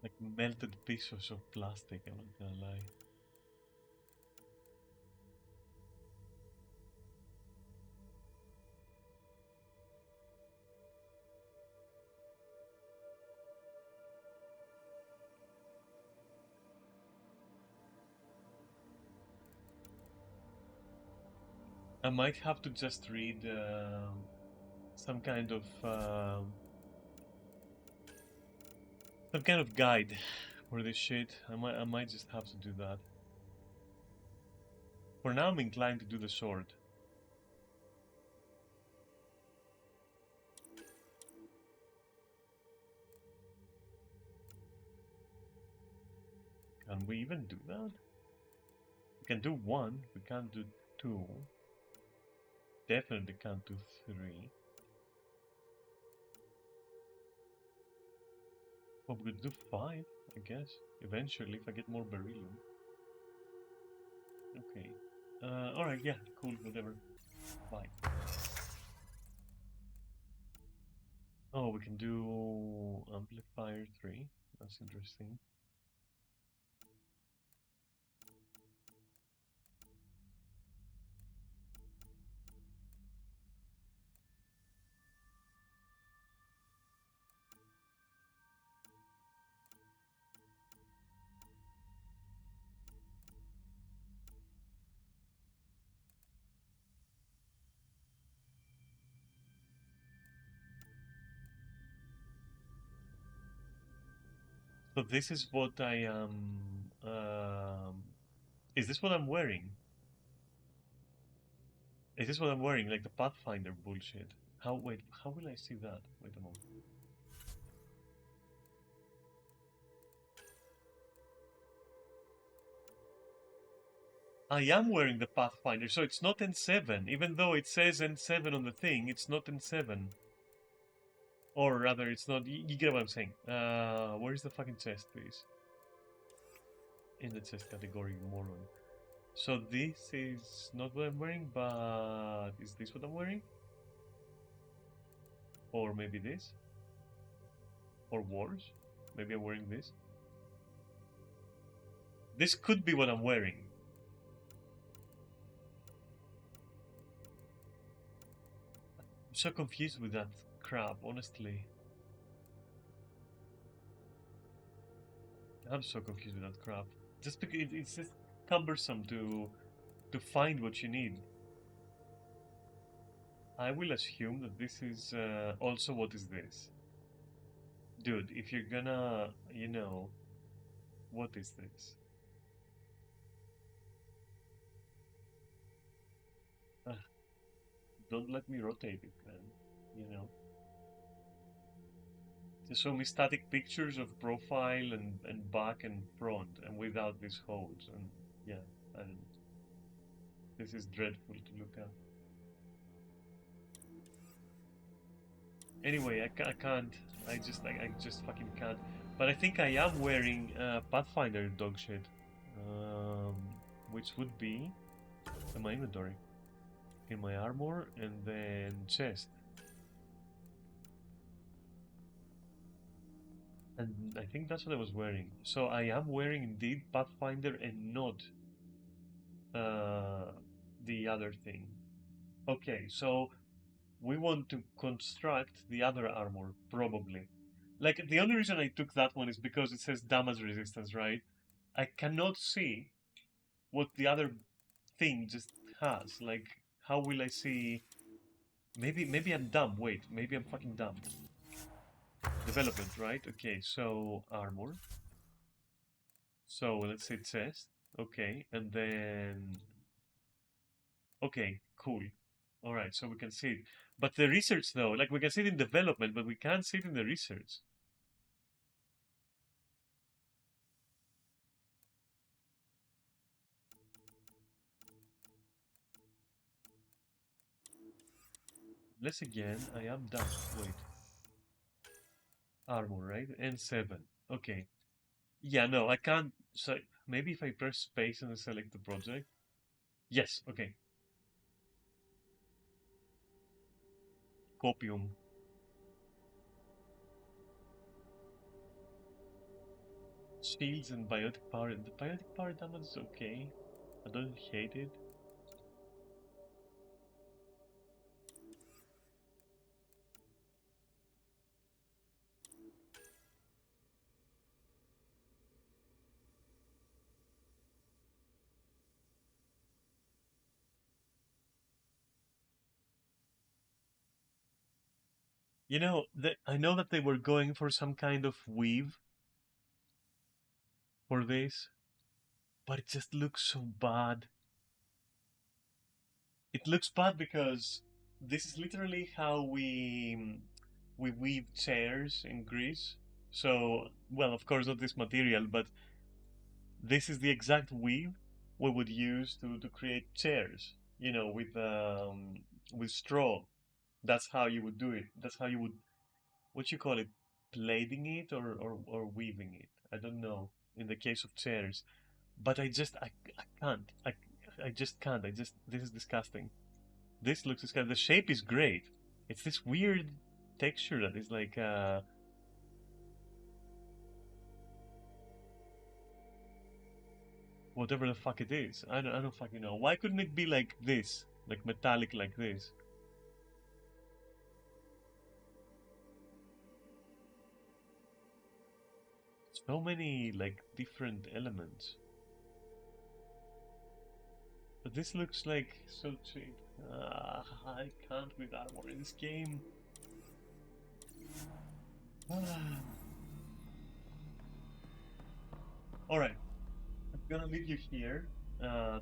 Like melted pieces of plastic, I'm not gonna lie. I might have to just read some kind of guide for this shit. I might just have to do that. For now, I'm inclined to do the sword. Can we even do that? We can do one. We can't do two. Definitely can't do three. But we could do five. I guess. Eventually, if I get more beryllium. Okay. Alright, yeah, cool, whatever. Bye. Oh, we can do amplifier 3. That's interesting. So this is what I am. Is this what I'm wearing? Is this what I'm wearing? Like the Pathfinder bullshit? How? Wait. How will I see that? Wait a moment. I am wearing the Pathfinder, so it's not N7. Even though it says N7 on the thing, it's not N7. Or rather, it's not. You get what I'm saying. Where's the fucking chest, please? In the chest category, moron. So this is not what I'm wearing, but is this what I'm wearing? Or maybe this? Or worse? Maybe I'm wearing this? This could be what I'm wearing. I'm so confused with that crap, honestly. I'm so confused with that crap. Just because it's just cumbersome to find what you need. I will assume that this is also what is this. Dude, if you're gonna, you know, what is this? Don't let me rotate it, man. You know. Just show me static pictures of profile and back and front and without these holes. And yeah, and this is dreadful to look at. Anyway, I can't. I just fucking can't. But I think I am wearing Pathfinder dog shit. Um, which would be in my inventory. In my armor and then chest. And I think that's what I was wearing. So I am wearing indeed Pathfinder and not the other thing. Okay, so we want to construct the other armor, probably. Like, the only reason I took that one is because it says damage resistance, right? I cannot see what the other thing just has. Like, how will I see... Maybe I'm dumb. Wait, maybe I'm fucking dumb. Development, right? Okay, so armor. So let's say chest. Okay, and then... Okay, cool. Alright, so we can see it. But the research though, like we can see it in development, but we can't see it in the research. Let's again, I am done. Wait. Armor, right? N7. Okay. Yeah, no, I can't. So maybe if I press space and select the project. Yes, okay. Copium. Shields and biotic power. The biotic power damage is okay. I don't hate it. You know, I know that they were going for some kind of weave for this, but it just looks so bad. It looks bad because this is literally how we weave chairs in Greece. So, well, of course, not this material, but this is the exact weave we would use to create chairs. You know, with straw. That's how you would do it. That's how you would, what you call it, plating it or weaving it. I don't know. In the case of chairs, but I can't. I just can't. This is disgusting. This looks disgusting. The shape is great. It's this weird texture that is like whatever the fuck it is. I don't fucking know. Why couldn't it be like this? Like metallic like this? So many like different elements. But this looks like so cheap. I can't with armor in this game. Alright, I'm gonna leave you here.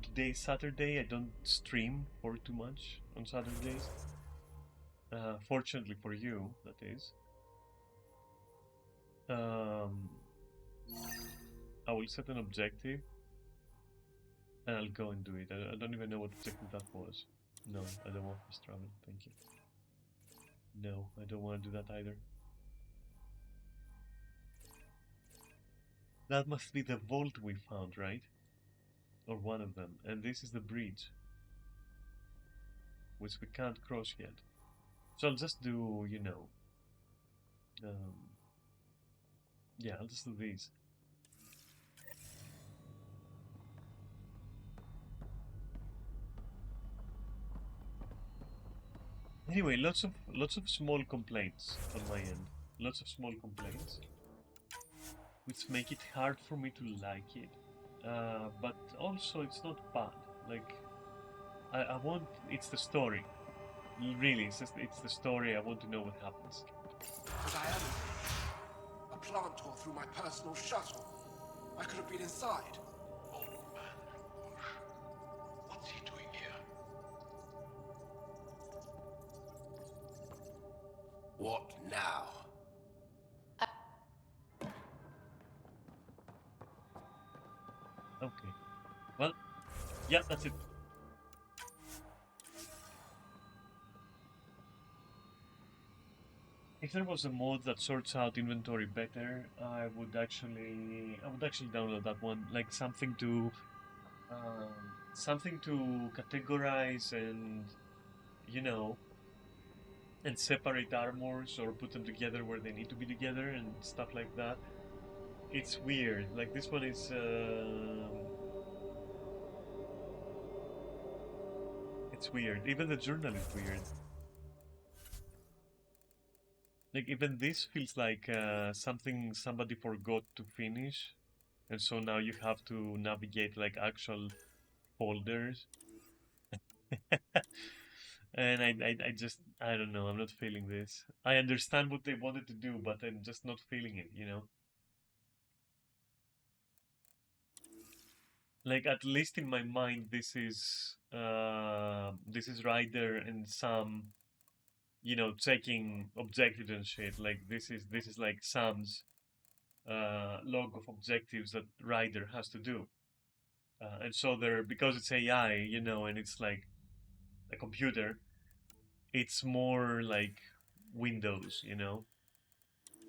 Today is Saturday. I don't stream for too much on Saturdays. Fortunately for you, that is. I will set an objective and I'll go and do it. I don't even know what objective that was. No, I don't want this travel. Thank you. No, I don't want to do that either. That must be the vault we found, right? Or one of them. And this is the bridge, which we can't cross yet. So I'll just do, you know... yeah, I'll just do these. Anyway, lots of small complaints on my end. Lots of small complaints, which make it hard for me to like it. But also, it's not bad. Like, I want. It's the story. Really, it's the story. I want to know what happens. But I am a plant tore through my personal shuttle. I could have been inside. Old man Rouge. What's he doing here? What now? Okay. Well, yeah, that's it. If there was a mod that sorts out inventory better, I would actually download that one. Like something to categorize and, you know, and separate armors or put them together where they need to be together and stuff like that. It's weird. Like this one is it's weird. Even the journal is weird. Like even this feels like something somebody forgot to finish, and so now you have to navigate like actual folders. And I just I don't know. I'm not feeling this. I understand what they wanted to do, but I'm just not feeling it. You know. Like at least in my mind, this is Ryder and Sam, you know, checking objectives and shit. Like this is like Sam's log of objectives that Ryder has to do, and so they're because it's AI, you know, and it's like a computer. It's more like Windows, you know.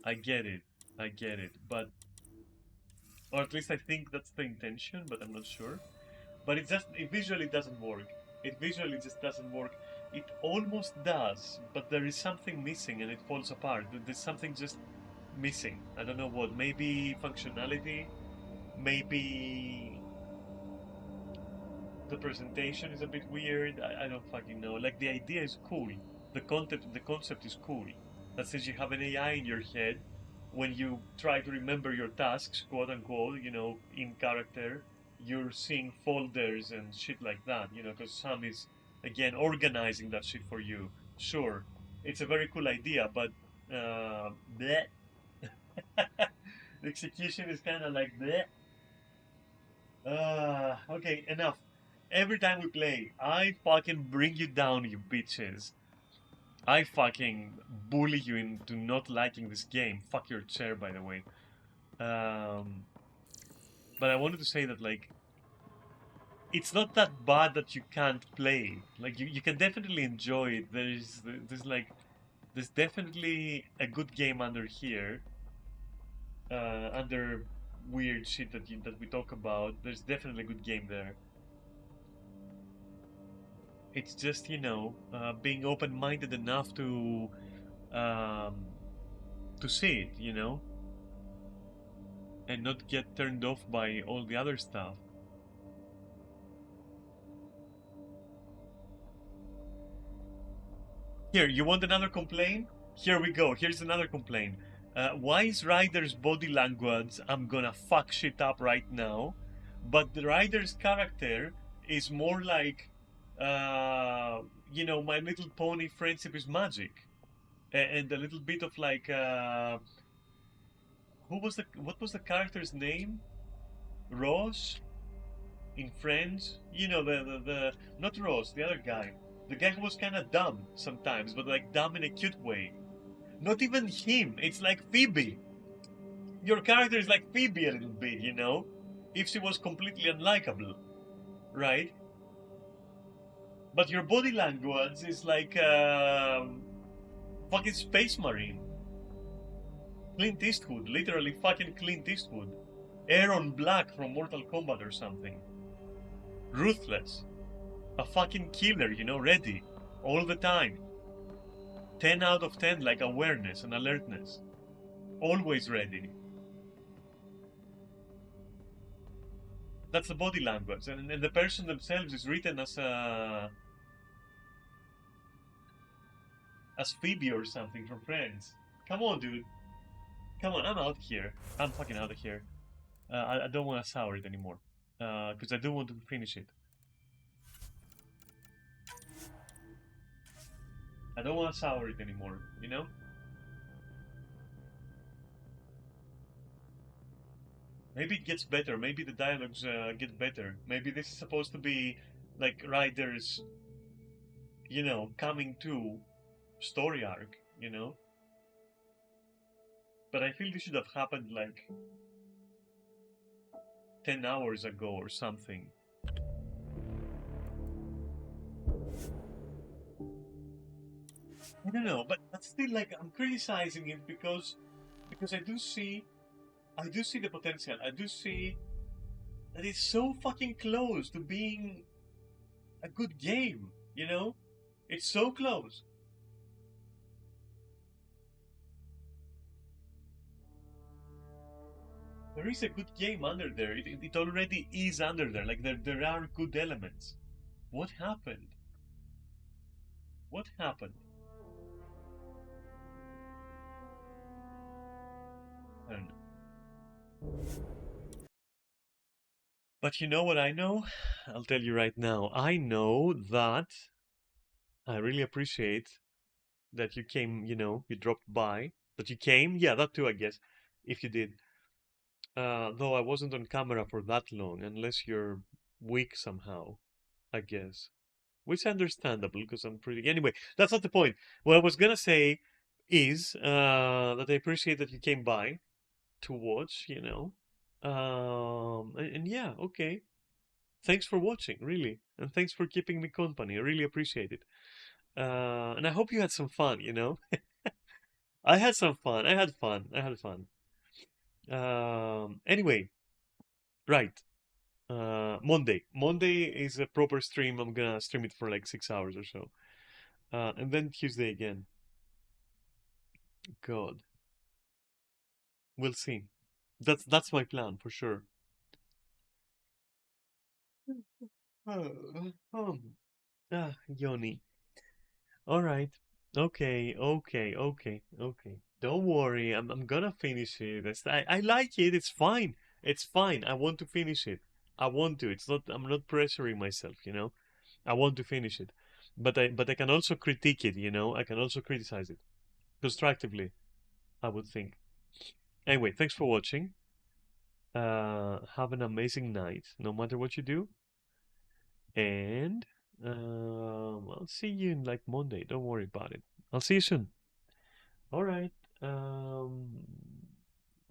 I get it, but or at least I think that's the intention, but I'm not sure. But it visually doesn't work. It visually just doesn't work. It almost does, but there is something missing and it falls apart. There's something just missing. I don't know what. Maybe functionality. Maybe the presentation is a bit weird. I don't fucking know. Like the idea is cool. The concept is cool. That says you have an AI in your head when you try to remember your tasks, quote unquote, you know, in character, you're seeing folders and shit like that, you know, because Sam is, again, organizing that shit for you. Sure, it's a very cool idea, but, bleh. The execution is kind of like, bleh. Okay, enough. Every time we play, I fucking bring you down, you bitches. I fucking bully you into not liking this game. Fuck your chair, by the way. But I wanted to say that, like, it's not that bad that you can't play. Like, you can definitely enjoy it. There's definitely a good game under here. Under weird shit that we talk about, there's definitely a good game there. It's just, you know, being open-minded enough to see it, you know, and not get turned off by all the other stuff. Here, you want another complaint? Here we go. Here's another complaint. Why is Ryder's body language? I'm gonna fuck shit up right now. But the Ryder's character is more like, you know, My Little Pony Friendship is Magic. And a little bit of like, what was the character's name? Ross? In Friends? You know, the not Ross, the other guy. The guy who was kind of dumb sometimes, but like dumb in a cute way. Not even him. It's like Phoebe. Your character is like Phoebe a little bit, you know? If she was completely unlikable, right? But your body language is like fucking Space Marine. Clint Eastwood, literally fucking Clint Eastwood. Aaron Black from Mortal Kombat or something. Ruthless. A fucking killer, you know, ready. All the time. 10 out of 10, like awareness and alertness. Always ready. That's the body language. And the person themselves is written as Phoebe or something from Friends. Come on, dude. Come on, I'm out here. I'm fucking out of here. I don't want to sour it anymore. Because I do want to finish it. I don't want to sour it anymore, you know? Maybe it gets better. Maybe the dialogues get better. Maybe this is supposed to be like Ryder's, you know, coming to story arc, you know? But I feel this should have happened like 10 hours ago or something. I don't know, but still, like, I'm criticizing it because I do see the potential. I do see that it's so fucking close to being a good game, you know? It's so close. There is a good game under there. It already is under there. Like, there are good elements. What happened? What happened? I don't know. But you know what I know? I'll tell you right now. I know that I really appreciate that you came, you know, you dropped by. That you came? Yeah, that too, I guess, if you did. Though I wasn't on camera for that long, unless you're weak somehow, I guess. Which is understandable, because I'm pretty... Anyway, that's not the point. What I was gonna say is that I appreciate that you came by to watch, you know. And yeah, okay. Thanks for watching, really. And thanks for keeping me company. I really appreciate it. And I hope you had some fun, you know? I had some fun. I had fun. I had fun. Anyway, right. Monday. Monday is a proper stream. I'm gonna stream it for like 6 hours or so. And then Tuesday again. God. We'll see. That's my plan for sure. Yoni. All right. Okay, okay, okay, okay. Don't worry. I'm gonna finish it. I like it. It's fine. It's fine. I want to finish it. I want to. It's not. I'm not pressuring myself. You know. I want to finish it, but I can also critique it. You know. I can also criticize it constructively. I would think. Anyway, thanks for watching. Have an amazing night, no matter what you do. And I'll see you in like Monday. Don't worry about it. I'll see you soon. All right.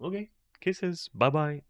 Okay. Kisses. Bye bye.